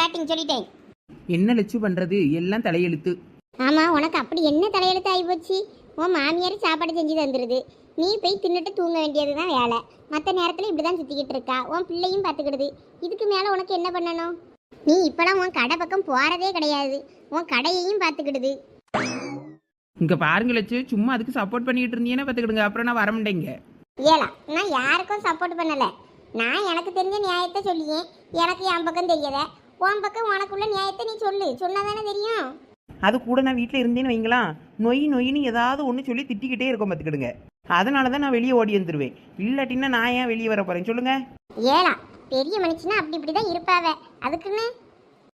மாட்டேன்னு சொல்லிட்டேன். என்ன லட்சு பண்றது, எல்லாம் தலையெழுத்து. ஆமா, உனக்கு அப்படி என்ன தலையெழுத்து ஆகி போச்சு? உன் மாமியார் சாப்பாடு செஞ்சு தந்துடுது, நீ போய் தின்னுட்டு தூங்க வேண்டியதுதான் வேலை. மற்ற நேரத்தில் இப்படிதான் சுத்திக்கிட்டு இருக்கா. உன் பிள்ளையும் பார்த்துக்கிடுது. இதுக்கு மேல உனக்கு என்ன பண்ணணும்? நீ இப்பெல்லாம் உன் கடை பக்கம் போறதே கிடையாது. உன் கடையையும் பார்த்துக்கிடுது. இங்க பாருங்க லட்சு, சும்மா அதுக்கு சப்போர்ட் பண்ணிட்டு இருந்தீங்கன்னா பார்த்துக்கிடுங்க, அப்புறம் நான் வர மாட்டேங்க. ஏலா, நான் யாருக்கும் சப்போர்ட் பண்ணல. நான் எனக்கு தெரிஞ்ச நியாயத்தை சொல்லியேன். எனக்கு என் பக்கம் தெரியல. உன் பக்கம் உனக்குள்ள நியாயத்தை நீ சொல்லு. சொன்னாதானே தெரியும். அது கூட நான் வீட்டில் இருந்தேன்னு வைங்களா, நொயின்னு ஏதாவது ஒன்று சொல்லி திட்டிக்கிட்டே இருக்கோம் பார்த்துக்கிடுங்க. அதனால தான் நான் வெளியே ஓடி வந்துடுவேன். இல்லாட்டின்னா நான் ஏன் வெளியே வர போறேன் சொல்லுங்க. ஏலா, பெரிய மனுஷனா அப்படி இப்படிதான் இருப்பாவ. அதுக்குன்னு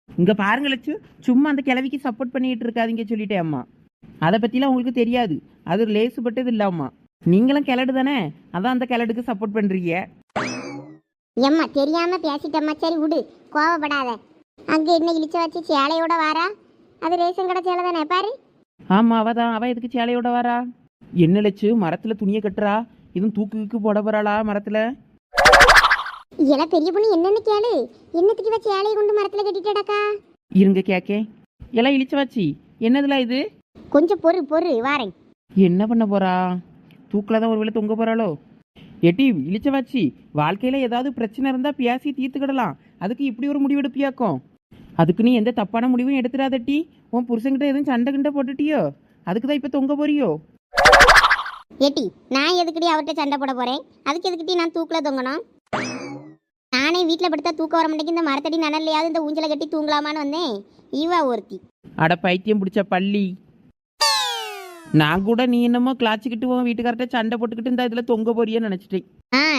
இங்க பாருங்க லட்சு, சும்மா அந்த கிழவிக்கு சப்போர்ட் பண்ணிட்டு இருக்காதீங்க சொல்லிட்டேன் அம்மா. அதை பற்றிலாம் உங்களுக்கு தெரியாது. அது லேசுப்பட்டது இல்லாமா. நீங்களும் கிளடு தானே, அதான் அந்த கிளடுக்கு சப்போர்ட் பண்ணுறீங்க. எம்மா தெரியாம பேசிட்டம்மா. சரி விடு, கோவப்படாத. அங்க என்ன இழிச்ச வச்சு சேலையோட வாரா? அது ரேஷன் கடை சேலை தானே பாரு. ஆமாம், அவ எதுக்கு சேலையோட வரா? என்ன லட்சு, மரத்தில் துணியை கட்டுறா? இதுவும் தூக்குக்கு போட போறாளா மரத்தில்? இதெல்லாம் பெரிய பொண்ணு என்னன்னு கேளு. என்னத்துக்கு இவ சேலையை கொண்டு மரத்துல கட்டிட்டடாக்கா? இருங்க கேக்கே. எல்லாம் இழிச்ச வச்சு என்னதுல இது? கொஞ்சம் பொறு வாரேன். என்ன பண்ண போறா? தூக்கில் தான் ஒருவேளை தொங்க போறாளோ? எட்டி இழிச்சவாச்சி, வாழ்க்கையில ஏதாவது பிரச்சனை இருந்தா பேசி தீர்த்துக்கிடலாம். அதுக்கு இப்படி ஒரு முடிவெடுப்பியாக்கும்? அதுக்கு நீ எந்த தப்பான முடிவும் எடுத்துடாதட்டி. உன் புருஷன்கிட்ட எதுவும் சண்டை கிண்டை போட்டுட்டியோ? அதுக்கு தான் இப்ப தொங்க போறியோ? ஏட்டி, நான் எதுக்கிட்டி அவர்கிட்ட சண்டை போட போறேன்? அதுக்கு எதுக்கிட்டி நான் தூக்கல தொங்கணும்? நானே வீட்டில் படுத்தா தூக்க வர மாட்டேங்க. இந்த மரத்தடி நனல்லையாவது இந்த ஊஞ்சலை கட்டி தூங்கலாமான்னு வந்தேன். இவா ஒருத்தி. அட பைத்தியம் பிடிச்ச பள்ளி. நான் கூட நீ என்னமோ கிளாச்சிக்கிட்டு உன் வீட்டுக்கார்ட்ட சண்டை போட்டுக்கிட்டு இந்த இதுல தொங்க போறியன்னு நினைச்சிட்டேன்.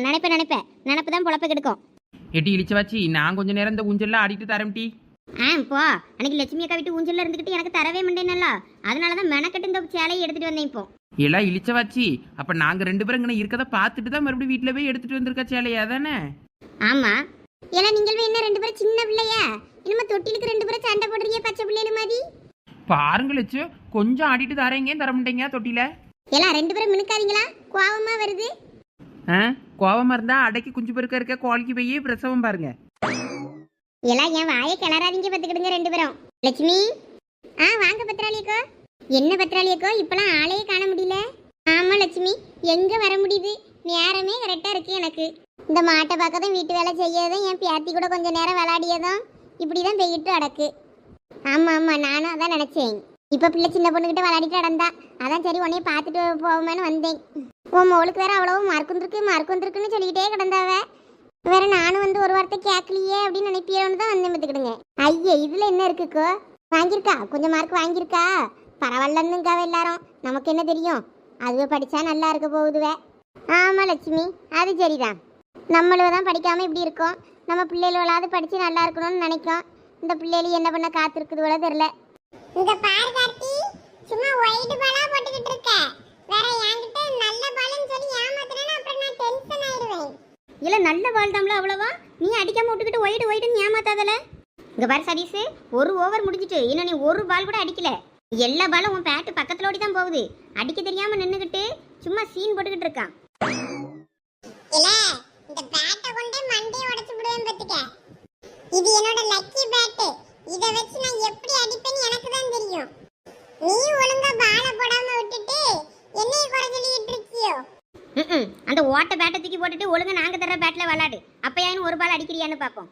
நினைப்பு தான் பொழப்ப கெடுக்கும். எட்டி இழிச்சவாச்சி, நான் கொஞ்ச நேரம் இந்த ஊஞ்சல்ல ஆடிட்டு தரேன் டீ. போ. அன்னைக்கு லட்சுமி அக்கா வீட்டு ஊஞ்சல்ல இருந்துக்கிட்டு எனக்கு தரவே மாட்டேனல்ல, அதனாலதான் மெனக்கட்டு இந்த சேலையை எடுத்துட்டு வந்தேன். இப்போ எல்லாம் இழிச்சவாச்சி, அப்ப நாங்க ரெண்டு பேரும் இங்கே இருக்கதை பார்த்துட்டு தான் மறுபடியும் வீட்டுல போய் எடுத்துட்டு வந்திருக்க சேலையா தானே? ஆமா. ஏன்னா நீங்கள் என்ன ரெண்டு பேரும் சின்ன பிள்ளையா? இனிமே தொட்டிலுக்கு ரெண்டு பேரும் சண்டை போடுறீங்க பச்சை பிள்ளைல மாதிரி. பாருங்க லட்சு, கொஞ்சம் ஆடிட்டு தரேங்க, தர மாட்டேங்க தொட்டில. எல்லாம் ரெண்டு பேரும் மினுக்காதீங்களா? கோவமா வருது. கோவமா இருந்தா அடைக்கி குஞ்சு பெருக்க இருக்க கோழிக்கு போய் பிரசவம் பாருங்க. எல்லாம் என் வாயை கிளறாதீங்க, பத்துக்கிடுங்க ரெண்டு பேரும். லட்சுமி, வாங்க பத்திராளியக்கோ. என்ன பத்திராளியக்கோ, இப்பெல்லாம் ஆளையே காண முடியல. ஆமா லட்சுமி, எங்க வர முடியுது? நேரமே கரெக்டா இருக்கு எனக்கு. இந்த மாட்டை பார்க்கதான், வீட்டு வேலை செய்யறதும், என் பேத்தி கூட கொஞ்ச நேரம் விளையாடியதும் இப்படிதான் பெய்யிட்டு அடக்கு. ஆமா, நானும் அதான் நினைச்சேன். இப்ப பிள்ளை சின்ன பொண்ணுகிட்ட விளையாடிட்டு நடந்தா, அதான் சரி உன்னைய பார்த்துட்டு போவோமேனு வந்தேன். உன் மோளுக்கு வேற அவ்வளவு மறுக்குன்னு சொல்லிக்கிட்டே கிடந்தாவ. வேற நானும் வந்து ஒரு வார்த்தை கேட்கலையே அப்படின்னு நினைப்பியோன்னு தான் வந்து பார்த்துக்கிடுங்க. ஐயா, இதுல என்ன இருக்குக்கோ? வாங்கியிருக்கா, கொஞ்சம் மார்க் வாங்கியிருக்கா. பரவாயில்லன்னுங்காவ எல்லாரும். நமக்கு என்ன தெரியும்? அதுவே படிச்சா நல்லா இருக்க போகுதுவே. ஆமா லட்சுமி, அது சரிதான். நம்மளும் படிக்காம இப்படி இருக்கோம். நம்ம பிள்ளைகளாவது படிச்சு நல்லா இருக்கணும்னு நினைக்கும். இந்த பிள்ளைகள் என்ன பண்ண காத்திருக்குது போல தெரியல. இந்த பாரு கார்த்தி, சும்மா ஒயிட் பாலா போட்டுக்கிட்டு இருக்க. வேற என்கிட்ட நல்ல பால்னு சொல்லி ஏமாத்துறேன்னா அப்புறம் நான் டென்ஷன் ஆயிடுவேன். இல்ல, நல்ல பால் தான்ல அவ்வளவா. நீ அடிக்காம விட்டுக்கிட்டு ஒயிட்னு ஏமாத்தாதல. இங்க பாரு சதீஷ், ஒரு ஓவர் முடிஞ்சிட்டு இன்னும் நீ ஒரு பால் கூட அடிக்கல. எல்லா பாலும் உன் பேட்டு பக்கத்துல ஓடி தான் போகுது. அடிக்க தெரியாம நின்னுகிட்டு சும்மா சீன் போட்டுக்கிட்டு இருக்கான். இல்ல, இந்த பேட்டை கொண்டே மண்டையை உடைச்சு விடுவேன் பாத்துக்க. இது என்னோட லக்கி பேட். இத வச்சு நான் எப்படி அடிப்பேன்னு எனக்கு தான் தெரியும். நீ ஒழுங்கா பால போடாம விட்டுட்டு என்னைய குறை சொல்லிட்டு இருக்கியோ? அந்த ஓட்ட பேட்டை தூக்கி போட்டுட்டு ஒழுங்கா நாங்க தர பேட்ல விளையாடு. அப்பயாயினும் ஒரு பால் அடிக்கிறியான்னு பாப்போம்.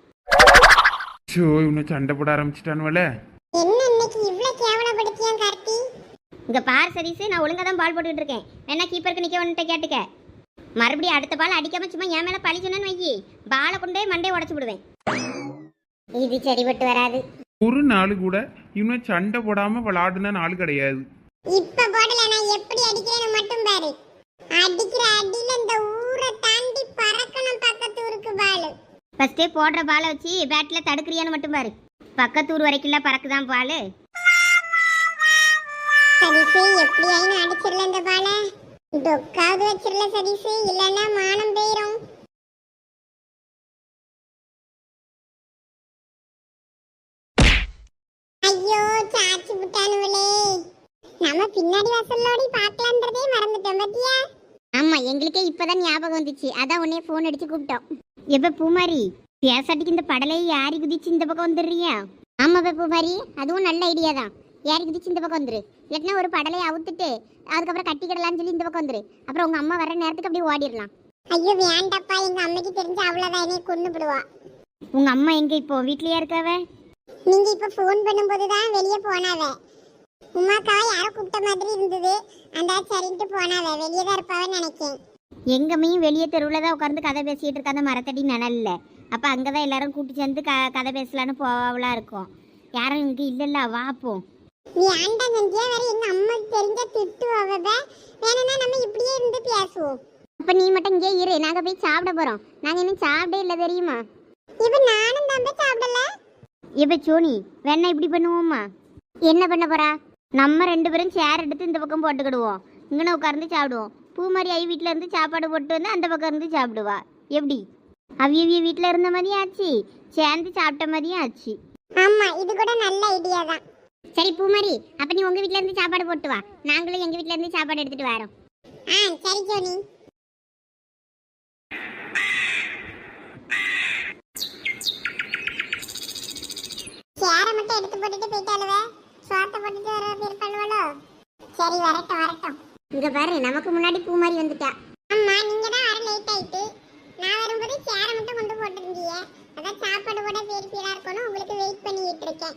ஷோ, இவனை சண்டை போட ஆரம்பிச்சிட்டானுவல. என்ன இன்னைக்கு இவ்ளோ கேவலப்படுத்தியா கார்த்தி? இங்க பாரு சதீஷ், நான் ஒழுங்கா தான் பால் போட்டுக்கிட்டு இருக்கேன். வேணா கீப்பருக்கு நிக்க வந்துட்ட கேட்டுக்க. மறுபடியும் அடுத்த பால் அடிக்காம சும்மா என் மேல பழி சொன்னு வையி, பாலை கொண்டே மண்டையை உடைச்சு விடுவேன். இது சரிபட்டு வராது. ஒரு நாள் கூட இவனை சண்டை போடாம விளையாடுன நாள் கிடையாது. இப்ப போடல, நான் எப்படி அடிக்கிறேன்னு மட்டும் பாரு. அடிக்கிற அடியில இந்த ஊரை தாண்டி பறக்கணும் பக்கத்து ஊருக்கு பால். ஃபர்ஸ்டே போடுற பாலை வச்சு பேட்ல தடுக்கிறியான்னு மட்டும் பாரு. பக்கத்து ஊர் வரைக்கும் பறக்குதான் பால். சதீஷே, எப்படியாயினும் அடிச்சிடல இந்த பாலை. டொக்காவது வச்சிடல சதீஷே, இல்லைன்னா மானம் போயிரும். ஐயோ, சாச்சி புட்டானுவலே. நம்ம பின்னாடி வாசல்லோடி பார்க்கலான்றதே மறந்துட்டோம் பாத்தியா? ஆமா, எங்களுக்கே இப்பதான் ஞாபகம் வந்துச்சு. அதான் உன்னைய போன் அடிச்சு கூப்பிட்டோம். எப்ப பூமாரி, பேசாட்டிக்கு இந்த படலையை யாரி குதிச்சு இந்த பக்கம் வந்துடுறியா? ஆமா பாப்பு மாதிரி அதுவும் நல்ல ஐடியா தான். யாரி குதிச்சு இந்த பக்கம் வந்துரு. இல்லைன்னா ஒரு படலையை அவுத்துட்டு அதுக்கப்புறம் கட்டிக்கிடலாம்னு சொல்லி இந்த பக்கம் வந்துரு. அப்புறம் உங்க அம்மா வர நேரத்துக்கு அப்படியே ஓடிடலாம். ஐயோ வேண்டாப்பா, எங்க அம்மைக்கு தெரிஞ்சு அவ்வளவுதான் என்னை கொண்டு விடுவா. உங்க அம்மா எங்க இப்போ வீட்லயே இருக்காவ? நீங்க இப்ப ஃபோன் பண்ணும்போது தான் வெளியே போனாவ. உமாக்காவை யாரோ கூப்பிட்ட மாதிரி இருந்தது. அந்த சரின்ட்டு போனாவ. வெளியே தான் இருப்பாவன்னு நினைக்கேன். எங்கம்மையும் வெளியே தெருவில் தான் உட்காந்து கதை பேசிட்டு இருக்க அந்த மரத்தடி நிழல்ல. அப்போ அங்கே தான் எல்லாரும் கூட்டி சேர்ந்து கதை பேசலான்னு போவலாம் இருக்கும். யாரும் இங்கே இல்லைல்ல, வாப்போம். நீ ஆண்டா நந்தியா வேற எங்க அம்மாக்கு தெரிஞ்சா திட்டுவாவ. வேணும்னா நம்ம இப்படியே இருந்து பேசுவோம். அப்ப நீ மட்டும் இங்கே இரு, நாங்க போய் சாப்பிட போறோம். நாங்க இன்னும் சாப்பிடே இல்லை தெரியுமா? இப்ப நானும் தான் போய் சாப்பிடல. இப்ப சோனி வேணா இப்படி பண்ணுவோமா? என்ன பண்ண போறா? நம்ம 2 பேரும் சேர் எடுத்து இந்த பக்கம் போட்டுக்கிடுவோம். இங்கன உட்கார்ந்து சாப்பிடுவோம். பூமாரி ஐ வீட்டுல இருந்து சாப்பாடு போட்டு வந்து அந்த பக்கம் இருந்து சாப்பிடுவா. எப்படி? அவிய வீட்டுல இருந்த மாதிரியும் ஆச்சு, சேர்ந்து சாப்பிட்ட மாதிரியும் ஆச்சு. ஆமா, இது கூட நல்ல ஐடியா தான். சரி பூமாரி, அப்ப நீ உங்க வீட்ல இருந்து சாப்பாடு போட்டு வா. நாங்களும் எங்க வீட்ல இருந்து சாப்பாடு எடுத்துட்டு வரோம். சரி ஜோனி. சேர மட்டும் எடுத்து போட்டுட்டு போயிட்டாலுவே. சோத்த போட்டுட்டு வர இருப்பாளுவோ? சரி வரட்டும். இங்க பாரு, நமக்கு முன்னாடி பூமாரி வந்துட்டா. அம்மா நீங்க தான் வர லேட் ஆயிட்டு. நான் வரும்போது சேர மட்டும் கொண்டு போட்டுருந்தீங்க. அதான் சாப்பாடு கூட பேரிப்பீரா இருக்கணும், உங்களுக்கு வெயிட் பண்ணிட்டு இருக்கேன்.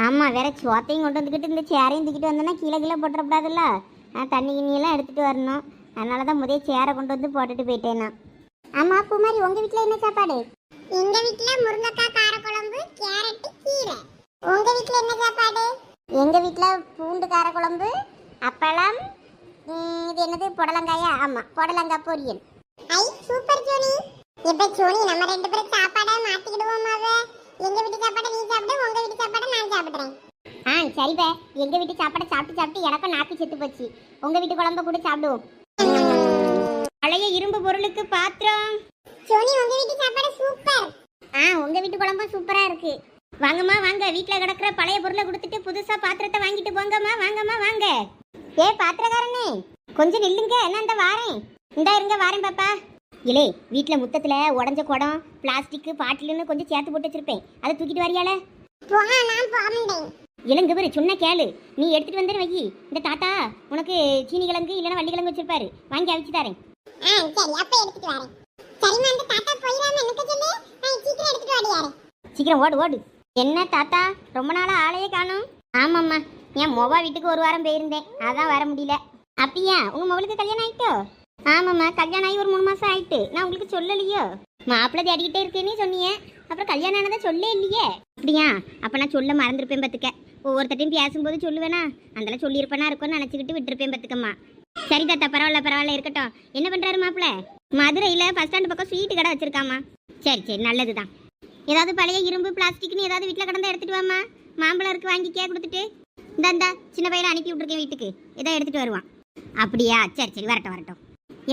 ஆமா, வேற சோத்தையும் கொண்டு வந்துக்கிட்டு இந்த சேரையும் தூக்கிட்டு வந்தோன்னா கீழே போட்டுறக்கூடாதுல்ல. தண்ணி கிண்ணியெல்லாம் எடுத்துட்டு வரணும். அதனால தான் முதல் சேரை கொண்டு வந்து போட்டுட்டு போயிட்டேன் நான். ஆமா பூமாரி, உங்க வீட்டுல என்ன சாப்பாடு? எங்க வீட்டுல முருங்கைக்காய் காரக்குழம்பு, கேரட், கீரை. உங்க வீட்டுல என்ன சாப்பாடு? எங்க வீட்டுல பூண்டு காரக்குழம்பு, அப்பளம், இது என்னது புடலங்காயா? ஆமா, புடலங்காய் பொரியல். ஐ சூப்பர் ஜோனி. இப்ப ஜோனி நம்ம 2 பேரும் சாப்பாடை மாத்திக்கிடுவோமாவே. எங்க வீட்டு சாப்பாடை நீ சாப்பிடு, உங்க வீட்டு சாப்பாடை நான் சாப்பிடுறேன். சரிப்பா. எங்க வீட்டு சாப்பாடை சாப்பிட்டு எனக்கும் நாக்கு செத்து போச்சு. உங்க வீட்டு குழம்பு கூட சாப்பிடுவோம். பழைய இரும்பு பொருளுக்கு பாத்திரம். ஜோனி உங்க வீட்டு சாப்பாடு சூப்பர். உங்க வீட்டு குழம்பும் சூப்பரா இருக்கு. வாங்கம்மா வாங்க, வீட்டுல கிடக்குற பழைய பொருளை கொடுத்துட்டு புதுசா பாத்திரத்தை வாங்கிட்டு போங்கம்மா. வாங்கம்மா வாங்க. ஏ பாத்திரக்காரனே, கொஞ்சம் நில்லுங்க, நான் இந்த வாரேன். இந்தா இருங்க, வாரேன் பாப்பா. இலே, வீட்டுல முத்தத்துல உடஞ்ச குடம், பிளாஸ்டிக் பாட்டில்னு கொஞ்சம் சேர்த்து போட்டு வச்சிருப்பேன். அதை தூக்கிட்டு வரியால? இளங்கு பேரு சொன்ன கேளு, நீ எடுத்துட்டு வந்து வை. இந்த தாத்தா உனக்கு சீனி கிழங்கு இல்லைன்னா வள்ளி கிழங்கு வச்சிருப்பாரு, வாங்கி அவிச்சு தரேன். சீக்கிரம் ஓடு. என்ன தாத்தா, ரொம்ப நாளா ஆளையே காணும்? ஆமாம்மா, என் மொவா வீட்டுக்கு 1 வாரம் போயிருந்தேன், அதான் வர முடியல. அப்படியா, உங்க மொவளுக்கு கல்யாணம் ஆயிட்டோ? ஆமாம்மா, கல்யாணம் ஆகி ஒரு 3 மாசம் ஆயிட்டு. நான் உங்களுக்கு சொல்லலையோ? மாப்பிள்ளை தேடிக்கிட்டே இருக்கேன்னு சொன்னீங்க, அப்புறம் கல்யாணம் ஆனதை சொல்லே இல்லையே. அப்படியா? அப்ப நான் சொல்ல மறந்துருப்பேன் பத்துக்க. ஒவ்வொருத்தையும் பேசும்போது சொல்லுவேனா, அதெல்லாம் சொல்லியிருப்பேனா இருக்கும்னு நினைச்சுக்கிட்டு விட்டுருப்பேன் பத்துக்கம்மா. சரி தாத்தா, பரவாயில்ல இருக்கட்டும். என்ன பண்றாரு மாப்பிள்ளை? மதுரையில பஸ் ஸ்டாண்டு பக்கம் ஸ்வீட்டு கடை வச்சிருக்காமா. சரி நல்லதுதான். ஏதாவது பழைய இரும்பு பிளாஸ்டிக்னு ஏதாவது வீட்டில் கடந்தா எடுத்துட்டு வாமா. மாம்பழம் இருக்கு, வாங்கிக்கே கொடுத்துட்டு. இந்தா சின்ன பையனை அனுப்பி விட்டுருக்கேன் வீட்டுக்கு, ஏதோ எடுத்துட்டு வருவான். அப்படியா? சரி வரட்டும்.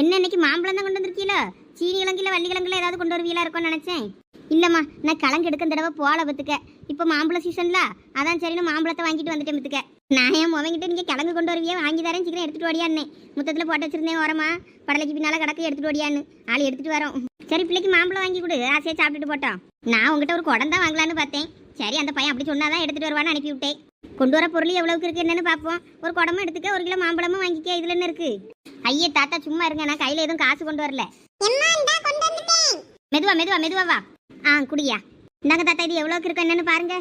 என்ன இன்னைக்கு மாம்பழம் தான் கொண்டு வந்திருக்கீங்களோ? சீனி கிழங்குல வள்ளி கிழங்குல ஏதாவது கொண்டு வருவீங்களா இருக்கும்னு நினைச்சேன். இல்லம்மா, நான் கிழங்கு எடுக்க தடவை போல பத்துக்க. இப்போ மாம்பழ சீசன்ல, அதான் சரின்னு மாம்பழத்தை வாங்கிட்டு வந்துட்டேன் பத்துக்க. நான் என் முவங்கிட்ட நீங்க கிழங்கு கொண்டு வருவியா, வாங்கி தரேன், சீக்கிரம் எடுத்துட்டு ஓடியான்னு முத்தத்துல போட்டு வச்சிருந்தேன் ஓரமா. படலைக்கு பின்னால கிடக்கு, எடுத்துட்டு ஓடியான்னு ஆள் எடுத்துட்டு வரோம். சரி பிள்ளைக்கு மாம்பழம் வாங்கி கொடு, ஆசையா சாப்பிட்டுட்டு போட்டோம். நான் உங்ககிட்ட ஒரு குடம் தான் வாங்கலான்னு பார்த்தேன். சரி அந்த பையன் அப்படி சொன்னாதான் எடுத்துட்டு வருவான்னு அனுப்பி விட்டேன். கொண்டு வர பொருள் எவ்வளவுக்கு இருக்கு என்னன்னு பார்ப்போம். ஒரு குடமும் எடுத்துக்க, 1 கிலோ மாம்பழமும் வாங்கிக்க. இதுல என்ன இருக்கு? ஐயே தாத்தா சும்மா இருங்க, நான் கையில எதுவும் காசு கொண்டு வரல. மெதுவா வா. குடியா. இந்தாங்க தாத்தா, இது எவ்வளவுக்கு இருக்கு என்னன்னு பாருங்க.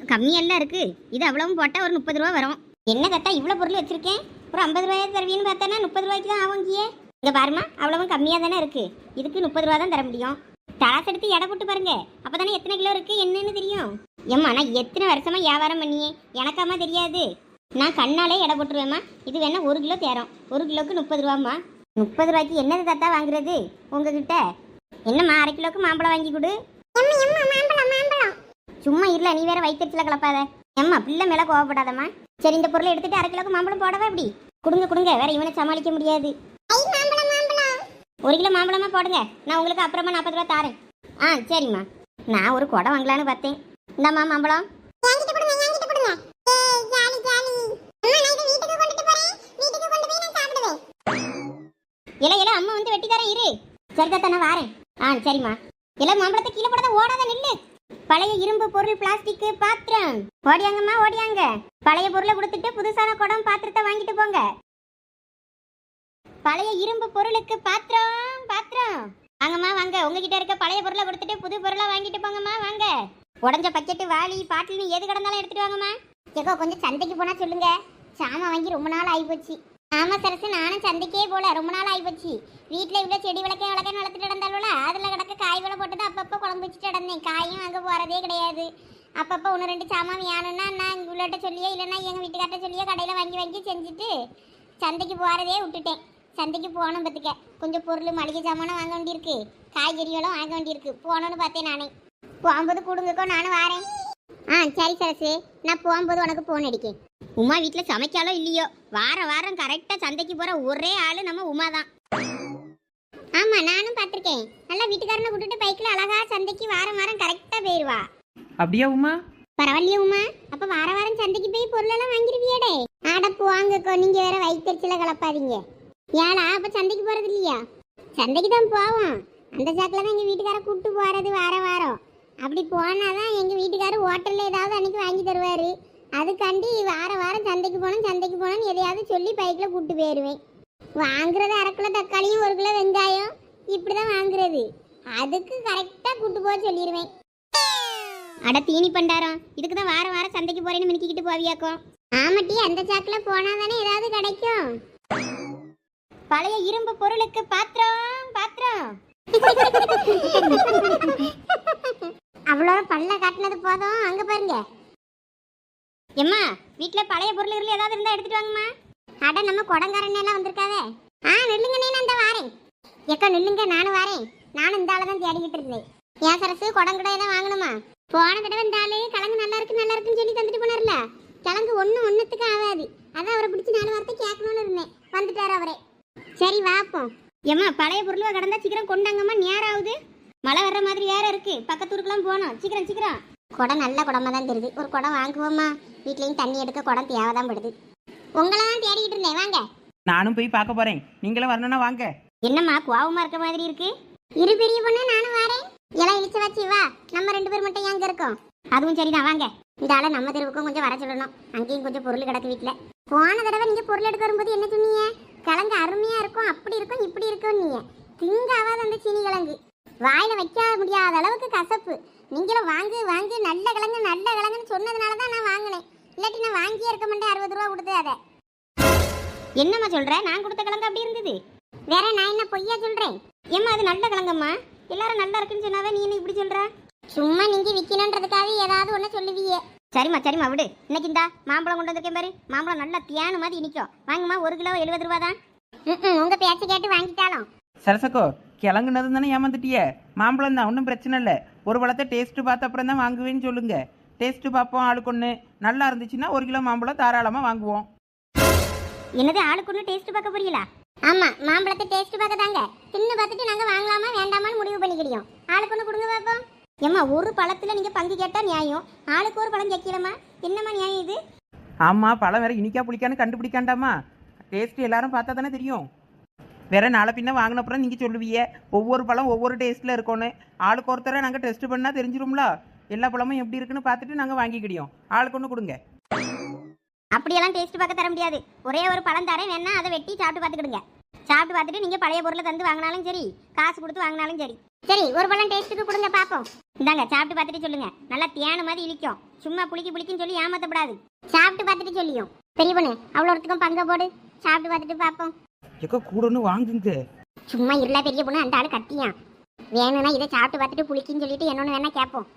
கம்மியெல்லாம் இருக்கு. இது அவ்வளவும் போட்டா ஒரு 30 ரூபா வரும். என்ன தாத்தா இவ்வளவு பொருள் வச்சிருக்கேன், ஒரு 50 ரூபாய் தருவீன்னு பார்த்தானா 30 ரூபாய்க்கு தான் ஆகுங்கியே. இங்க பாருமா, அவ்வளவும் கம்மியா தானே இருக்கு. இதுக்கு 30 ரூபா தான் தர முடியும். தராசு எடுத்து எடை போட்டு பாருங்க, அப்பதானே எத்தனை கிலோ இருக்கு என்னன்னு தெரியும். ஏம்மா, நான் எத்தனை வருஷமா வியாபாரம் பண்ணியே, எனக்காமா தெரியாது? நான் கண்ணாலே எடை போட்டுருவேம்மா. இது வேணா 1 கிலோ தேரும். 1 கிலோக்கு 30 ரூபாம்மா. 30 ரூபாய்க்கு என்னது தாத்தா வாங்குறது உங்ககிட்ட? என்னம்மா, 1/2 கிலோக்கு மாம்பழம் வாங்கி கொடு. சும்மா இல்ல, நீ வேற வயிற்றுல கலப்பாத. ஏம்மா, பிள்ளை மேல கோவப்படாதம்மா. சரி இந்த பொருளை எடுத்துட்டு 1/2 கிலோக்கு மாம்பழம் போடவா? எப்படி? கொடுங்க, வேற இவனை சமாளிக்க முடியாது. 1 கிலோ மாம்பழமா போடுங்க, நான் உங்களுக்கு அப்புறமா 40 ரூபா தாரேன். சரிம்மா. நான் ஒரு குடம் வாங்கலான்னு பார்த்தேன். இந்தாம்மா மாம்பழம். இல அம்மா வந்து வெட்டி தரேன், இரு. சரி தாத்தா, நான் வாரேன். சரிம்மா. இல்ல மாம்பழத்தை கீழே போடாத ஓடாத நில்லு. பழைய இரும்பு பொருள் பிளாஸ்டிக் பாத்திரம் ஓடியாங்கம்மா ஓடியாங்க. பழைய பொருளை கொடுத்துட்டு புதுசான குடம் பாத்திரத்தை வாங்கிட்டு போங்க. பழைய இரும்பு பொருளுக்கு பாத்திரம் பாத்திரம் வாங்கம்மா வாங்க. உங்ககிட்ட இருக்க பழைய பொருளை கொடுத்துட்டு புது பொருளை வாங்கிட்டு போங்கம்மா வாங்க. உடஞ்ச பக்கெட்டு வாளி பாட்டில்னு எது கிடந்தாலும் எடுத்துட்டு வாங்கம்மா. ஏக்கோ கொஞ்சம் சந்தைக்கு போனா சொல்லுங்க, சாமான் வாங்கி ரொம்ப நாள் ஆகிப்போச்சு. ஆமா சரசு, நானும் சந்தைக்கே போல ரொம்ப நாள் ஆகிப்போச்சு. வீட்டில் இவ்வளோ செடி வளர்க்க வளர்த்துட்டு நடந்தாலும் அதில் கிடக்க காய் வளை போட்டு அப்பப்போ குழம்பு வச்சுட்டு நடந்தேன். காயும் அங்கே போகிறதே கிடையாது. அப்பப்போ ஒன்று ரெண்டு சாமான் வேணும்னா நான் இவ்வளோட்ட சொல்லியோ இல்லைன்னா எங்கள் வீட்டுக்கார்ட்ட சொல்லியோ கடையில் வாங்கி வாங்கி செஞ்சுட்டு சந்தைக்கு போகிறதே விட்டுட்டேன். சந்தைக்கு போகணும் பார்த்துக்க, கொஞ்சம் பொருள் மளிகை சாமானும் வாங்க வேண்டியிருக்கு, காய்கறிகளும் வாங்க வேண்டியிருக்கு. போகணுன்னு பார்த்தேன் நானே. போகும்போது கொடுங்கக்கோ, நானும் வரேன். சரி சரசு, நான் போகும்போது உனக்கு ஃபோன் அடிக்கேன். உமா வீட்டில் சமைக்காலோ இல்லையோ வாரம் வாரம் கரெக்டாக சந்தைக்கு போகிற ஒரே ஆள் நம்ம உமா தான். ஆமாம் நானும் பார்த்துருக்கேன். நல்லா வீட்டுக்காரனை விட்டுட்டு பைக்கில் அழகா சந்தைக்கு வாரம் வாரம் கரெக்டாக போயிடுவா. அப்படியா உமா? பரவாயில்லையா உமா? அப்போ வார வாரம் சந்தைக்கு போய் பொருளெல்லாம் வாங்கிடுவியாடே? ஆடப்போ வாங்கக்கோ, நீங்கள் வேற வயிற்றுச்சில கலப்பாதீங்க. ஏழா அப்போ சந்தைக்கு போகிறது இல்லையா? சந்தைக்கு தான் போவோம். அந்த சாக்கில் தான் எங்கள் வீட்டுக்காரை கூப்பிட்டு போகிறது வார வாரம். அப்படி போனாதான் எங்கள் வீட்டுக்காரர் ஹோட்டலில் ஏதாவது அன்னைக்கு வாங்கி தருவார். அதுக்காண்டி வார வாரம் சந்தைக்கு போனோன்னு எதையாவது சொல்லி பைக்கில் கூப்பிட்டு போயிடுவேன். வாங்குறது 1/2 கிலோ தக்காளியும் 1 கிலோ வெங்காயம் இப்படி தான் வாங்குறது. அதுக்கு கரெக்டாக கூப்பிட்டு போக சொல்லிடுவேன். அட தீனி பண்டாரம், இதுக்கு தான் வாரம் வாரம் சந்தைக்கு போறேன்னு மினிக்கிட்டு போவியாக்கும். ஆமாட்டி, அந்த சாக்கில் போனால் தானே ஏதாவது கிடைக்கும். பழைய இரும்பு பொருளுக்கு பாத்திரம் பாத்திரம். அவ்வளோ பல்ல காட்டினது போதும். அங்க பாருங்க எம்மா, வீட்டில் பழைய பொருள் ஏதாவது இருந்தால் எடுத்துட்டு வாங்கம்மா. அட நம்ம குடங்காரன் எல்லாம் வந்திருக்காவே. நில்லுங்கண்ணே, நான் இந்த வாரேன். எக்கா நில்லுங்க, நானும் வாரேன். நானும் இந்த ஆளை தான் தேடிக்கிட்டு இருந்தேன். ஏன் சரசு, குடங்குட எல்லாம் வாங்கணுமா? போன தடவை இந்த ஆளு கிழங்கு நல்லா இருக்குன்னு சொல்லி தந்துட்டு போனார்ல. கிழங்கு ஒன்றுத்துக்கு ஆகாது. அதான் அவரை பிடிச்சி 4 வார்த்தை கேட்கணும்னு இருந்தேன். வந்துட்டார் அவரே. சரி வாப்போம். ஏம்மா பழைய பொருள் கடந்தா சீக்கிரம் கொண்டாங்கம்மா, நேரம் ஆகுது. மழை வர்ற மாதிரி வேற இருக்கு. பக்கத்தூருக்குலாம் போகணும். சீக்கிரம் சீக்கிரம். குடம் நல்ல குடமா தான் தெரியுது. ஒரு குடம் வாங்குவோம்மா. வீட்லேயும் தண்ணி எடுக்க குடம் தேவைதான் படுது. உங்களை தான் தேடிக்கிட்டு இருந்தேன், வாங்க. நானும் போய் பார்க்க போறேன், நீங்களும் வரணும்னா வாங்க. என்னம்மா கோவமா இருக்க மாதிரி இருக்கு? இரு பெரிய பொண்ணு, நானும் வரேன். எல்லாம் இழிச்சு வச்சு வா, நம்ம 2 பேர் மட்டும் எங்க இருக்கோம். அதுவும் சரிதான், வாங்க. இந்த ஆளை நம்ம தெருவுக்கும் கொஞ்சம் வர சொல்லணும். அங்கேயும் கொஞ்சம் பொருள் கிடக்கு வீட்டில். போன தடவை நீங்க பொருள் எடுக்க வரும்போது என்ன சொன்னீங்க? கிழங்கு அருமையா இருக்கும், அப்படி இருக்கும், இப்படி இருக்கும். நீங்க திங்காவாத அந்த சீனி கிழங்கு வாயில வைக்க முடியாத அளவுக்கு கசப்பு. நீங்களும் வாங்கு வாங்கு நல்ல கிழங்குன்னு சொன்னதுனால தான் நான் வாங்கினேன். இல்லாட்டி நான் வாங்கியே இருக்க மாட்டேன். 60 ரூபா கொடுத்து. அதை என்னம்மா சொல்ற? நான் கொடுத்த கிழங்கு அப்படி இருந்தது. வேற நான் என்ன பொய்யா சொல்றேன்? ஏம்மா அது நல்ல கிழங்கம்மா. எல்லாரும் நல்லா இருக்குன்னு சொன்னாவே நீ என்ன இப்படி சொல்ற? சும்மா நீங்க விற்கணுன்றதுக்காக ஏதாவது ஒன்று சொல்லுவீங்க. சரிம்மா விடு. இன்னைக்கு இந்த மாம்பழம் கொண்டு வந்திருக்கேன் பாரு. மாம்பழம் நல்லா தியானு மாதிரி இனிக்கும். வாங்கம்மா, 1 கிலோ 70 ரூபா தான். உங்க பேச்சு கேட்டு வாங்கிட்டாலும். சரசக்கோ, கிழங்குனது தானே ஏமாந்துட்டியே. மாம்பழம் தான், ஒன்றும் பிரச்சனை இல்லை. ஒரு பழத்தை டேஸ்ட்டு பார்த்த அப்புறம் தான் வாங்குவேன்னு சொல்லுங்க. டேஸ்ட்டு பார்ப்போம். ஆளுக்கு ஒன்று நல்லா இருந்துச்சுன்னா 1 கிலோ மாம்பழம் தாராளமாக வாங்குவோம். என்னது ஆளுக்கு ஒன்று டேஸ்ட் பார்க்க போறீங்களா? ஆமா, மாம்பழத்தை டேஸ்ட் பார்க்க தாங்க. தின்னு பார்த்துட்டு நாங்கள் வாங்கலாமா வேண்டாமான்னு முடிவு பண்ணிக்கிடியோம். ஆளுக்கு ஒன்று கொடுங்க பார்ப்போம். ஏம்மா, ஒரு பழத்தில் நீங்கள் பங்கு கேட்டால் நியாயம். ஆளுக்கு ஒரு பழம் கேட்கலம்மா, என்னம்மா நியாயம் இது? ஆமாம், பழம் வேற இனிக்கா பிடிக்கான்னு கண்டுபிடிக்காண்டாமா. டேஸ்ட்டு எல்லாரும் பார்த்தா தானே தெரியும். வேற நாளை பின்ன வாங்கின அப்புறம் நீங்கள் சொல்லுவீங்க ஒவ்வொரு பழம் ஒவ்வொரு டேஸ்ட்டில் இருக்கோன்னு. ஆளுக்கு ஒருத்தரை நாங்கள் டெஸ்ட் பண்ணால் தெரிஞ்சிரும்ல. எல்லா பழமும் எப்படி இருக்குன்னு பார்த்துட்டு நாங்கள் வாங்கிக்கிடியோம். ஆளுக்கு ஒன்று கொடுங்க. அப்படியெல்லாம் டேஸ்ட் பார்க்க தர முடியாது. ஒரே ஒரு பழம் தரேன், வேணா அதை வெட்டி சாப்பிட்டு பார்த்துக்கிடுங்க. சாப்பிட்டு பார்த்துட்டு நீங்கள் பழைய பொருளை தந்து வாங்கினாலும் சரி, காசு கொடுத்து வாங்கினாலும் சரி. சரி, ஒரு பழம் டேஸ்ட்டுக்கு கொடுங்க பார்ப்போம். இந்தாங்க, சாப்பிட்டு பார்த்துட்டு சொல்லுங்க. நல்லா தியான மாதிரி இழிக்கும். சும்மா புளிக்குன்னு சொல்லி ஏமாத்தப்படாது. சாப்பிட்டு பார்த்துட்டு சொல்லியும். பெரிய பொண்ணு, அவ்வளோ ஒருத்துக்கும் பங்க போடு. சாப்பிட்டு பார்த்துட்டு பார்ப்போம். எக்கோ கூடன்னு வாங்குங்க. சும்மா இல்லை பெரிய பொண்ணு, அந்த ஆள் கட்டியான். வேணும்னா இதை சாப்பிட்டு பார்த்துட்டு புளிக்குன்னு சொல்லிட்டு என்னொன்று வேணா கேட்போம்.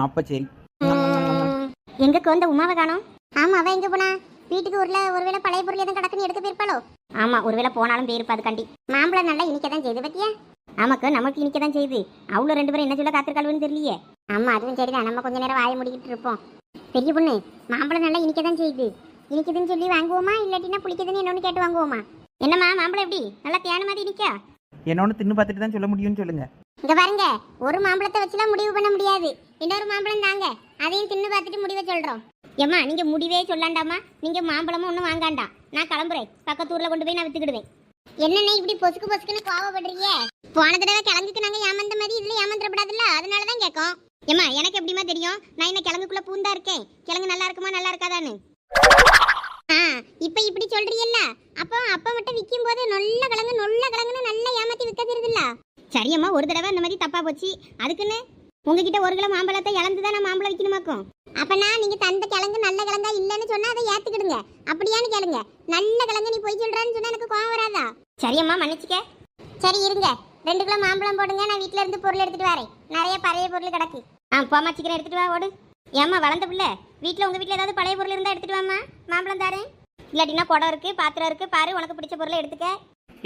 அப்போ சரி. எங்கக்கு வந்த உமாவை காணோம்? ஆமா, அவ எங்க போனா? வீட்டுக்கு ஒருவேளை பழைய பொருள் எதுவும் கிடக்குன்னு எடுக்க போயிருப்பாளோ? ஆமா, ஒருவேளை போனாலும் போயிருப்பாது கண்டி. மாம்பழம் நல்லா இனிக்க தான் செய்யுது பத்தியா? ஆமாக்கு, நமக்கு இனிக்க தான் செய்யுது. அவ்வளோ 2 பேரும் என்ன சொல்ல காத்திருக்காளுன்னு தெரியலையே. ஆமா, அதுவும் சரிதான். நம்ம கொஞ்ச நேரம் வாய முடிக்கிட்டு இருப்போம். பெரிய பொண்ணு, மாம்பழம் நல்லா இனிக்க தான் செய்யுது. இனிக்குதுன்னு சொல்லி வாங்குவோமா, இல்லாட்டினா புளிக்குதுன்னு என்னொன்னு கேட்டு வாங்குவோமா? என்னம்மா, மாம்பழம் எப்படி நல்லா தியான மாதிரி இனிக்கா? என்னொன்று தின்னு பார்த்துட்டு தான் சொல்ல முடியும்னு சொல்லுங்க. இங்க பாருங்க, ஒரு மாம்பழத்தை வச்சுலாம் முடிவு பண்ண முடியாது. இன்னொரு மாம்பழம் தாங்க, அதையும் தின்னு பார்த்துட்டு முடிவை சொல்றோம். ஏம்மா, நீங்க முடிவே சொல்லாண்டாமா. நீங்க மாம்பழமும் ஒன்றும் வாங்காண்டா. நான் கிளம்புறேன். பக்கத்தூர்ல கொண்டு போய் நான் வித்துக்கிடுவேன். என்னண்ணே இப்படி பொசுக்கு பொசுக்குன்னு கோவப்படுறீங்க? போன தடவை கிழங்குக்கு நாங்க ஏமாந்த மாதிரி இதுல ஏமாந்துடக்கூடாதுல்ல, அதனாலதான் கேட்கோம். ஏமா எனக்கு எப்படிமா தெரியும்? நான் என்ன கிழங்குக்குள்ள பூந்தா இருக்கேன், கிழங்கு நல்லா இருக்குமா நல்லா இருக்காதான்னு. இப்ப இப்படி சொல்றீல்ல, அப்ப மட்டும் விற்கும் போது நொல்ல கிழங்குன்னு நல்லா ஏமாத்தி விற்க தெரியுதுல்ல. சரியம்மா, ஒரு தடவை அந்த மாதிரி தப்பா போச்சு, அதுக்குன்னு உங்ககிட்ட 1 கிலோ மாம்பழத்தை இழந்துதான் நான் மாம்பழம் விற்கணுமாக்கும். அப்பனா நீங்க தந்த கிழங்கு நல்ல கிழங்கா இல்லன்னு சொன்னா அதை ஏத்துக்கிடுங்க. அப்படியான்னு கேளுங்க. நல்ல கிழங்கு நீ போய் சொல்றான்னு சொன்னா எனக்கு கோவம் வராதா? சரியம்மா, மன்னிச்சுக்க. சரி இருங்க, 2 கிலோ மாம்பழம் போடுங்க, நான் வீட்டுல இருந்து பொருள் எடுத்துட்டு வரேன். நிறைய பழைய பொருள் கிடக்கு. போமா, சீக்கிரம் எடுத்துட்டு வா, ஓடு. ஏம்மா வளர்ந்த பிள்ளை, உங்க வீட்டுல ஏதாவது பழைய பொருள் இருந்தா எடுத்துட்டு வாமா, மாம்பழம் தாரேன். இல்லாட்டினா குடம் இருக்கு, பாத்திரம் இருக்கு, பாரு உனக்கு பிடிச்ச பொருளை எடுத்துக்க.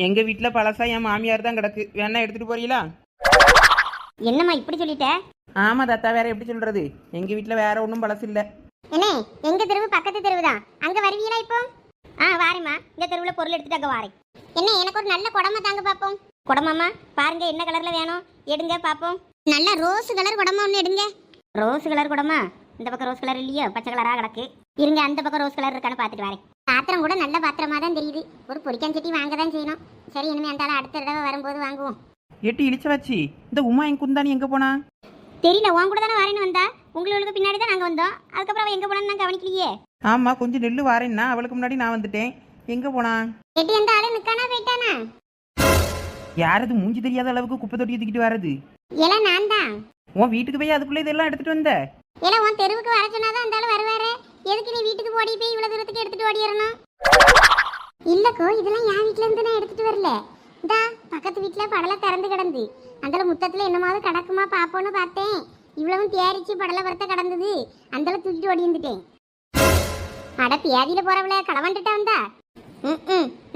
எங்க வீட்டுல பழசா என் மாமியார் தான் கிடக்கு, வேணா எடுத்துட்டு போறீங்களா? என்னம்மா இப்படி சொல்லிட்ட? ஆமா தாத்தா, வேற எப்படி சொல்றது? எங்க வீட்டுல வேற ஒன்றும் பழசு இல்ல. என்ன, எங்க தெருவு பக்கத்து தெருவு தான், அங்க வருவீங்களா இப்போ? வாரேம்மா, இந்த தெருவுல பொருள் எடுத்துட்டு அங்க வாரேன். என்ன, எனக்கு ஒரு நல்ல குடமா தாங்க பாப்போம். குடமாமா பாருங்க, என்ன கலர்ல வேணும் எடுங்க பாப்போம். நல்ல ரோஸ் கலர் குடமா ஒன்று எடுங்க. ரோஸ் கலர் குடமா? இந்த பக்கம் ரோஸ் கலர் இல்லையோ, பச்சை கலரா கிடக்கு. இருங்க, அந்த பக்கம் ரோஸ் கலர் இருக்கான்னு பார்த்துட்டு வரேன். பாத்திரம் கூட நல்ல பாத்திரமா தான் தெரியுது. ஒரு பொரிக்காஞ்சட்டி வாங்க தான் செய்யணும். சரி, இனிமே அந்த அடுத்த தடவை வரும்போது வாங்குவோம். எட்டி இழிச்ச வச்சு இந்த உமா என் குந்தானி எங்க போனா? தெரியல, உன் கூட தானே வாரேன்னு வந்தா. உங்களுக்கு பின்னாடி தான் நாங்க வந்தோம். அதுக்கப்புறம் அவன் எங்க போனான்னு நான் கவனிக்கலையே. ஆமா, கொஞ்சம் நெல்லு வாரேன்னா அவளுக்கு முன்னாடி நான் வந்துட்டேன். எங்க போனா? எட்டி அந்த ஆளு நிக்கானா போயிட்டானா? யாரது மூஞ்சி தெரியாத அளவுக்கு குப்பை தொட்டி தூக்கிட்டு வரது? எல்லாம் நான் தான். உன் வீட்டுக்கு போய் அதுக்குள்ள இதெல்லாம் எடுத்துட்டு வந்த? எல்லாம் உன் தெருவுக்கு வர சொன்னாதான் அந்த ஆளு வருவாரு. எதுக்கு நீ வீட்டுக்கு ஓடி போய் இவ்வளவு தூரத்துக்கு எடுத்துட்டு ஓடிறணும்? இல்லக்கோ, இதெல்லாம் என் வீட்டுல இருந்து நான் எடுத்துட்டு வரல. இந்தா பக்கத்து வீட்டுல படலை திறந்து கிடந்து, அந்த முத்தத்துல என்னமாவது கிடக்குமா பாப்போன்னு பார்த்தேன். இவ்வளவும் தேரிச்சு படலை வரத்த கிடந்தது, அந்த தூக்கிட்டு ஓடி வந்துட்டேன். அட பியாதியில போறவள களவண்டுட்டா வந்தா.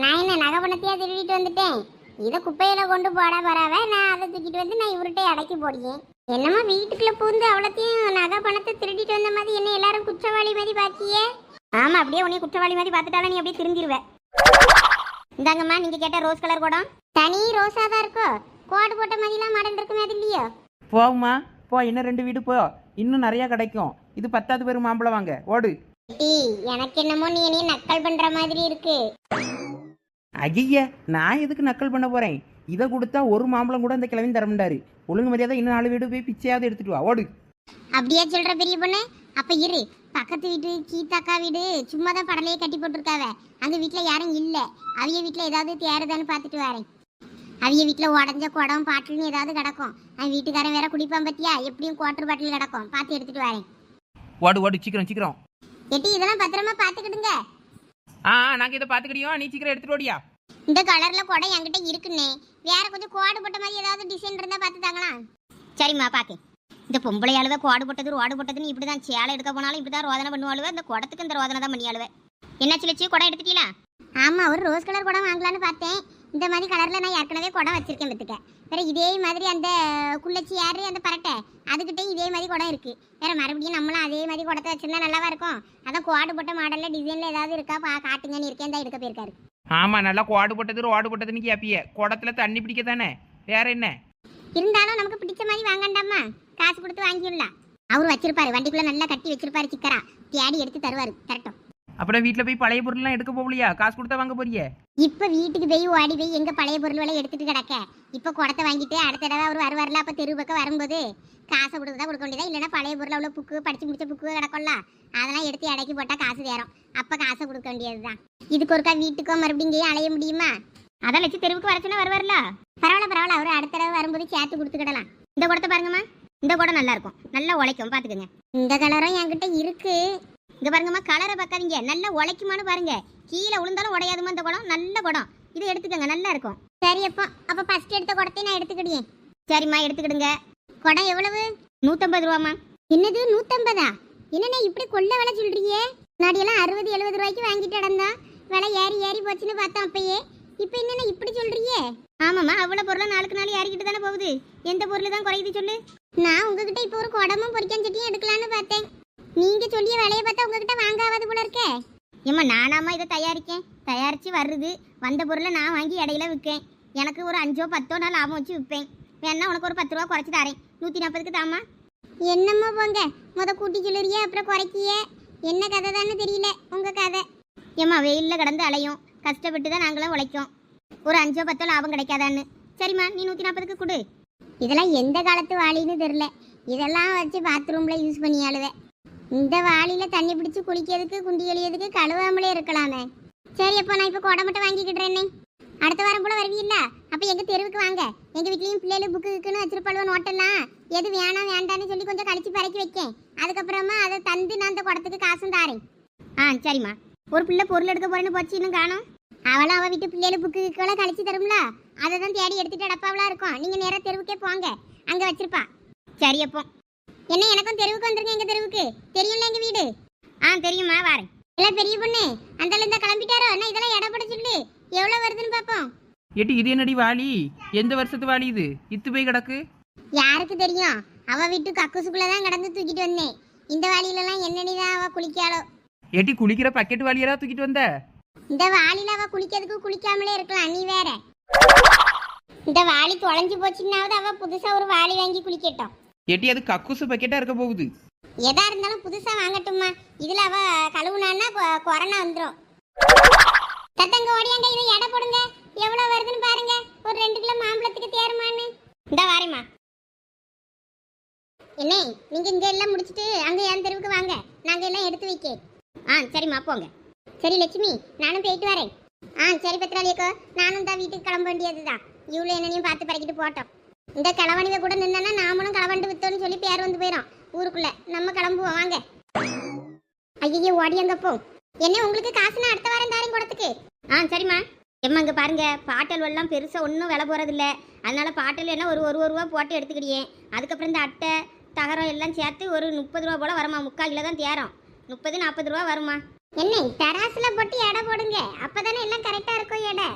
நான் என்ன நகை பணத்தையா திருடிட்டு வந்துட்டேன். இதை குப்பையில கொண்டு போட போறாவ, நான் அதை தூக்கிட்டு வந்து நான் இவர்கிட்ட அடக்கி போடியேன். என்னமா வீட்டுக்குள்ள பூந்து அவ்வளோத்தையும் நகை பணத்தை திருடிட்டு வந்த மாதிரி என்ன எல்லாரும் குற்றவாளி மாதிரி பாத்தியே? ஆமா, அப்படியே உன்னைய குற்றவாளி மாதிரி பார்த்துட்டாலும் நீ அப்படியே திரும்பிடுவ. இந்தாங்கம்மா, நீங்க கேட்ட ரோஸ் கலர் குடம் தனி ரோஸா தான் இருக்கோ, கோடு போட்ட மாதிரிலாம் மாடல் இருக்கு மாதிரி இல்லையோ? போகுமா, போ, இன்னும் 2 வீடு போ, இன்னும் நிறைய கிடைக்கும். இது 10வது பேர் மாம்பழம் வாங்க, ஓடு. எனக்கு என்னமோ நீ என்னைய நக்கல் பண்ற மாதிரி இருக்கு. ஐய, நான் எதுக்கு நக்கல் பண்ண போறேன்? இதை கொடுத்தா ஒரு மாம்பழம் கூட அந்த கிழமையும் தர முடியாது. ஒழுங்கு மரியாதை இன்னும் 4 வீடு போய் பிச்சையாவது எடுத்துட்டு வா, ஓடு. அப்படியே சொல்ற பெரிய பொண்ணு. அப்ப இரு, பக்கத்து வீட்டு கீதாக்கா வீடு சும்மா தான் படலையே கட்டி போட்டிருக்காவ. அந்த வீட்டுல யாரும் இல்ல. அவிய வீட்டுல ஏதாவது தேறுதான்னு பார்த்துட்டு வரேன். அவிய வீட்டுல உடஞ்ச குடம் பாட்டில்னு ஏதாவது கிடக்கும். அவன் வீட்டுக்காரன் வேற குடிப்பான் பத்தியா, எப்படியும் குவார்டர் பாட்டில் கிடக்கும், பார்த்து எடுத்துட்டு வரேன். ஓடு ஓடு, சீக்கிரம் சீக்கிரம். எட்டி இதெல்லாம் பத்திரமா பாத்துக்கிடுங்க. நாங்க இதை பாத்துக்கிட்டியோம், நீ சீக்கிரம் எடுத்துட்டு ஓடியா. இந்த கலர்ல குடம் என்கிட்ட இருக்குன்னே, வேற கொஞ்சம் கோடு போட்ட மாதிரி ஏதாவது டிசைன் இருந்தா பார்த்து தாங்களா? சரிம்மா பாக்கு. இந்த பொம்பளை அழுவ கோடு போட்டது ரோடு போட்டதுன்னு இப்படிதான் சேலை எடுக்க போனாலும் இப்படிதான் ரோதனை பண்ணுவாளுவ. இந்த குடத்துக்கு இந்த ரோதனை தான் பண்ணியாளுவ. என்னாச்சு லட்சி, குடம் எடுத்துட்டீங்களா? ஆமா, ஒரு ரோஸ் கலர் குடம் வாங்கலான்னு பார்த்தேன். இந்த மாதிரி கலர்ல நான் ஏற்கனவே குடம் வச்சிருக்கேன் பத்துக்க. வேற இதே மாதிரி அந்த குள்ளச்சி யாரு அந்த பரட்டை, அதுக்கிட்டையும் இதே மாதிரி குடம் இருக்கு. வேற மறுபடியும் நம்மளும் அதே மாதிரி குடத்தை வச்சிருந்தா நல்லாவா இருக்கும்? அதான் கோடு போட்ட மாடல்ல டிசைன்ல ஏதாவது இருக்கா காட்டுங்கன்னு இருக்கேன், தான் எடுக்க போயிருக்காரு. ஆமா, நல்லா கோடு போட்டது ரோடு போட்டதுன்னு கேப்பிய. குடத்துல தண்ணி பிடிக்க தானே, வேற என்ன இருந்தாலும் நமக்கு பிடிச்ச மாதிரி வாங்கண்டாமா, காசு கொடுத்து வாங்கிடலாம். அவரு வச்சிருப்பாரு, வண்டிக்குள்ள நல்லா கட்டி வச்சிருப்பாரு, சிக்கரா தேடி எடுத்து தருவாரு. தரட்டும். அப்புறம் வீட்டுல போய் பழைய பொருள்லாம் எடுக்க போகலையா? காசு கொடுத்தா வாங்க போறியே? இப்ப வீட்டுக்கு போய் ஓடி போய் எங்க பழைய பொருள்களை எடுத்துட்டு கிடக்க. இப்ப குடத்தை வாங்கிட்டு அடுத்த தடவை அவர் வருவார்ல, அப்ப தெரு பக்கம் வரும்போது காசை கொடுத்தா கொடுக்க வேண்டியதா. இல்லைன்னா பழைய பொருள் அவ்வளோ புக்கு படிச்சு முடிச்ச புக்கு கிடக்கும்ல, அதெல்லாம் எடுத்து இடைக்கி போட்டா காசு தேரும். அப்ப காசை கொடுக்க வேண்டியதுதான். இதுக்கு ஒருக்கா வீட்டுக்கோ மறுபடியும் அலைய முடியுமா? அதான் வச்சு தெருவுக்கு வரச்சுன்னா வருவார்ல. பரவாயில்ல, அவரு அடுத்த தடவை வரும்போது சேர்த்து கொடுத்துக்கிடலாம். இந்த குடத்தை பாருங்கம்மா, இந்த குடம் நல்லா இருக்கும், நல்லா உழைக்கும், பாத்துக்கோங்க. இந்த கலரும் என்கிட்ட இருக்கு. இங்க பாருங்கம்மா, கலரை பார்க்காதீங்க, நல்லா உழைக்குமான்னு பாருங்க. கீழே விழுந்தாலும் உடையாதுமா இந்த குடம், நல்ல குடம். இது எடுத்துக்கோங்க, நல்லா இருக்கும். சரி அப்ப ஃபர்ஸ்ட் எடுத்த குடத்தை நான் எடுத்துக்கிடுவேன். சரிம்மா, எடுத்துக்கிடுங்க. குடம் எவ்வளவு? 150 ரூபாம்மா. என்னது 150? என்னண்ணே இப்படி கொள்ள விலை சொல்றீங்க? முன்னாடியெல்லாம் 60-70 ரூபாய்க்கு வாங்கிட்டு இடந்தா, விலை ஏறி போச்சுன்னு பார்த்தோம் அப்பயே. இப்ப என்னென்ன இப்படி சொல்றீங்க? ஆமாம்மா, அவ்வளவு பொருளும் நாளுக்கு நாள் ஏறிக்கிட்டு தானே போகுது. எந்த பொருள் தான் குறையுது சொல்லு? நான் உங்ககிட்ட இப்போ ஒரு குடமும் பொரிக்காஞ்சட்டியும் எடுக்கலான்னு பார்த்தேன். நீங்க சொல்லிய விலையை பார்த்தா உங்ககிட்ட வாங்காவது போல இருக்கே. ஏம்மா, நானாமா இதை தயாரிச்சு வருது. வந்த பொருளை நான் வாங்கி இடையில விற்கேன். எனக்கு ஒரு 5-10 நான் லாபம் வச்சு விற்பேன். வேணா உனக்கு ஒரு 10 ரூபா குறைச்சி தரேன். 140க்கு தாமா. என்னம்மா போங்க, கூட்டி சொல்லுறிய அப்புறம் குறைக்கிய. என்ன கதை தானே தெரியல உங்க கதை. ஏம்மா, வெயிலில் கிடந்து அலையும், கஷ்டப்பட்டு தான் நாங்களும் உழைக்கும். ஒரு 5 10 லாபம் கிடைக்காதான்னு. சரிம்மா, நீ 140க்கு கொடு. இதெல்லாம் எந்த காலத்து வாளின்னு தெரியல. இதெல்லாம் வச்சு பாத்ரூம்ல யூஸ் பண்ணி ஆளுவேன். இந்த வாளியில தண்ணி பிடிச்சி குளிக்கிறதுக்கு குண்டி எழியதுக்கு கழுவாமலே இருக்கலாமே. சரி, அப்போ நான் இப்போ கொடை மட்டும் வாங்கிக்கிட்டுறேன்னே. அடுத்த வாரம் போல வருவீல்ல, அப்போ எங்கள் தெருவுக்கு வாங்க. எங்கள் வீட்லேயும் பிள்ளைகள் புக்குன்னு வச்சிருப்பாளுவோ நோட்டெல்லாம். எது வேணாம் வேண்டான்னு சொல்லி கொஞ்சம் கழிச்சு பறக்கி வைக்கேன். அதுக்கப்புறமா அதை தந்து நான் அந்த குடத்துக்கு காசும் தாரேன். சரிம்மா. ஒரு பிள்ளை பொருள் எடுக்க போறேன்னு போச்சு, இன்னும் காணும். அவளும் அவள் வீட்டு பிள்ளைகள் புக்குக்கெல்லாம் கழிச்சு தரும்ல, அதை தான் தேடி எடுத்துட்டு அடப்பாவளா இருக்கும். நீங்கள் நேராக தெருவுக்கே போங்க, அங்கே வச்சிருப்பா. சரி, அப்போ என்ன எனக்கும் தெருவுக்கு வந்துருங்க. எங்கள் தெருவுக்கு தெரியும்ல எங்கள் வீடு. தெரியுமா, வாரேன். எல்லாம் பெரிய பொண்ணு அந்த இந்த கிளம்பிட்டாரோ என்ன? இதெல்லாம் இடப்பட சொல்லு, எவ்வளோ வருதுன்னு பார்ப்போம். ஏட்டி இது என்னடி வாளி? எந்த வருஷத்து வாளி இது? இத்து போய் கிடக்கு. யாருக்கு தெரியும்? அவ வீட்டு கக்குசுக்குள்ள தான் கடந்து தூக்கிட்டு வந்தேன். இந்த வாளியிலலாம் என்னனிதான் அவ குளிக்காளோ. ஏட்டி குளிக்கிற பக்கெட் வாளியெல்லாம் தூக்கிட்டு வந்த? இந்த வாளியில அவ குளிக்கிறதுக்கு குளிக்காமலே இருக்கலாம், நீ வேற. இந்த வாளி தொலைஞ்சு போச்சுன்னாவது அவ புதுசா ஒரு வாளி வாங்கி குளிக்கட்டும். ஏட்டி அது கக்குசு பக்கெட்டா இருக்க போகுது. எதா இருந்தாலும் புதுசா வாங்கட்டுமா? இதுல அவ கழுவுனான்னா கொரோனா வந்துடும். தத்தங்க ஓடியாங்க, இதை எடை போடுங்க. எவ்வளவு வருதுன்னு பாருங்க. ஒரு 2 கிலோ மாம்பழத்துக்கு தேருமான்னு. இந்த வாரிம்மா. என்ன, நீங்க இங்க எல்லாம் முடிச்சிட்டு அங்க என் தெருவுக்கு வாங்க, நாங்க எல்லாம் எடுத்து வைக்க. சரிம்மா, போங்க. சரி லட்சுமி, நானும் போயிட்டு வரேன். சரி பத்திராளியக்கோ, நானும் தான் வீட்டுக்கு கிளம்ப வேண்டியதுதான். இவ்வளோ என்னனையும் பார்த்து பறக்கிட்டு போட்டோம். இந்த கிளவணிக கூட நின்னா நாமளும் கிளவண்டு வித்தோன்னு சொல்லி பேர் வந்து போயிடும் ஊருக்குள்ள. நம்ம கிளம்புவோம் வாங்க. ஐயோ, ஓடியங்கப்போ. என்ன, உங்களுக்கு காசுனா அடுத்த வாரம் தாரேன் குடத்துக்கு. சரிம்மா. எம்மா இங்கே பாருங்க, பாட்டல் எல்லாம் பெருசாக ஒன்றும் விலை போகிறதில்ல. அதனால பாட்டல் என்ன ஒரு ரூபா போட்டு எடுத்துக்கிடியே. அதுக்கப்புறம் இந்த அட்டை தகரம் எல்லாம் சேர்த்து ஒரு 30 ரூபா போல் வருமா. 3/4 கிலோ தான் தேரம். 30-40 ரூபா வருமா. என்ன, தராசில் போட்டு எடை போடுங்க, அப்போ தானே எல்லாம் கரெக்டாக இருக்கும் எடை.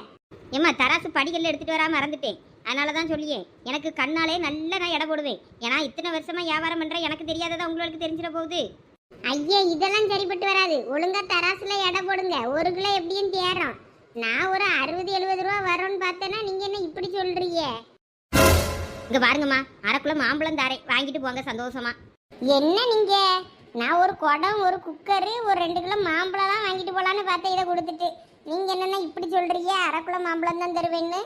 ஏம்மா, தராசு படிகளில் எடுத்துகிட்டு வராமல் மறந்துட்டேன். அதனால தான் சொல்லியே, எனக்கு கண்ணாலே நல்லா நான் எடை போடுவேன். ஏன்னா இத்தனை வருஷமாக வியாபாரம் பண்ணுறேன், எனக்கு தெரியாததான் உங்களுக்கு தெரிஞ்சிட போகுது. ஐயா, இதெல்லாம் சரிப்பட்டு வராது. ஒழுங்கா தராசுல எடை போடுங்க. 1 கிலோ எப்படியும் தேரும். நான் ஒரு 60-70 ரூபா வரும்னு பார்த்தேன்னா நீங்க என்ன இப்படி சொல்றீங்க? இங்க பாருங்கம்மா, 1/2 கிலோ மாம்பழம் தாரேன், வாங்கிட்டு போங்க சந்தோஷமா. என்ன நீங்க? நான் ஒரு குடம், ஒரு குக்கரு, ஒரு 2 கிலோ மாம்பழம் தான் வாங்கிட்டு போலான்னு பார்த்தேன். இதை கொடுத்துட்டு நீங்க என்னன்னா இப்படி சொல்றீங்க? 1/2 கிலோ மாம்பழம் தான் தருவேன்னு.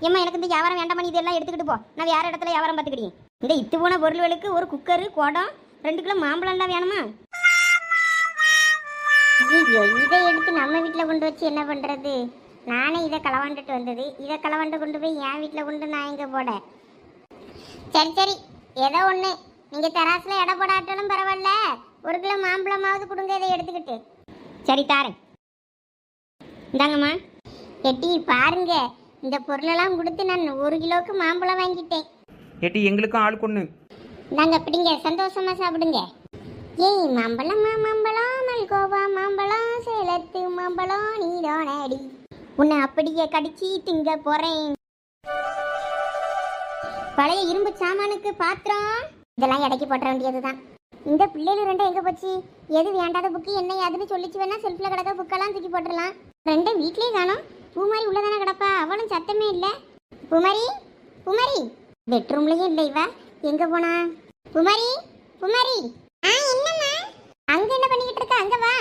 ஏம்மா, எனக்கு இந்த வியாபாரம் வேண்டாம், நீ இதெல்லாம் எடுத்துக்கிட்டு போ. நான் வேற இடத்துல வியாபாரம் பார்த்துக்கிட்டேன். இந்த இத்து போன பொருள்களுக்கு ஒரு குக்கரு, குடம், 2 கிலோ மாம்பழம்லாம் வேணுமா? இதை எடுத்து நம்ம வீட்டில் கொண்டு வச்சு என்ன பண்ணுறது? நானே இதை களவாண்டுட்டு வந்தது. இதை களவாண்டு கொண்டு போய் என் வீட்டில் கொண்டு நான் எங்கே போட? சரி, ஏதோ ஒன்று. நீங்கள் தராசில் எடை போடாட்டாலும் பரவாயில்ல, 1 கிலோ மாம்பழமாவது கொடுங்க, இதை எடுத்துக்கிட்டு. சரி, தாரேன். இந்தாங்கம்மா. எட்டி பாருங்க, இந்த பொருளெல்லாம் கொடுத்து நான் 1 கிலோவுக்கு மாம்பழம் வாங்கிட்டேன். ஏட்டி எங்களுக்கும் ஆள் கொண்டு. நாங்கள் அப்படிங்க சந்தோஷமா சாப்பிடுங்க. ஏய் மாம்பழம் மாம்பழம், மல்கோவா மாம்பழம், சேலத்து மாம்பழம் நீதானடி, உன்னை அப்படியே கடிச்சி திங்க போறேன். பழைய இரும்பு சாமானுக்கு பாத்திரம் இதெல்லாம் இடைக்கு போட்ட வேண்டியதுதான். இந்த பிள்ளைகள் 2 எங்க போச்சு? எது வேண்டாத புக்கு என்ன யாதுன்னு சொல்லிச்சு வேணா செல்ஃப்ல கிடக்க புக்கெல்லாம் தூக்கி போட்டுடலாம். 2 வீட்லயே காணோம். பூமாரி உள்ளதானே கிடப்பா, அவளும் சத்தமே இல்லை. பூமாரி, பெட்ரூம்லயும் இல்லை. இவ எங்க போனா? பூமாரி, என்னம்மா அங்க என்ன பண்ணிக்கிட்டு இருக்க? அங்க வா.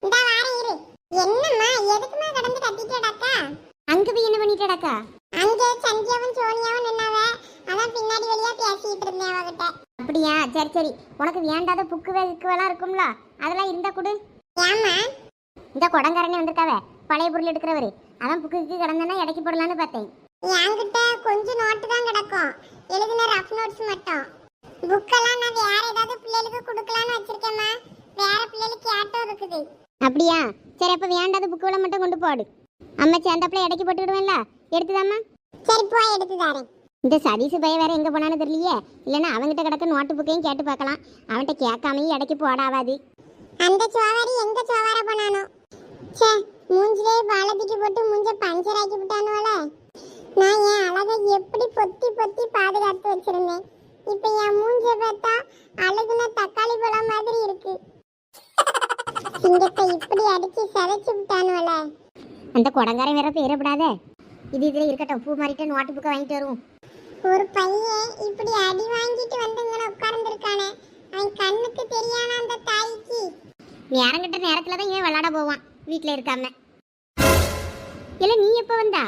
இந்த வாரே இரு. என்னம்மா, எதுக்குமா கடந்து கட்டிட்டு டக்கா? அங்க போய் என்ன பண்ணிட்டு டக்கா? அங்க சந்தியாவும் சோனியாவும் நின்னாவ, அதான் பின்னாடி வெளியா பேசிட்டு இருந்தேன் அவகிட்ட. அப்படியா? சரி, உனக்கு வேண்டாத புக்கு எல்லாம் இருக்கும்ல, அதெல்லாம் இருந்தா கொடு. ஏம்மா? இந்த கொடங்காரனே வந்திருக்காவ, பழைய பொருள் எடுக்கிறவரு. அதான் புக்கு கிடந்தனா இடைக்கு போடலான்னு பார்த்தேன். என்கிட்ட கொஞ்சம் நோட்டு தான் கிடக்கும், எழுதின ரஃப் நோட்ஸ் மட்டும். புக்கெல்லாம் நான் வேற ஏதாவது பிள்ளைகளுக்கு கொடுக்கலான்னு வச்சிருக்கேம்மா. வேற பிள்ளைகளுக்கு கேட்டோ இருக்குது. அப்படியா? சரி, அப்ப வேண்டாத புக்குகளை மட்டும் கொண்டு போடு. அம்மா சேர்ந்தாப்புல இடைக்கு போட்டுக்கிடுவேன்ல, எடுத்துதாம்மா? சரி, போய் எடுத்து தாரேன். இந்த சதீஷ் பைய வேற எங்க போனான்னு தெரியலையே. இல்லைன்னா அவன்கிட்ட கிடக்க நோட்டு புக்கையும் கேட்டு பார்க்கலாம். அவன்கிட்ட கேட்காமையும் இடைக்கு போடாவாது. அந்த சோவாரி எங்க சோவார போனானோ? சே, மூஞ்சிலே பாலத்திக்கு போட்டு மூஞ்ச பஞ்சர் ஆக்கி விட்டானுவல. நான் என் அழகை எப்படி பொத்தி பாதுகாத்து வச்சிருந்தேன். இப்ப என் மூஞ்ச பார்த்தா அழகுன தக்காளி பழம் மாதிரி இருக்கு. சிங்கத்தை இப்படி அடிச்சு சதைச்சு விட்டானுவல. அந்த கொடங்காரன் வேற பேரப்படாத. இதுல இருக்கட்டும், பூ மாறிட்டு நோட்டு புக்கை வாங்கிட்டு வருவோம். ஒரு பையன் இப்படி அடி வாங்கிட்டு வந்து உட்கார்ந்துருக்கானே, அவன் கண்ணுக்கு தெரியாம அந்த தாய்க்கு நேரங்கிட்ட நேரத்துல தான் இவன் விளையாட போவான், வீட்டுல இருக்காம. இல்ல நீ எப்ப வந்தா?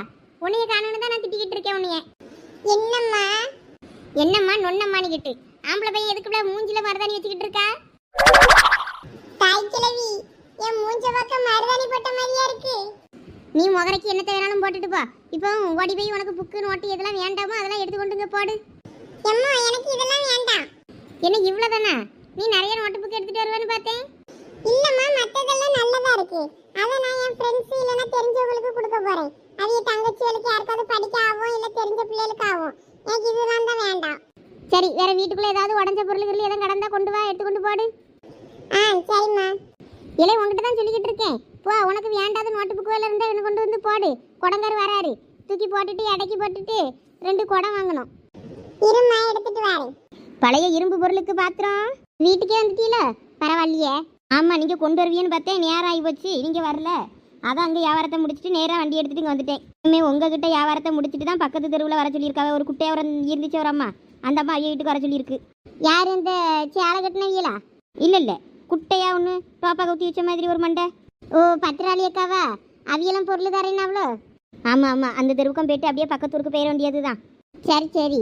உன்னைய காணணும் தான் நான் திட்டிக்கிட்டு இருக்கேன் உன்னைய. என்னம்மா என்னம்மா நொன்னம்மானிக்கிட்டு ஆம்பளை பையன் எதுக்குள்ள மூஞ்சில மருதாணி வச்சுக்கிட்டு இருக்கா? தாய் கிழவி, என் மூஞ்ச பக்கம் மருதாணி போட்ட மாதிரியா இருக்கு. நீ முகரைக்கு என்னத்தை வேணாலும் போட்டுட்டு போ. இப்போ ஓடி போய் உனக்கு புக்கு நோட்டு எதெல்லாம் வேண்டாமோ அதெல்லாம் எடுத்து கொண்டுங்க போடு. அம்மா எனக்கு இதெல்லாம் வேண்டாம். என்ன இவ்வளவுதானா? நீ நிறைய நோட்டு புக் எடுத்துட்டு வருவேன்னு பார்த்தேன். இல்லம்மா, மத்ததெல்லாம் நல்லதா இருக்கு. அத நான் என் ஃப்ரெண்ட்ஸ் இல்லனா தெரிஞ்சவங்களுக்கு கொடுக்க போறேன். அது என் தங்கச்சிகளுக்கு யாருக்காவது படிக்க ஆகும் இல்ல தெரிஞ்ச பிள்ளைகளுக்கு ஆகும். எனக்கு இதெல்லாம் தான் வேண்டாம். சரி, வேற வீட்டுக்குள்ள ஏதாவது உடைஞ்ச பொருள்கள் எதுவும் கடந்தா கொண்டு வா, எடுத்து கொண்டு போடு. சரிம்மா. இல்லை உங்ககிட்ட தான் சொல்லிக்கிட்டு இருக்கேன். போ, உனக்கு வேண்டாத நோட்டு புக்கு வேலை இருந்தால் என்ன கொண்டு வந்து போடு. குடங்கார் வராரு, தூக்கி போட்டுட்டு எடைக்கு போட்டுட்டு 2 குடம் வாங்கணும். இருமா, எடுத்துட்டு வரேன். பழைய இரும்பு பொருளுக்கு பாத்திரம் வீட்டுக்கே வந்துட்டீல, பரவாயில்லையே. ஆமா, நீங்க கொண்டு வருவீன்னு பார்த்தேன், நேரம் ஆகி போச்சு, நீங்க வரல. அதான் அங்கே வியாபாரத்தை முடிச்சுட்டு நேராக வண்டி எடுத்துட்டு இங்கே வந்துட்டேன். இனிமே உங்ககிட்ட வியாபாரத்தை முடிச்சுட்டு தான் பக்கத்து தெருவில் வர சொல்லியிருக்காங்க. ஒரு குட்டையவரம் இருந்துச்சு ஒரு அம்மா, அந்த அம்மா ஐயா வீட்டுக்கு வர சொல்லியிருக்கு. யார் இந்த சேலை கட்டினவியலா? இல்லை இல்லை, குட்டையா ஒன்று டோப்பா கவுத்தி வச்ச மாதிரி ஒரு மண்டை. ஓ, பத்திராளி அக்காவா? அவியெல்லாம் பொருள் தரேன்னு அவ்வளோ? ஆமாம் ஆமாம், அந்த தெருவுக்கம் போயிட்டு அப்படியே பக்கத்தூருக்கு போயிட வேண்டியது தான். சரி சரி,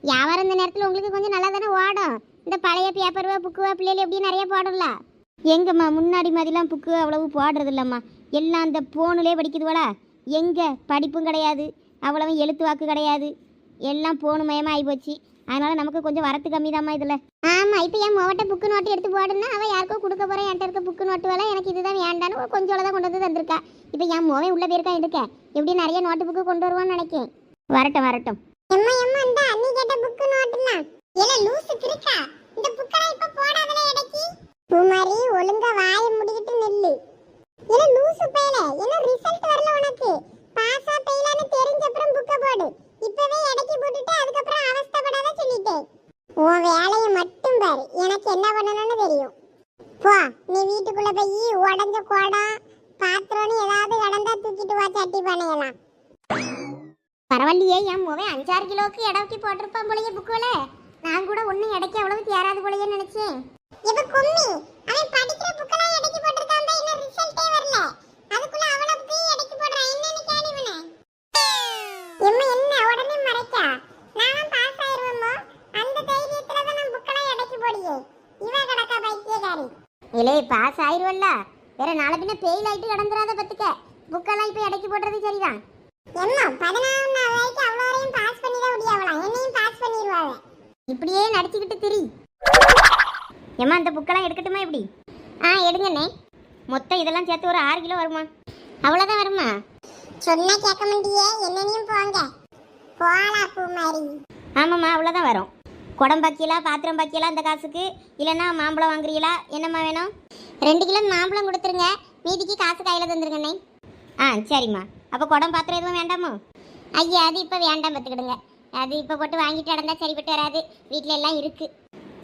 வியாபாரம் இந்த நேரத்தில் உங்களுக்கு கொஞ்சம் நல்லா தானே ஓடும். இந்த பழைய பேப்பருவா புக்குவா பிள்ளைகள் எப்படியும் நிறைய போடல. எங்கம்மா முன்னாடி மாதிரிலாம் புக்கு அவ்வளவு போடுறது இல்லைம்மா. எல்லாம் அந்த ஃபோனுலே படிக்குதுவளா. எங்கே படிப்பும் கிடையாது, அவ்வளவு எழுத்து வாக்கு கிடையாது, எல்லாம் ஃபோனு மயமாக ஆகிப்போச்சு. அதனால் நமக்கு கொஞ்சம் வரத்து கம்மி தாம்மா இதில். ஆமாம், இப்போ என் மொவட்ட புக்கு நோட்டு எடுத்து போடுன்னா அவள் யாருக்கோ கொடுக்க போகிறேன், என்கிட்ட இருக்க புக்கு நோட்டு வேலை எனக்கு இதுதான் வேண்டான்னு கொஞ்சம் தான் கொண்டு வந்து தந்திருக்கா. இப்போ என் மோவே உள்ளே போயிருக்கா எடுக்க, எப்படி நிறைய நோட்டு புக்கு கொண்டு வருவான்னு நினைக்கேன். வரட்டும் வரட்டும். எம்மா எம்மா, இந்த அண்ணி கேட்ட புக்கு நோட்டுனா ஏல லூசு கிறுக்கா, இந்த புக்கெல்லாம் இப்போ போடாதல எடைக்கு. பூமாரி, ஒழுங்கா வாயை முடிக்கிட்டு நில்லு. ஏல லூசு பேலே, என்ன ரிசல்ட் வரல உனக்கு? பாஸா ஃபெயிலான்னு தெரிஞ்ச அப்புறம் புக்க போடு. இப்பவே எடைக்கு போட்டுட்டு அதுக்கப்புறம் அவஸ்தைப்படாத சொல்லிட்டேன். உன் வேலையை மட்டும் பாரு, எனக்கு என்ன பண்ணணும்னு தெரியும். போ, நீ வீட்டுக்குள்ள போய் உடஞ்ச குடம் பாத்திரம்னு ஏதாவது கடந்தா தூக்கிட்டு வா, சட்டி பண்ணலாம். பரவாயில்லையே, என் மூவே 5-6 கிலோக்கு எடைக்கு போட்டிருப்பான் போலயே புக்குல. நான் கூட ஒன்னும் எடைக்கு அவ்வளவு தேராது போலயே நினைச்சேன். இப்ப கும்மி, அவன் படிக்கிற புக்கெல்லாம் எடைக்கு போட்டிருக்கான், இன்னும் ரிசல்ட்டே வரல. அதுக்குள்ள அவளுக்கு எடைக்கு போடுறான், என்னன்னு கேளுவனே. எம்மா என்ன உடனே மறைக்கா? நானும் பாஸ் ஆயிருவேமோ அந்த தைரியத்துல தான் நான் புக்கெல்லாம் எடைக்கு போடியே. இவ கடக்கா பைத்தியக்காரி. இலே, பாஸ் ஆயிருவல்ல, வேற நாளை பின்ன ஃபெயில் ஆயிட்டு கடந்துராத பத்துக்க. புக்கெல்லாம் இப்ப எடைக்கு போடுறது சரிதான். எம்மா 11ஆம் வரைக்கும் அவ்வளோரையும் பாஸ் பண்ணி தான் முடியாவலாம், என்னையும் பாஸ் பண்ணிடுவாங்க. இப்படியே நடிச்சுக்கிட்டு திரி. எம்மா, அந்த புக்கெல்லாம் எடுக்கட்டுமா எப்படி? எடுங்கண்ணே. மொத்தம் இதெல்லாம் சேர்த்து ஒரு 6 கிலோ வருமா? அவ்வளோதான் வருமா? சொன்னா கேட்க மாட்டியே, என்னையும் போங்க. போலா பூமாரி. ஆமாம்மா, அவ்வளோதான் வரும். குடம் பாக்கியலா, பாத்திரம் பாக்கியலா இந்த காசுக்கு? இல்லைன்னா மாம்பழம் வாங்குறீங்களா? என்னம்மா வேணும்? 2 கிலோ மாம்பழம் கொடுத்துருங்க, மீதிக்கு காசு கையில் தந்துருங்கண்ணே. சரிம்மா. அப்போ குடம் பாத்திரம் எதுவும் வேண்டாமோ? ஐயா, அது இப்போ வேண்டாம் பார்த்துக்கிடுங்க. அது இப்போ போட்டு வாங்கிட்டு நடந்தா சரிப்பட்டு வராது, வீட்டில் எல்லாம் இருக்குது.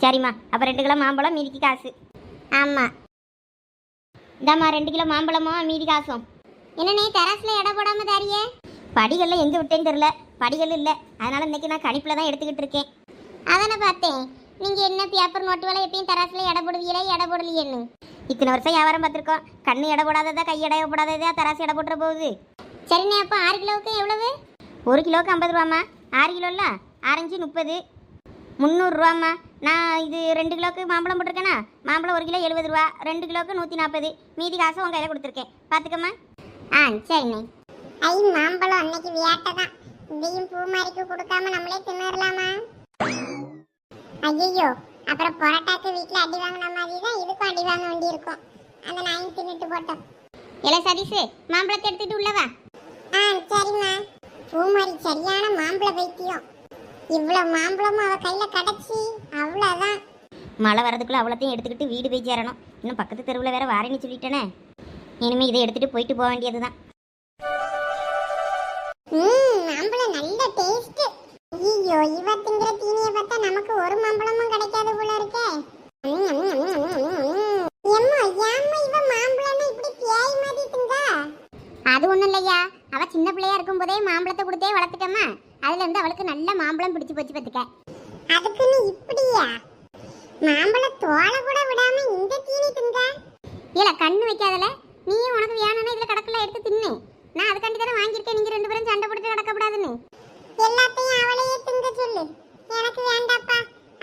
சரிம்மா, அப்போ 2 கிலோ மாம்பழம், மீதிக்கு காசு. ஆமாம், இந்தாம்மா 2 கிலோ மாம்பழமும் மீதி காசும். என்னண்ணே, டெராஸில் எடை போடாமல் தாரியே? படிகளில் எங்கே விட்டேன்னு தெரில, படிகள் இல்லை, அதனால் இன்றைக்கி நான் கணிப்பில் தான் எடுத்துக்கிட்டு இருக்கேன். அதானே பார்த்தேன். நீங்கள் என்ன பேப்பர் நோட்டு வேலை எப்பயும் டெராஸில் எடை போடுவீங்களே, எடை போடலையேன்னு. இத்தனை வருஷம் வியாபாரம் பார்த்துருக்கோம், கண்ணு எடை போடாததா, கை எடை போடாததா, தராசு எடை போட்டுற போகுது. சரிண்ணே, அப்போ 6 கிலோவுக்கு எவ்வளவு? 1 கிலோவுக்கு 50 ரூபாம்மா. 6 கிலோல ஆரஞ்சு 30, 300 ரூபாம்மா. நான் இது 2 கிலோவுக்கு மாம்பழம் போட்டிருக்கேனா, மாம்பழம் 1 கிலோ 70 ரூபா, 2 கிலோவுக்கு 140. மீதி காசை உன் கையில் கொடுத்துருக்கேன், பார்த்துக்கம்மா. சரிண்ணே. மாம்பழம் அன்னைக்கு வியாட்டை தான், இதையும் பூமாரிக்கு கொடுக்காம நம்மளே தின்னுடலாமா? ஐயோ, அப்புறம் பரோட்டாக்கு வீட்டில் அடி வாங்கின மாதிரி தான் இதுக்கும் அடி வாங்க வேண்டி இருக்கும். அந்த நாயும் தின்னுட்டு போட்டோம். இல்லை சதீஷ், மாம்பழத்தை எடுத்துட்டு உள்ளவா. சரிம்மா. பூமாரி சரியான மாம்பழ பைத்தியம். இவ்வளவு மாம்பழமும் அவ கையில கிடைச்சி அவ்வளவுதான். மழை வரதுக்குள்ள அவ்வளோத்தையும் எடுத்துக்கிட்டு வீடு போய் சேரணும். இன்னும் பக்கத்து தெருவில் வேற வாரேன்னு சொல்லிட்டேனே, இனிமே இதை எடுத்துட்டு போயிட்டு போக வேண்டியதுதான். மாம்பழம் நல்ல டேஸ்ட். ஐயோ, இவ திங்கிற தீனியை பார்த்தா நமக்கு ஒரு மாம்பழமும் கிடைக்காது போல இருக்கே. அது ஒண்ணும் இல்லையா, அவ சின்ன பிள்ளையா இருக்கும் போதே மாம்பழத்தை கொடுத்தே வளர்த்துட்டோமா, அதுல இருந்து அவளுக்கு நல்ல மாம்பழம் பிடிச்சு போச்சு பத்துக்க. அதுக்கு நீ இப்படியா மாம்பழ தோலை கூட விடாம இந்த தீனி திங்க? இல்ல கண்ணு வைக்காதல, நீயும் உனக்கு வேணும்னா இதுல கடக்கல எடுத்து தின்னு. நான் அதுக்காண்டி தானே வாங்கியிருக்கேன். நீங்க ரெண்டு பேரும் சண்டை போட்டு கிடக்கப்படாதுன்னு. எல்லாத்தையும் அவளையே திங்க சொல்லு. எனக்கு வேண்டாப்பா.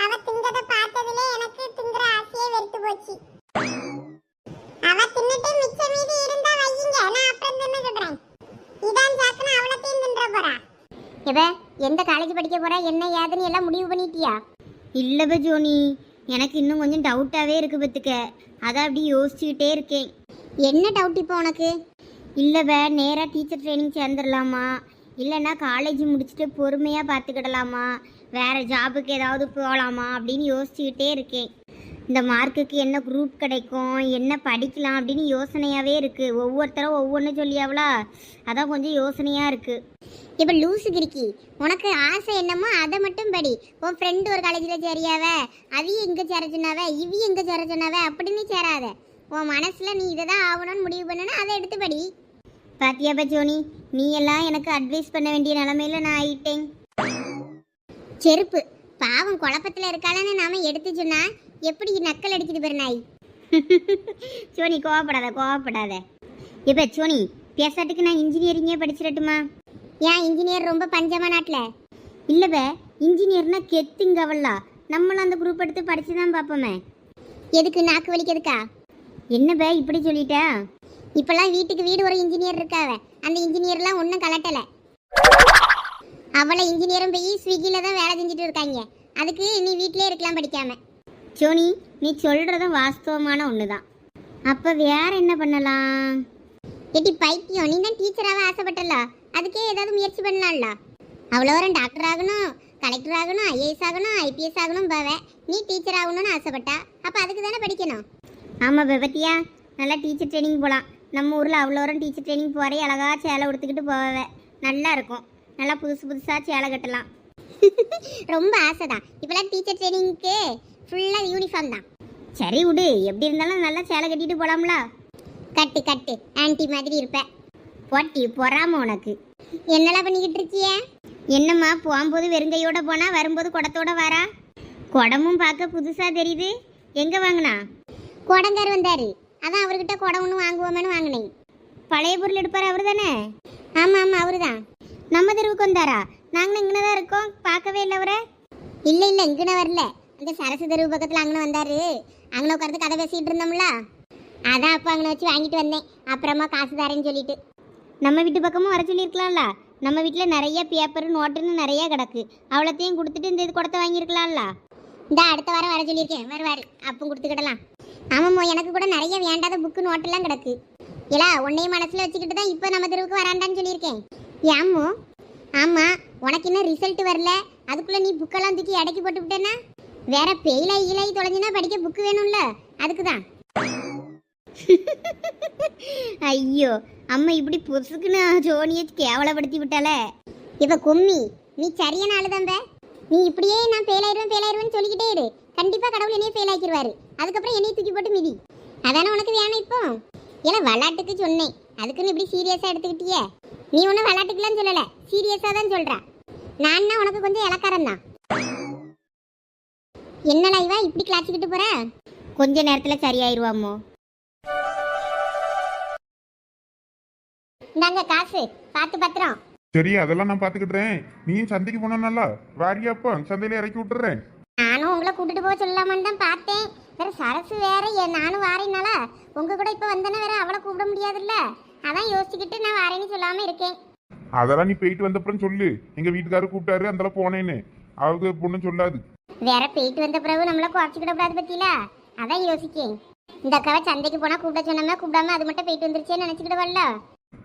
அவ திங்கத பார்த்ததுல எனக்கு திங்கற ஆசையே வெறுத்து போச்சு. அவ தின்னுட்டு மிச்ச மீதி இருந்தா வையுங்க, நான் அப்புறம் தின்ன சொல்றேன். இதான் சாக்குன அவளத்தையும் தின்ற போறா. இவ எந்த காலேஜ் படிக்க போறா, என்ன ஏதுன்னு எல்லாம் முடிவு பண்ணிட்டியா? இல்லைப்ப ஜோனி, எனக்கு இன்னும் கொஞ்சம் டவுட்டாகவே இருக்கு பத்துக்க. அதான் அப்படி யோசிச்சுக்கிட்டே இருக்கேன். என்ன டவுட் இப்போ உனக்கு? இல்லைப்ப நேராக டீச்சர் ட்ரைனிங் சேர்ந்துடலாமா, இல்லைன்னா காலேஜ் முடிச்சுட்டு பொறுமையாக பார்த்துக்கிடலாமா, வேறு ஜாபுக்கு ஏதாவது போகலாமா அப்படின்னு யோசிச்சுக்கிட்டே இருக்கேன். இந்த மார்க்குக்கு என்ன குரூப் கிடைக்கும், என்ன படிக்கலாம் அப்படின்னு யோசனையாகவே இருக்குது. ஒவ்வொருத்தரும் ஒவ்வொன்று சொல்லியாவளா, அதான் கொஞ்சம் யோசனையாக இருக்குது. இப்போ லூசு கிரிக்கி, உனக்கு ஆசை என்னமோ அதை மட்டும் படி. உன் ஃப்ரெண்டு ஒரு காலேஜில் சேரியாவ, அவிய இங்கே சேர சொன்னாவ, இவிய இங்கே சேர சொன்னாவ அப்படின்னு சேராத. உன் மனசில் நீ இதை தான் ஆகணும்னு முடிவு பண்ணனா அதை எடுத்து படி. பாத்தியாப்பா ஜோனி, நீ எல்லாம் எனக்கு அட்வைஸ் பண்ண வேண்டிய நிலமையில நான் ஆயிட்டேன். செருப்பு பாவம் குழப்பத்தில் இருக்காளன்னு நாம எடுத்து சொன்னா எப்படி நக்கல் அடிக்குது பேர் நாய். சோனி கோவப்படாத. இப்போ சோனி பேசாட்டுக்கு நான் இன்ஜினியரிங்கே படிச்சிடட்டுமா? ஏன் இன்ஜினியர் ரொம்ப பஞ்சமா நாட்டில்? இல்லைப்ப இன்ஜினியர்னா கெத்துங்கவல்லா, நம்மளும் அந்த குரூப் எடுத்து படித்து தான் பார்ப்போமே. எதுக்கு நாக்கு வலிக்கிறதுக்கா? என்னப்ப இப்படி சொல்லிட்டா? இப்பெல்லாம் வீட்டுக்கு வீடு ஒரு இன்ஜினியர் இருக்காவ. அந்த இன்ஜினியர்லாம் ஒன்றும் கலட்டலை. அவளை இன்ஜினியரும் போய் ஸ்விக்கியில் தான் வேலை செஞ்சுட்டு இருக்காங்க. அதுக்கு நீ வீட்டிலே இருக்கலாம் படிக்காம. சோனி நீ சொல்கிறதும் வாஸ்தவமான ஒன்று தான். அப்போ வேற என்ன பண்ணலாம்? எட்டி பைத்தியம், நீ தான் டீச்சராக ஆசைப்பட்டல, அதுக்கே ஏதாவது முயற்சி பண்ணலாம்ல. அவ்வளோ வரும் டாக்டர் ஆகணும், கலெக்டர் ஆகணும், ஐஏஎஸ் ஆகணும், ஐபிஎஸ் ஆகணும் பாவ. நீ டீச்சர் ஆகணும்னு ஆசைப்பட்டா அப்போ அதுக்கு தானே படிக்கணும். ஆமாம் பத்தியா, நல்லா டீச்சர் ட்ரைனிங் போகலாம். நம்ம ஊரில் அவ்வளோ வரும் டீச்சர் ட்ரைனிங் போகிறே அழகாக சேலை உடுத்துக்கிட்டு போவே, நல்லா இருக்கும். நல்லா புதுசாக சேலை கட்டலாம். ரொம்ப ஆசை தான். இப்போலாம் டீச்சர் ட்ரைனிங்க்கு ஃபுல்லாக யூனிஃபார்ம் தான். சரி விடு, எப்படி இருந்தாலும் நல்லா சேலை கட்டிட்டு போகலாம்ல. கட்டு ஆன்டி மாதிரி இருப்ப. போட்டி பொறாம உனக்கு. என்னெல்லாம் பண்ணிக்கிட்டு இருக்கிய? என்னம்மா போகும்போது வெறுங்கையோட போனா வரும்போது குடத்தோட வரா? குடமும் பார்க்க புதுசாக தெரியுது. எங்கே வாங்கினா? குடங்கார் வந்தார், அதான் அவர்கிட்ட குடம் ஒன்று வாங்குவோமேனு வாங்கினேன். பழைய பொருள் எடுப்பார் அவர் தானே? ஆமாம் அவரு தான். நம்ம தெருவுக்கு வந்தாரா? நாங்களும் இங்கே தான் இருக்கோம், பார்க்கவே இல்லை அவரை. இல்லை இங்கன வரல, அந்த சரசு தெருவு பக்கத்தில் அங்கே வந்தார். அங்கே உட்காந்து கதை பேசிகிட்டு இருந்தோம்ல, அதான் அப்போ அங்கே வச்சு வாங்கிட்டு வந்தேன். அப்புறமா காசு தரேன்னு சொல்லிட்டு. நம்ம வீட்டு பக்கமும் வர சொல்லியிருக்கலாம்ல. நம்ம வீட்டில் நிறைய பேப்பர் நோட்டுன்னு நிறைய கிடக்கு, அவ்வளோத்தையும் கொடுத்துட்டு இந்த இது குடத்தை வாங்கியிருக்கலாம்ல. இந்த அடுத்த வாரம் வர சொல்லியிருக்கேன், வருவார், அப்போ கொடுத்துக்கிடலாம். ஆமாம்மா, எனக்கு கூட நிறைய வேண்டாத புக்கு நோட்டெல்லாம் கிடக்கு. இல்ல உன்னையும் மனசில் வச்சுக்கிட்டு தான் இப்போ நம்ம தெருவுக்கு வராண்டான்னு சொல்லியிருக்கேன். ஏம்மோ? ஆமாம், உனக்கு இன்னும் ரிசல்ட் வரல, அதுக்குள்ளே நீ புக்கெல்லாம் தூக்கி இடைக்கி போட்டு விட்டேன்னா வேற பெயிலாகி தொலைஞ்சுன்னா படிக்க புக்கு வேணும்ல, அதுக்கு தான். ஐயோ அம்மா, இப்படி பொசுக்குன்னு ஜோனியை கேவலப்படுத்தி விட்டாலே. இப்போ கும்மி, நீ சரியான ஆளு தான்ப. நீ இப்படியே நான் ஃபெயிலாயிருவேன்னு சொல்லிக்கிட்டே இரு, கண்டிப்பாக கடவுள் என்னையே ஃபெயில் ஆக்கிடுவாரு. அதுக்கப்புறம் என்னையை தூக்கி போட்டு மிதி. அதானே உனக்கு வேணும் இப்போ? ஏன்னா விளாட்டுக்கு சொன்னேன், அதுக்குன்னு இப்படி சீரியஸாக எடுத்துக்கிட்டியே. நீ ஒன்றும் விளாட்டுக்குலாம் சொல்லலை, சீரியஸாக தான் சொல்கிற. நான் உனக்கு கொஞ்சம் இலக்காரம் தான். என்னடா இவா இப்படி கிளாச்சிக்கிட்டு போற? கொஞ்ச நேரத்தில் சரியாயிருவாமோ. இந்தாங்க காசு, பார்த்து பத்திரம். சரி, அதெல்லாம் நான் பாத்துக்கிட்டேன். நீயும் சந்தைக்கு போனோம்னால வாரியாப்பா, சந்தையில இறக்கி விட்டுறேன். நானும் உங்களை கூட்டிட்டு போக சொல்லலாமான்னு தான் பார்த்தேன். வேற சரசு வேற நானும் வாரேனால உங்க கூட இப்போ வந்தேன்னா வேற அவளை கூப்பிட முடியாதுல்ல, அதான் யோசிச்சுக்கிட்டு நான் வாரேன்னு சொல்லாம இருக்கேன். அதெல்லாம் நீ போயிட்டு வந்தப்புறம் சொல்லு, எங்க வீட்டுக்காரரு கூப்பிட்டாரு அந்த போனேன்னு. அவங்க பொண்ணு சொல்லாது. வேற போயிட்டு வந்த பிறகு நம்மள குறைச்சிக்கிட கூடாது பத்தியில, அதான் யோசிக்கேன். இந்த அக்காவை சந்தைக்கு போனா கூப்பிட சொன்னோம்னா கூப்பிடாம அது மட்டும் போயிட்டு வந்துருச்சேன்னு நினைச்சுக்கிடவல்ல.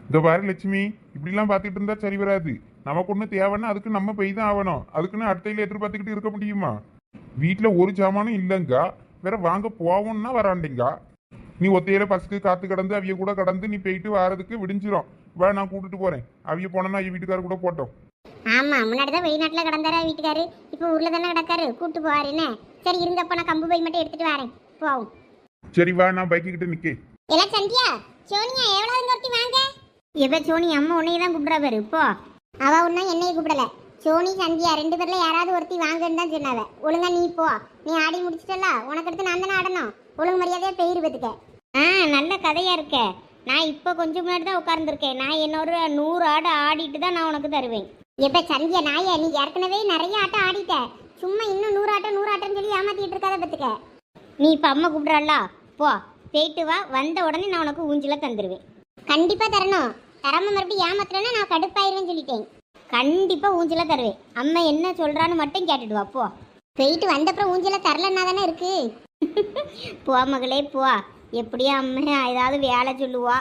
இந்த பாரு லட்சுமி, இப்படிலாம் பார்த்துட்டு இருந்தா சரி வராது. நமக்கு ஒண்ணு தேவைன்னா அதுக்கு நம்ம போய் தான் ஆகணும். அதுக்குன்னு அடுத்தையில எதிர்பார்த்துக்கிட்டு இருக்க முடியுமா? வீட்டுல ஒரு ஜாமானும் இல்லைங்க, வேற வாங்க போவோம்னா வராண்டிங்க. நீ ஒத்தையில பஸ்க்கு காத்து கடந்து அவிய கூட கடந்து நீ போயிட்டு வாரதுக்கு விடிஞ்சிரும். வா, நான் கூட்டிட்டு போறேன். அவிய போனா அவிய வீட்டுக்காரர் கூட போட்டோம். ஆமா, முன்னாடிதான் வெளிநாட்டுல கிடந்தாரா வீட்டுக்காரு, இப்போ ஊர்ல தானே கிடக்காரு, கூட்டு போவாரு என்ன. சரி இருங்கப்ப, நான் கம்பு பை மட்டும் எடுத்துட்டு வரேன், போவோம். சரி வா, நான் பைக்கு கிட்ட நிக்கே. எல்லாம் சந்தியா சோனியா எவ்வளவு ஒருத்தி வாங்க. எப்ப சோனி அம்மா உன்னையே தான் கூப்பிட்றா பாரு. இப்போ அவ ஒன்னும் என்னைய கூப்பிடல, சோனி சந்தியா ரெண்டு பேர்ல யாராவது ஒருத்தி வாங்கன்னு தான் சொன்னாவ. ஒழுங்கா நீ போ, நீ ஆடி முடிச்சிட்டல, உனக்கு அடுத்து நான் தானே ஆடணும். ஒழுங்கு மரியாதையா பெயிரு பத்துக்க. நல்ல கதையா இருக்க. நான் இப்போ கொஞ்சம் முன்னாடி தான் உட்கார்ந்துருக்கேன். நான் இன்னொரு 100 ஆடு ஆடிட்டு தான் நான் உனக்கு தருவேன். எப்ப சந்தியா நாயா, நீ ஏற்கனவே நிறைய ஆட்டம் ஆடிட்ட. சும்மா இன்னும் 100 ஆட்டம் 100 ஆட்டம்னு சொல்லி ஏமாத்திட்டு இருக்காத பத்துக்க. நீ இப்போ அம்மா கூப்பிட்றாளா, போ போயிட்டு வா. வந்த உடனே நான் உனக்கு ஊஞ்சில தந்துடுவேன். கண்டிப்பா தரணும். தராம மறுபடியும் ஏமாத்துறேன்னா நான் கடுப்பாயிருவேன்னு சொல்லிட்டேன். கண்டிப்பாக ஊஞ்சில தருவேன். அம்மா என்ன சொல்கிறான்னு மட்டும் கேட்டுட்டு வா, போ. போயிட்டு வந்தப்புறம் ஊஞ்சல தரலன்னா தானே இருக்கு. போ மகளே போ. எப்படியும் அம்மா ஏதாவது வேலை சொல்லுவா,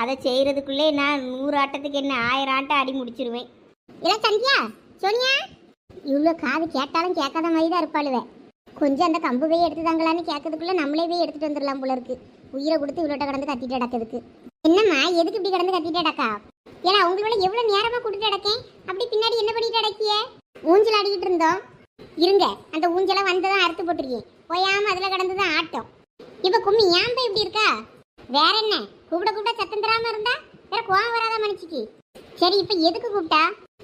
அதை செய்கிறதுக்குள்ளே நான் 100 ஆட்டத்துக்கு என்ன 1000 ஆட்டம் ஆடி முடிச்சிருவேன். இல்ல சந்தியா, சோனியா, இவ்வளோ காது கேட்டாலும் கேட்காத மாதிரி தான் இருப்பாளுவே. கொஞ்சம் அந்த கம்பு போய் எடுத்துதாங்களான்னு கேட்கறதுக்குள்ள நம்மளே போய் எடுத்துட்டு வந்துடலாம் போல இருக்கு. உயிரை கொடுத்து இவ்வளோட்ட கடந்து கத்திட்டு அடக்கிறதுக்கு. என்னம்மா எதுக்கு இப்படி கடந்து கத்திட்டு அடக்கா? ஏன்னா உங்களோட எவ்வளோ நேரமா கூட்டிட்டு அடக்கேன். அப்படி பின்னாடி என்ன பண்ணிட்டு அடக்கிய? ஊஞ்சல் ஆடிக்கிட்டு இருந்தோம். இருங்க, அந்த ஊஞ்சலை வந்ததான் அறுத்து போட்டுருக்கேன். போயாம அதில் கடந்துதான் ஆட்டம். இப்போ கும்மி ஏன் போய் இப்படி இருக்கா? வேற என்ன, கூப்பிட கூப்பிட சத்தம் தராம இருந்தா வேற கோவம் வராத மனுஷிக்கு. சரி, இப்போ எதுக்கு கூப்பிட்டா?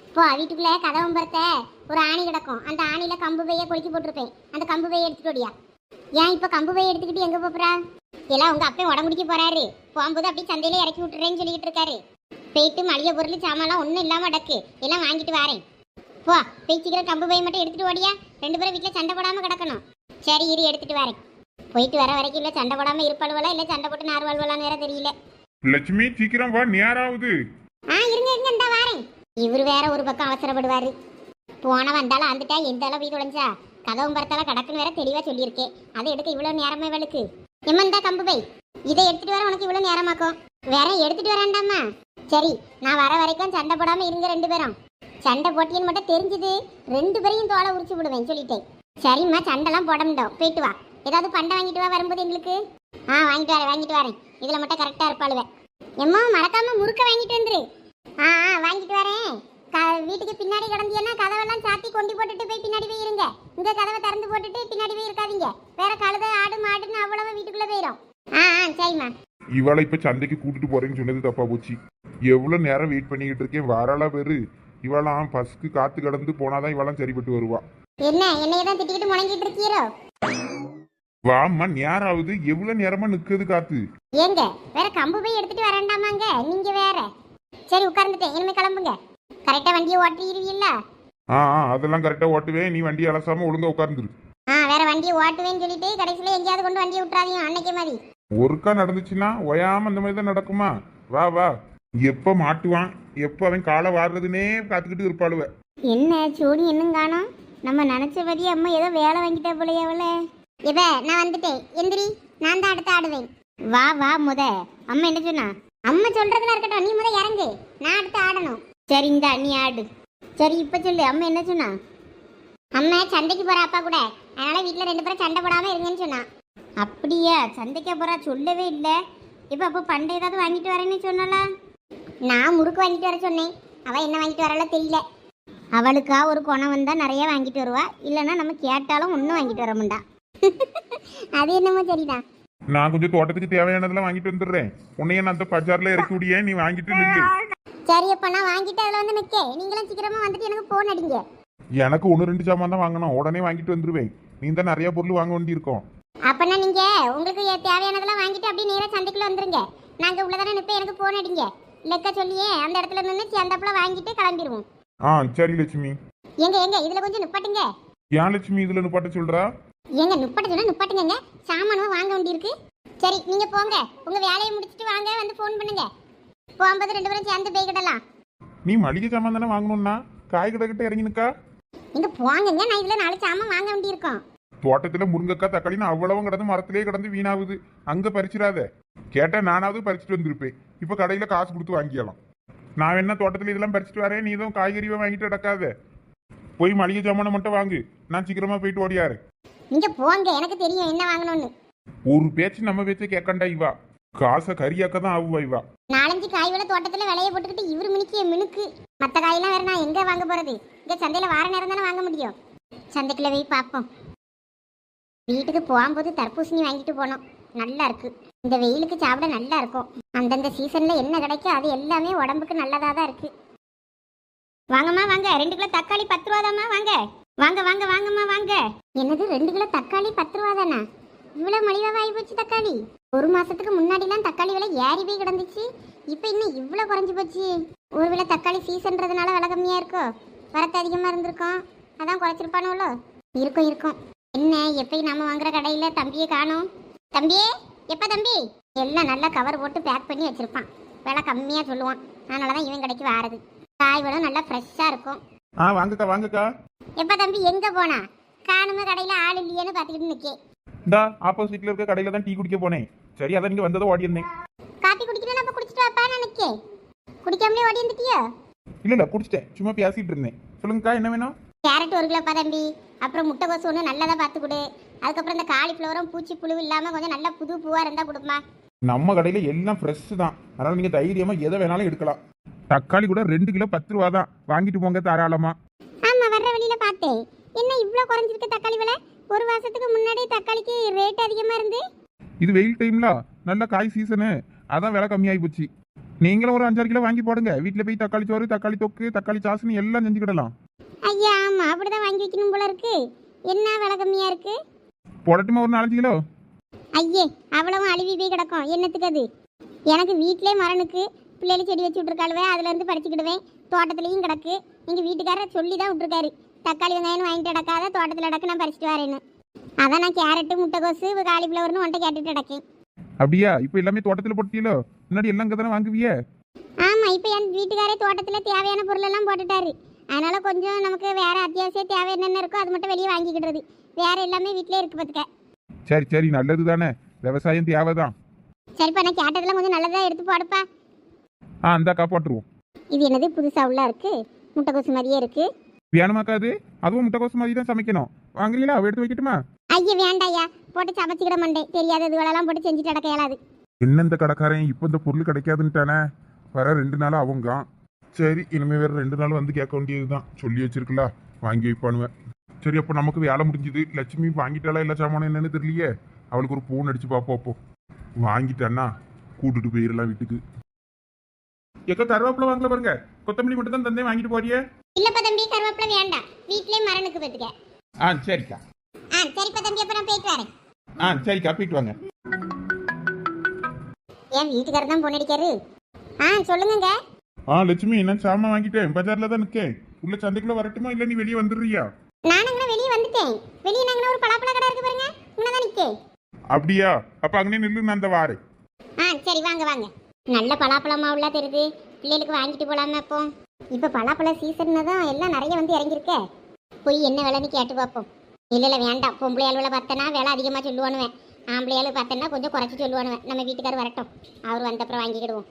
இப்போ வீட்டுக்குள்ள கதவம் பறத்த ஒரு ஆணி கிடக்கும். அந்த ஆணியில கம்பு பைய கொளுத்தி போட்டிருப்பேன். அந்த கம்பு பைய எடுத்துட்டு ஓடியா. ஏன் இப்போ கம்பு பைய எடுத்துக்கிட்டு எங்க போறா? எல்லாம் உங்க அப்பா உடம்புடிக்க போறாரு. போகும்போது அப்படியே சந்தையில இறக்கி விட்டுறேன்னு சொல்லிட்டு இருக்காரு. போயிட்டு மளிகை பொருள் சாமான்லாம் ஒன்றும் இல்லாம அடக்கு, எல்லாம் வாங்கிட்டு வரேன். போ, போய் சீக்கிரம் கம்பு பைய மட்டும் எடுத்துட்டு ஓடியா. 2 பேரும் வீட்டில் சண்டை போடாம கிடக்கணும். சரி இரு, எடுத்துட்டு வரேன். போயிட்டு வர வரைக்கும் இல்லை சண்டை போடாம இருப்பாளுவலா, இல்லை சண்டை போட்டு நார் வாழ்வலான்னு வேற தெரியல. லட்சுமி சீக்கிரம் வா, நேராகுது. இருங்க இருங்க, இந்த வாரேன். இவர் வேற ஒரு பக்கம் அவசரப்படுவாரு. போன வந்தாலும் வந்துட்டா எந்த அளவு போய் தொலைஞ்சா. கதவும் பறத்தாலும் கடக்குன்னு வேற தெளிவா சொல்லியிருக்கேன். அதை எடுக்க இவ்வளவு நேரமா இவளுக்கு. எம்மந்தா கம்பு பை, இதை எடுத்துட்டு வர உனக்கு இவ்வளவு நேரமாக்கும். வேற எடுத்துட்டு வரேன்டாமா. சரி, நான் வர வரைக்கும் சண்டை போடாம இருங்க 2 பேரும். சண்டை போட்டின்னு மட்டும் தெரிஞ்சுது 2 பேரையும் தோலை உரிச்சு விடுவேன் சொல்லிட்டேன். சரிம்மா, சண்டைலாம் போட முடியும். போயிட்டு வா, ஏதாவது பண்டை வாங்கிட்டு வா வரும்போது எங்களுக்கு. வாங்கிட்டு வரேன். இதுல மட்டும் கரெக்டா இருப்பாளுவேன். எம்மா மறக்காம முறுக்க வாங்கிட்டு வந்துரு. வாங்கிட்டு வரேன். வீட்டுக்கு பின்னாடி கிடந்தியன்னா கதவெல்லாம் சாத்தி கொண்டு போட்டுட்டு போய் பின்னாடி போய் இருங்க. இந்த கதவை திறந்து போட்டுட்டு பின்னாடி போய் இருக்காதீங்க. வேற கழுத ஆடு மாடுன்னு அவ்வளவு வீட்டுக்குள்ள போயிடும். சரிம்மா. இவளை இப்ப சந்தைக்கு கூட்டிட்டு போறேன்னு சொன்னது தப்பா போச்சு. எவ்வளவு நேரம் வெயிட் பண்ணிக்கிட்டு இருக்கேன், வரலா பேரு. இவளாம் பஸ்க்கு காத்து கடந்து போனாதான் இவளாம் சரிப்பட்டு வருவா. என்னையதான் திட்டிக்கிட்டு முடங்கிட்டு இருக்கீரோ? வாம்மா, நேராவது. எவ்வளவு நேரமா நிக்குது காத்து. ஏங்க வேற கம்பு போய் எடுத்துட்டு வரேன்டாமாங்க நீங்க வேற. சரி உட்கார்ந்துட்டேன், இனிமே கிளம்புங்க. கரெக்டா வண்டியை ஓட்டிடுவீல்ல? அதெல்லாம் கரெக்டா ஓட்டுவேன். நீ வண்டி அலசாம ஒழுங்கா உட்கார்ந்துரு. வேற வண்டியை ஓட்டுவேன்னு சொல்லிட்டு கடைசியில எங்கேயாவது கொண்டு வண்டியை விட்டுறாதீங்க அன்னைக்கு மாதிரி. ஒருக்கா நடந்துச்சுன்னா ஒயாம அந்த மாதிரி தான் நடக்குமா? வா வா. எப்ப மாட்டுவான், எப்ப அவன் காலை வாடுறதுன்னே காத்துக்கிட்டு இருப்பாளுவ. என்ன சோனி இன்னும் காணோம்? நம்ம நினைச்சபடி அம்மா ஏதோ வேலை வாங்கிட்டா போலையே அவளை. நான் வந்துட்டேன், எந்திரி. நான் தான் அடுத்து ஆடுவேன். வா வா முத. அம்மா என்ன சொன்னா? அம்மா சொல்றதுல இருக்கட்டும், நீ முத இறங்கு. நான் அடுத்து ஆடணும். சரி இந்த நீ ஆடு. சரி இப்ப சொல்லு, அம்மா என்ன சொன்னா? அம்மா சண்டைக்கு போற அப்பா கூட, அதனால வீட்டுல 2 பேரும் சண்டை போடாம இருங்கன்னு சொன்னா. அப்படியா? சந்தைக்கு போறா, சொல்லவே இல்லை. இப்போ அப்போ பண்டை ஏதாவது வாங்கிட்டு வரேன்னு சொன்னாலா? நான் முறுக்கு வாங்கிட்டு வர சொன்னேன். அவ என்ன வாங்கிட்டு வரல தெரியல. அவளுக்கா ஒரு குணம் வந்தா நிறைய வாங்கிட்டு வருவா, இல்லைன்னா நம்ம கேட்டாலும் ஒன்றும் வாங்கிட்டு வர மாட்டா. அது என்னமோ சரிதான். நான் கொஞ்சம் தோட்டத்துக்கு தேவையானதெல்லாம் வாங்கிட்டு வந்துடுறேன். உன்னைய நான் அந்த பஜார்ல இறக்கி விடியே, நீ வாங்கிட்டு நில்லு. சரி அப்ப நான் வாங்கிட்டு அதுல வந்து நிக்க. நீங்களும் சீக்கிரமா வந்துட்டு எனக்கு போன் அடிங்க. எனக்கு 1-2 சாமான் தான் வாங்கணும், உடனே வாங்கிட்டு வந்துருவேன். நீ தான் நிறைய பொருள் வாங்க வேண்டி இருக்கும். அப்பனா நீங்க உங்களுக்கு தேவையானதெல்லாம் வாங்கிட்டு அப்படியே நேரா சந்தைக்குள்ள வந்துருங்க. நாங்க உள்ளதானே நிப்ப, எனக்கு போன் அடிங்க. லெக்க சொல்லியே அந்த இடத்துல நின்று சேர்ந்தப்பல வாங்கிட்டு கிளம்பிடுவோம். சரி லட்சுமி. எங்க இதுல கொஞ்சம் நிப்பாட்டுங்க. ஏன் லட்சுமி இதுல நிப்பாட்ட சொல்றா? நிப்பாட்ட சொன்னா நிப்பாட்டுங்க. சாமானும் வாங்க வேண்டி இருக்கு. சரி நீங்க போங்க, உங்க வேலையை முடிச்சிட்டு வாங்க, வந்து போன் பண்ணுங்க. போகும்போது 2 பேரும் சேர்ந்து போய்கிடலாம். நீ மளிகை சாமான் தானே வாங்கணும்னா காய் கடை கிட்ட இறங்கி நிக்கா. நீங்க போங்கங்க, நான் இதுல 4 சாமான் வாங்க வேண்டி இருக்கும். தோட்டத்துல முருங்கக்காய் தக்காளின்னு அவ்வளவும் கிடந்து மரத்திலேயே கிடந்து வீணாகுது. அங்க பறிச்சிடாத. கேட்டா நானாவது பறிச்சுட்டு வந்திருப்பேன். இப்ப கடையில காசு கொடுத்து வாங்கிக்கலாம். நான் என்ன தோட்டத்துல இதெல்லாம் பறிச்சுட்டு வரேன், நீ தான் காய்கறியை வாங்கிட்டு நடக்காத. போய் மளிகை சாமான மட்டும் வாங்கு, நான் சீக்கிரமா போயிட்டு ஓடியாரு. நீங்க போங்க, எனக்கு தெரியும் என்ன வாங்கணும்னு. ஒரு பேச்சு நம்ம பேச்ச கேட்கண்டா இவா. காசை கறியாக்க தான் ஆகுவா இவா. 4-5 காய் விலை தோட்டத்துல விலையை போட்டுக்கிட்டு இவரு மினுக்கு. மற்ற காயெல்லாம் வேற நான் எங்க வாங்க போறது? இங்க சந்தையில வார நேரம் தானே வாங்க முடியும். சந்தைக்குள்ள போய் பார்ப்போம். வீட்டுக்கு போகும்போது தர்பூசணி வாங்கிட்டு போனோம், நல்லா இருக்கு. இந்த வெயிலுக்கு சாப்பிட நல்லா இருக்கும். அந்தந்த சீசன்ல என்ன கிடைக்கும் அது எல்லாமே உடம்புக்கு நல்லதா தான் இருக்கு. வாங்கம்மா வாங்க, 2 கிலோ தக்காளி 10 ரூபா தாம்மா. வாங்க வாங்க வாங்க வாங்கம்மா வாங்க. என்னது 2 கிலோ தக்காளி 10 ரூபா தானே? இவ்வளவு மலிவாக ஆகி போச்சு தக்காளி. ஒரு மாசத்துக்கு முன்னாடிலாம் தக்காளி விலை ஏறி போய் கிடந்துச்சு. இப்போ இன்னும் இவ்வளோ குறைஞ்சி போச்சு. ஒருவேளை தக்காளி சீசன்றதுனால விலை கம்மியாக இருக்கோ, வரத்து அதிகமாக இருந்திருக்கும், அதான் குறைச்சிருப்பானுங்களோ. இருக்கும் இருக்கும். என்ன எப்பயும் நம்ம வாங்குற கடையில் தம்பியை காணோம். தம்பியே, எப்போ தம்பி? எல்லாம் நல்லா கவர் போட்டு பேக் பண்ணி வச்சிருப்பான். விலை கம்மியாக சொல்லுவான். அதனால தான் இவன் கடைக்கு வாரது. காய் வளம் நல்லா ஃப்ரெஷ்ஷாக இருக்கும். வாங்கக்கா வாங்கக்கா. எப்போ தம்பி எங்கே போனா? காணுமே கடையில் ஆள் இல்லையேன்னு பார்த்துக்கிட்டு நிற்கே. இந்த ஆப்போசிட்ல இருக்க கடையில தான் டீ குடிக்க போனேன். சரி, அதான் நீங்க வந்ததோ ஓடி இருந்தேன். காப்பி குடிக்கணும், அப்போ குடிச்சிட்டு வாப்பா நினைக்கே. குடிக்காமலே ஓடி வந்துட்டியோ? இல்ல குடிச்சிட்டேன், சும்மா பேசிட்டு இருந்தேன். சொல்லுங்கக்கா, என்ன வேணும்? கேரட் 1 கிலோப்பா தம்பி. அப்புறம் முட்டைகோசு ஒன்று நல்லதாக பார்த்து கொடு. அதுக்கப்புறம் இந்த காலிஃப்ளவரும் பூச்சி புழு இல்லாமல் கொஞ்சம் நல்ல புது பூவாக இருந்தால் கொடுப்பா. நம்ம கடையில எல்லாம் ஃப்ரெஷ் தான், அதனால நீங்க தைரியமா எதை வேணாலும் எடுக்கலாம். தக்காளி கூட 2 கிலோ 10 ரூபா தான், வாங்கிட்டு போங்க தாராளமா. ஆமாம், வர்ற வழியில் பார்த்தேன். என்ன இவ்வளோ குறைஞ்சிருக்கு தக்காளி விலை? ஒரு மாதத்துக்கு முன்னாடி தக்காளிக்கு ரேட் அதிகமாக இருந்து. இது வெயில் டைம்ல நல்ல காய் சீசனு, அதான் விலை கம்மியாகி போச்சு. நீங்களும் ஒரு 5-6 கிலோ வாங்கி போடுங்க. வீட்டில் போய் தக்காளி சோறு, தக்காளி தொக்கு, தக்காளி சாசுன்னு எல்லாம் செஞ்சுக்கிடலாம். ஐயா ஆமாம், அப்படிதான் வாங்கி வைக்கணும் போல இருக்கு. என்ன விலை கம்மியாக இருக்கு? போடட்டுமா ஒரு 4-5 கிலோ? ஐயே, அவ்வளவும் அழுவி போய் கிடக்கும். என்னத்துக்கு அது? எனக்கு வீட்டிலே மரனுக்கு பிள்ளைகள் செடி வச்சு விட்ருக்காளுவே, அதுலேருந்து படிச்சுக்கிடுவேன். தோட்டத்துலேயும் கிடக்கு. எங்கள் வீட்டுக்காரர் சொல்லி தான் விட்ருக்காரு, தக்காளி வெங்காயம் வாங்கிட்டு கிடக்காத, தோட்டத்தில் கிடக்கு, நான் பறிச்சுட்டு வரேன்னு. அதான் நான் கேரட்டு, முட்டைகோசு, காலிஃப்ளவர்னு ஒன்றை கேட்டுட்டு கிடக்கேன். அப்படியா? இப்போ எல்லாமே தோட்டத்தில் போட்டீங்களோ? முன்னாடி எல்லாம் இங்கே தானே வாங்குவியே? ஆமாம், இப்போ என் வீட்டுக்காரே தோட்டத்தில் தேவையான பொருளெல்லாம் போட்டுட்டாரு. அதனால கொஞ்சம் நமக்கு வேற அத்தியாவசிய தேவை என்னென்ன இருக்கோ அது மட்டும் வெளியே வாங்கிக்கிடுறது. வேற எல்லாமே வீட்டிலே இருக்கு பார்த்துக்க. சரி சரி, நல்லது தானே, விவசாயம் தேவைதான். சரிப்பா, நான் கேட்டதெல்லாம் கொஞ்சம் நல்லதாக எடுத்து போடுப்பா. அந்தாக்கா போட்டுருவோம். இது என்னது புதுசாக உள்ள இருக்கு? முட்டைகோசு மாதிரியே இருக்கு. வேணுமாக்கா? அதுவும் முட்டைக்கோசு மாதிரி தான் சமைக்கணும். வாங்குறீங்களா? எடுத்து வைக்கட்டுமா? ஐயா வேண்டாயா, போட்டு சமைச்சிக்கிட மாட்டேன். தெரியாததுகளெல்லாம் போட்டு செஞ்சுட்டு அடக்க இயலாது. என்ன இந்த கடைக்காரன் இப்போ இந்த பொருள் கிடைக்காதுன்ட்டானே. வர 2 நாள் அவங்க. சரி, இனிமே வேற 2 நாள் வந்து கேட்க வேண்டியதுதான். சொல்லி வச்சிருக்கல, வாங்கி வைப்பானுவேன். சரி, அப்போ நமக்கு வேலை முடிஞ்சுது. லட்சுமி வாங்கிட்டாலா எல்லா சாமானும் என்னன்னு தெரியலையே. அவளுக்கு ஒரு ஃபோன் அடிச்சு பார்ப்போம். அப்போ வாங்கிட்டான்னா கூட்டிட்டு போயிடலாம் வீட்டுக்கு. எக்க கருவேப்பிலை வாங்கல பாருங்க, கொத்தமல்லி மட்டும் தான் தந்தே வாங்கிட்டு போறியே. இல்லப்பா தம்பி, கருவேப்பிலை வேண்டாம். வீட்டிலே மரனுக்கு பார்த்துக்க. சரிக்கா. சரிப்பா தம்பி, அப்போ நான் போயிட்டு வரேன். சரிக்கா, போயிட்டு வாங்க. என் வீட்டுக்காரர் தான் போன் அடிக்காரு. சொல்லுங்க. லட்சுமி, நான் சாமான் வாங்கிட்டேன். பஜார்ல தான் நிக்கேன். உள்ள சந்தைக்குள்ள வரட்டுமா, இல்ல நீ வெளியே வந்துடுறியா? நானுங்க வெளியே வந்துட்டேன். வெளியே நாங்க ஒரு பலாப்பழ கடை இருக்கு பாருங்க, இங்கதான் நிக்கேன். அப்படியா? அப்ப அங்கனே நில்லு, நான் அந்த வாரேன். சரி, வாங்க வாங்க. நல்ல பலாப்பழமா உள்ள தெரியுது. பிள்ளைகளுக்கு வாங்கிட்டு போலாமே. இப்போ பலாப்பழ சீசன் தான், எல்லாம் நிறைய வந்து இறங்கியிருக்க. போய் என்ன விலைன்னு கேட்டு பார்ப்போம். இல்லை வேண்டாம், பொம்பளை ஆளுகளை பார்த்தனா விலை அதிகமாக சொல்லுவானுவேன். ஆம்பளை ஆளு பார்த்தனா கொஞ்சம் குறைச்சி சொல்லுவானுவேன். நம்ம வீட்டுக்காரர் வரட்டும், அவர் வந்த அப்புறம் வாங்கிக்கிடுவோம்.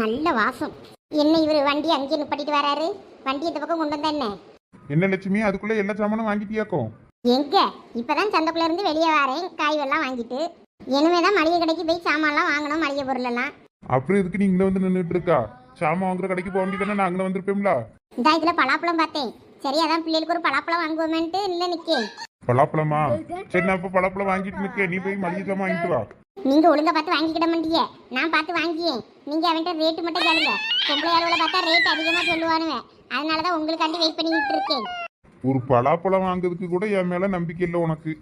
நல்ல வாசம். என்ன இவர் வண்டி அங்கேயே நிப்பாட்டிட்டு வராரு? வண்டி இந்த பக்கம் கொண்டு வந்தா என்ன லட்சுமி, அதுக்குள்ள எல்லா சாமானும் வாங்கிட்டியாக்கும்? எங்க இப்பதான் சந்தைக்குள்ள இருந்து வெளியே வரேன், காய்கெல்லாம் வாங்கிட்டு. இனிமேதான் மளிகை கடைக்கு போய் சாமான்லாம் வாங்கணும், மளிகை பொருள் எல்லாம். அப்புறம் எதுக்கு நீ இங்க வந்து நின்றுட்டு இருக்கா? சாமான் வாங்குற கடைக்கு போக வேண்டியதானே, நான் அங்கே வந்திருப்பேன்ல. இந்த இதுல பலாப்பழம் பார்த்தேன். சரி, அதான் பிள்ளைகளுக்கு ஒரு பலாப்பழம் வாங்குவோமேன்ட்டு இல்லை நிக்கேன். பலாப்பழமா? சரி, நான் இப்ப பலாப்பழம் வாங்கிட்டு நிக்கேன். நீ போய் மளிகை சாமான் வாங்கிட்டு வா. நீங்க ஒழுங்கா பார்த்து வாங்கிக்கிட மாட்டீங்க, நான் பார்த்து வாங்கியேன். நீங்க அவன்கிட்ட ரேட்டு மட்டும் கேளுங்க. பொம்பளை ஆளுகளை பார்த்தா ரேட் அதிகமா சொல்லுவானுவேன். அதனாலதான் உங்களுக்காண்டி வெயிட் பண்ணிக்கிட்டு இருக்கேன். ஒரு பலாப்பழம் வாங்குறதுக்கு கூட என் மேல நம்பிக்கை இல்லை உனக்கு.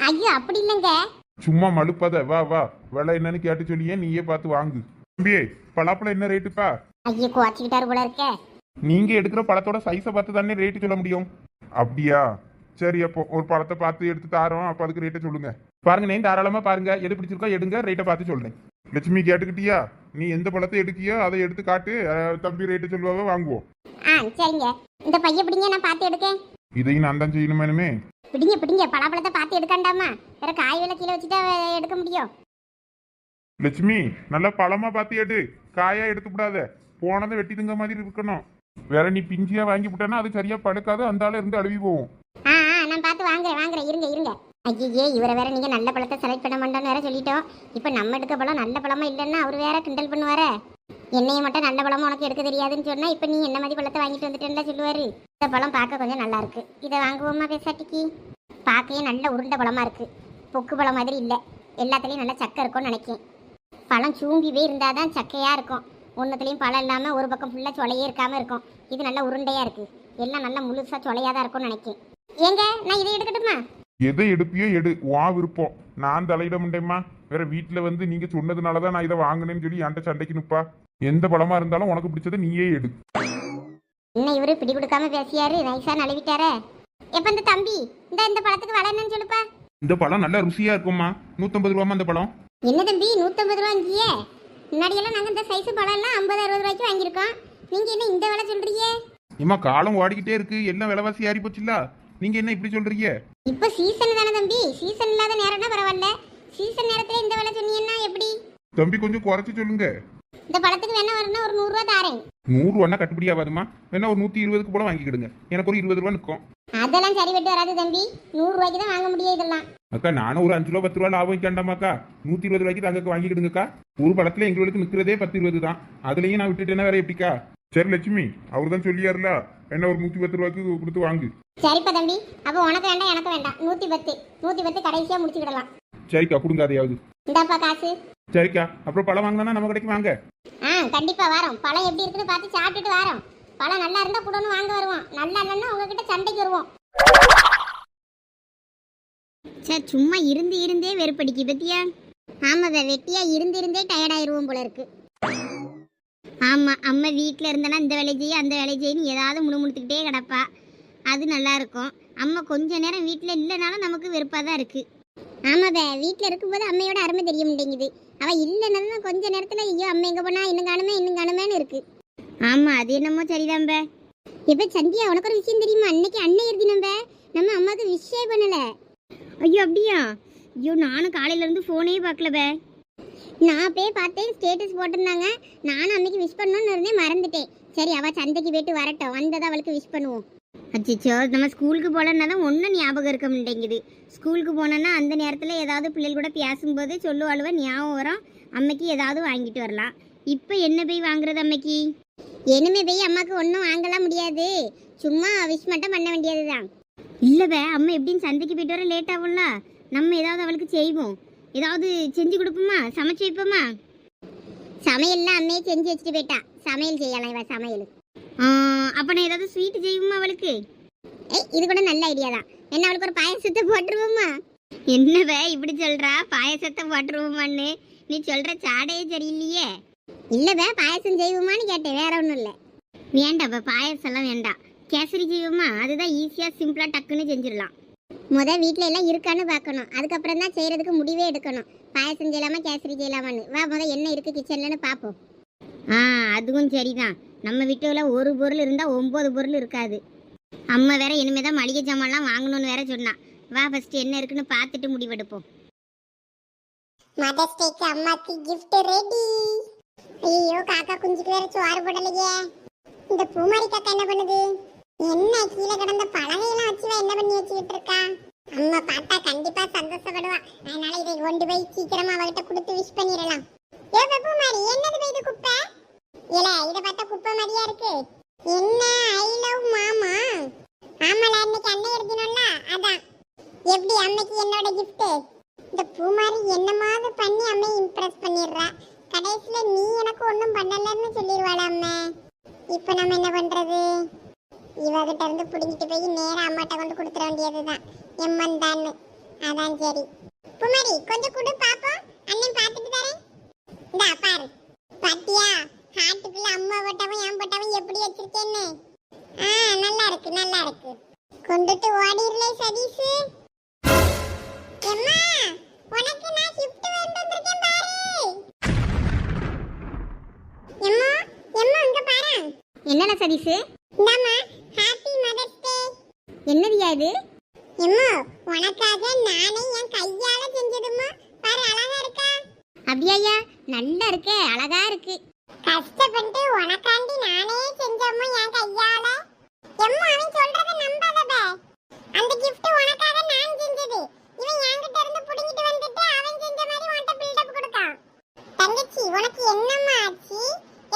ஐயோ, அப்படி இல்லைங்க. சும்மா மழுப்பாத. வா வா, விலை என்னன்னு கேட்டு சொல்லியே, நீயே பார்த்து வாங்கு. தம்பியே, பலாப்பழம் என்ன ரேட்டுப்பா? ஐயோ, குவாச்சிக்கிட்டாரு போல இருக்க. நீங்க எடுக்கிற பழத்தோட சைஸை பார்த்து தானே ரேட்டு சொல்ல முடியும். அப்படியா? சரி, அப்போ ஒரு பழத்தை பார்த்து எடுத்து தாரோம். அப்போ அதுக்கு ரேட்டை சொல்லுங்க. பாருங்க, நீ தாராளமா பாருங்க, எது பிடிச்சிருக்கோ எடுங்க, ரேட்டை பார்த்து சொல்றேன். லட்சுமி, கேட்டுக்கிட்டியா? நீ எந்த பழத்தை எடுக்கியோ அதை எடுத்து காட்டு, தம்பி ரேட்டு சொல்லுவாங்க, வாங்குவோம். சரிங்க. இந்த பைய பிடிங்க, நான் பார்த்து எடுக்கேன். இதையும் நான் தான் செய்யணுமே. பிடிங்க பிடிங்க, பலாப்பழத்தை பார்த்து எடுக்காண்டாமா? வேற காய் விலை கீழே வச்சுட்டா எடுக்க முடியும். லட்சுமி, நல்லா பழமா பார்த்து எடு, காயா எடுத்து விடாத. போனதை வெட்டி திங்க மாதிரி இருக்கணும். வேற நீ பிஞ்சியா வாங்கி விட்டேன்னா அது சரியா படுக்காது, அந்த ஆள இருந்து அழுவி போகும். நான் பார்த்து வாங்குறேன். இருங்க. ஐயே, இவரை வேற நீங்க நல்ல பழத்தை செலக்ட் பண்ண மாட்டோன்னு வேற சொல்லிட்டோம். இப்போ நம்ம எடுக்க பழம் நல்ல பழமா இல்லைன்னா அவர் வேற கிண்டல் பண்ணுவார. என்னைய மட்டும் நல்ல பழமா உனக்கு எடுக்க தெரியாதுன்னு சொன்னா இப்போ நீ என்ன மாதிரி பழத்தை வாங்கிட்டு வந்துட்டேன்னா சொல்லுவாரு. இந்த பழம் பார்க்க கொஞ்சம் நல்லா இருக்கு, இதை வாங்குவோமா பேசாட்டிக்கு? பார்க்கையே நல்ல உருண்டை பழமா இருக்கு, பொக்கு பழம் மாதிரி இல்லை. எல்லாத்துலேயும் நல்லா சக்கை இருக்கும்னு நினைக்கிறேன். பழம் சூம்பிவே இருந்தால் தான் சக்கையாக இருக்கும். ஒன்றுத்துலேயும் பழம் இல்லாமல் ஒரு பக்கம் ஃபுல்லாக சொலையே இருக்காமல் இருக்கும். இது நல்லா உருண்டையாக இருக்குது, எல்லாம் நல்லா முழுசாக சொலையாக தான் இருக்கும்னு நினைக்கிறேன். ஏங்க, நான் இதை எடுக்கட்டுமா? எதை எடுப்பியோ எடு, வா விருப்பம். நான் தலையிட முடியுமா? வேற வீட்டுல வந்து நீங்க சொன்னதுனாலதான் நான் இதை வாங்கினேன்னு சொல்லி என்கிட்ட சண்டைக்கு நிப்பா. எந்த பழமா இருந்தாலும் உனக்கு பிடிச்சதை நீயே எடு. இன்னும் இவரு பிடி கொடுக்காம பேசியாரு, நைஸா நழுவிட்டாரே. எப்ப இந்த தம்பி இந்த பழத்துக்கு விலை என்னன்னு சொல்லுப்பா. இந்த பழம் நல்லா ருசியா இருக்கும்மா. 150 ரூபாமா இந்த பழம். என்ன தம்பி 150 ரூபாங்கியே? முன்னாடியெல்லாம் நாங்கள் இந்த சைஸ் பழம் எல்லாம் 50-60 ரூபாய்க்கு வாங்கியிருக்கோம். நீங்க என்ன இந்த விலை சொல்றீங்க? ஏமா காலம் ஓடிக்கிட்டே இருக்கு, எல்லாம் விலைவாசி ஏறி போச்சுல்ல. நீங்க என்ன இப்படி சொல்றீங்க? இப்போ சீசன் தானே தம்பி, சீசன் இல்லாத நேரம்னா பரவாயில்ல, சீசன் நேரத்துல இந்த விலை சொன்னீங்கன்னா எப்படி? தம்பி கொஞ்சம் குறைச்சு சொல்லுங்க. இந்த பழத்துக்கு வேணா வரணும் ஒரு 100 ரூபா தாரேன். 100 ரூபா கட்டுப்படி ஆகாதுமா. வேணா ஒரு 120க்கு போல வாங்கிக்கிடுங்க. எனக்கு ஒரு 20 ரூபா நிற்கும். அதெல்லாம் சரி வெட்டு வராது தம்பி, 100 ரூபாய்க்கு தான் வாங்க முடியும் இதெல்லாம். அக்கா நானும் ஒரு 5 ரூபா 10 ரூபா லாபம் வைக்காண்டாமாக்கா. 120 ரூபாய்க்கு தங்கக்கு வாங்கிக்கிடுங்கக்கா. ஒரு பழத்துல எங்களுக்கு நிற்கிறதே 10-20 தான். அதுலயும் நான் விட்டுட்டேன்னா வேற எப்படிக்கா? சரி லட்சுமி, அவர் தான் சொல்லியாருல, என்ன ஒரு 110 ரூபாய்க்கு கொடுத்து வாங்கு. சரிப்பா தம்பி, அப்போ உனக்கு வேண்டாம் எனக்கு வேண்டாம், 110 கடைசியா முடிச்சுக்கிடலாம். சரிக்கா கொடுங்க அதையாவது. இந்தாப்பா காசு. சரிக்கா, அப்புறம் பழம் வாங்கினா நம்ம கடைக்கு வாங்க. கண்டிப்பா வரோம். பழம் எப்படி இருக்குன்னு பார்த்து சாப்பிட்டுட்டு வரோம். பழம் நல்லா இருந்தா கூட வாங்க வருவோம், நல்லா இல்லைன்னா உங்ககிட்ட சண்டைக்கு வருவோம். சார் சும்மா இருந்தே வெறுப்படிக்கு பத்தியா? ஆமாவே, வெட்டியா இருந்தே டயர்டாயிருவோம் போல இருக்கு. ஆமா, அம்மா வீட்டில் இருந்தனா இந்த வேலை செய்ய அந்த வேலை செய்யன்னு ஏதாவது முணுமுணுத்துக்கிட்டே கிடப்பா. அது நல்லா இருக்கும். அம்மா கொஞ்ச நேரம் வீட்டில் இல்லைனாலும் நமக்கு வெறுப்பாக தான் இருக்கு. ஆமாவே, வீட்டில் இருக்கும்போது அம்மையோட அருமை தெரிய மாட்டேங்குது. அவள் இல்லைன்னா கொஞ்ச நேரத்தில் ஐயோ அம்மா எங்கே போனா இன்னும் காணுமேன்னு இருக்கு. ஆமா, அது என்னமோ சரிதான்ப. இப்போ சந்தியா உனக்கு ஒரு விஷயம் தெரியுமா? அன்னைக்கு அன்னையர் தினம்ப, நம்ம அம்மாவுக்கு விஷயே பண்ணல. ஐயோ அப்படியா? ஐயோ நானும் காலையில இருந்து ஃபோனே பார்க்கலபே. நான் போய் பார்த்தேன், ஸ்டேட்டஸ் போட்டிருந்தாங்க. நானும் அன்னைக்கு விஷ் பண்ணணும்னு இருந்தே மறந்துட்டேன். சரி அவள் சந்தைக்கு போயிட்டு வரட்டும், வந்ததை அவளுக்கு விஷ் பண்ணுவோம். அச்சோ, நம்ம ஸ்கூலுக்கு போகலன்னா தான் ஒன்றும் ஞாபகம் இருக்க மாட்டேங்குது. ஸ்கூலுக்கு போனோன்னா அந்த நேரத்தில் ஏதாவது பிள்ளைகள் கூட பேசும்போது சொல்லுவாளுவ, ஞாபகம் வரும். அம்மைக்கு ஏதாவது வாங்கிட்டு வரலாம். இப்போ என்ன போய் வாங்குறது அம்மைக்கு? இனிமே போய் அம்மாவுக்கு ஒன்றும் வாங்கலாம் முடியாது, சும்மா விஷ் மட்டும் பண்ண வேண்டியது தான். இல்லைவே, அம்மா எப்படின்னு சந்தைக்கு போயிட்டு வர லேட் ஆகும்ல. நம்ம ஏதாவது அவளுக்கு செய்வோம், ஏதாவது செஞ்சு கொடுப்போமா, சமைச்சு வைப்போமா? சமையல்லாம் அம்மையே செஞ்சு வச்சுட்டு போயிட்டா, சமையல் செய்யலாம் இவ சமையல். அப்போ நான் ஏதாவது ஸ்வீட் செய்வோமா அவளுக்கு? இது கூட நல்ல ஐடியா தான். என்ன அவளுக்கு ஒரு பாயசத்தை போட்டுருவோமா? என்னவே இப்படி சொல்றா? பாயசத்தை போட்டுருவோமான்னு நீ சொல்ற சாடையே சரியில்லையே. இல்லவே, பாயசம் செய்வோமான்னு கேட்டேன், வேற ஒன்றும் இல்லை. வேண்டாம், பாயசம் எல்லாம் வேண்டாம். கேசரி செய்வோமா? அதுதான் ஈஸியாக சிம்பிளாக டக்குன்னு செஞ்சிடலாம். வீட்டில் எல்லாம் இருக்கான்னு பார்க்கணும், அதுக்கப்புறம் தான் செய்யறதுக்கு முடிவே எடுக்கணும். பாயசம் செய்யலாமா கேசரி செய்யலாமான்னு. வா என்ன இருக்கு கிச்சன்லன்னு பார்ப்போம். அதுவும் சரிதான். நம்ம வீட்டுல ஒரு பொருள் இருந்தால் 9 பொருள் இருக்காது. அம்மா வேற இனிமே தான் மளிகை சாமான்லாம் வாங்கணும்னு வேற சொன்னா. வா ஃபர்ஸ்ட் என்ன இருக்குன்னு பார்த்துட்டு முடிவெடுப்போம். மதர்ஸ் டேக்கு அம்மாக்கு gift ரெடி. ஐயோ காக்கா குஞ்சுக்கு வேற சோறு போடலையே. இந்த பூமாரி காக்கா என்ன பண்ணுது? என்ன கீழே கிடந்த பலகையெல்லாம் வச்சு என்ன பண்ணி வச்சுக்கிட்டு இருக்கா? அம்மா பார்த்தா கண்டிப்பா சந்தோஷப்படுவா. அதனால இதை கொண்டு போய் சீக்கிரமா அவகிட்ட கொடுத்து விஷ் பண்ணிடலாம். ஏ பூமாரி, என்னது இது குப்பை? இல்ல இத பார்த்தா குப்பை மாதிரியா இருக்கு. என்ன ஐ லவ் மாமா? ஆமால, இன்னைக்கு அன்னை இருக்கணும்ல, அதான். எப்படி அம்மைக்கு என்னோட gift? இந்த பூமாரி என்னமாவது பண்ணி அம்மையை இம்ப்ரெஸ் பண்ணிடுறா. கடைசியில நீ எனக்கு ஒன்றும் பண்ணலன்னு சொல்லிடுவாள் அம்மா. இப்போ நம்ம என்ன பண்றது? இவகிட்ட இருந்து பிடிங்கிட்டு போய் நேரம் அம்மாட்ட கொண்டு கொடுத்துட வேண்டியதுதான், எம்மந்தான்னு. அதான் சரி. பூமாரி கொஞ்சம் கொடு பாப்போம், அண்ணன் பார்த்துட்டு தரேன். இந்தா பாரு, பாத்தியா ஹார்ட்டுக்குள்ள அம்மா போட்டாவும் என் போட்டாவும் எப்படி வச்சிருக்கேன்னு? நல்லா இருக்கு. கொண்டுட்டு ஓடிரலே சதீஷ். எம்மா, உனக்கு நான் gift வாங்கிட்டு வந்திருக்கேன் பாரு. எம்மா இங்க பாரு. என்னடா சதீஷ்? இந்தாம்மா, ஹாப்பி மதர்ஸ் டே. என்னதியா இது? எம்மா, உனக்காக நானே என் கையால செஞ்சதும்மா. பாரு அழகா இருக்கா? அப்படியா? நல்லா இருக்கே, அழகா இருக்கு. கஷ்டப்பட்டு உனக்காண்டி நானே செஞ்சம்மா என் கையால. எம்மா, அவன் சொல்றத நம்பாதபே. அந்த gift உனக்காக நான் செஞ்சது. இவன் என்கிட்ட இருந்து புடிங்கிட்டு வந்துட்டு அவன் செஞ்ச மாதிரி உன்கிட்ட பில்டப் கொடுத்தான். தங்கச்சி, உனக்கு என்னம்மா ஆச்சு?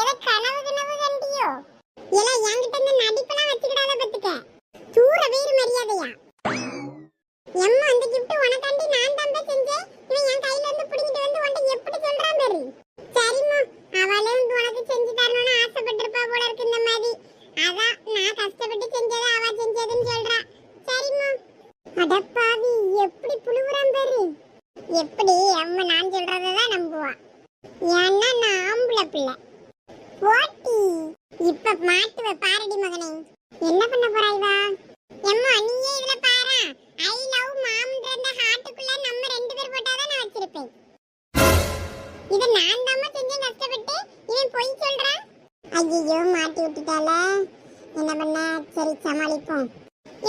ஏதோ கனவு கண்டியோ? எல்லாம் என்கிட்ட இருந்து நடிப்பெல்லாம் வச்சுக்கிடாத பத்துக்க. தூர வேறு மரியாதையா? எம்மா, அந்த gift உனக்காண்டி நான் தான் செஞ்சேன். இவன் என் கையில இருந்து புடிங்கிட்டு வந்து உன்கிட்ட எப்படி சொல்றான் பாரு. சரிம்மா, அவளே உனக்கு செஞ்சு தரணும்னு ஆசைப்பட்டிருப்பா போல இருக்கு இந்த மாதிரி. அதான் நான் கஷ்டப்பட்டு செஞ்சதை அவ செஞ்சதுன்னு சொல்றா. சரிம்மா. அடப்பாவி, இத நான் தாமா செஞ்சேன் கஷ்டப்பட்டு. இவன் பொய் சொல்றான். ஐயோ மாட்டி விட்டுட்டால. என்ன பண்ண? சரி சமாளிப்போம்.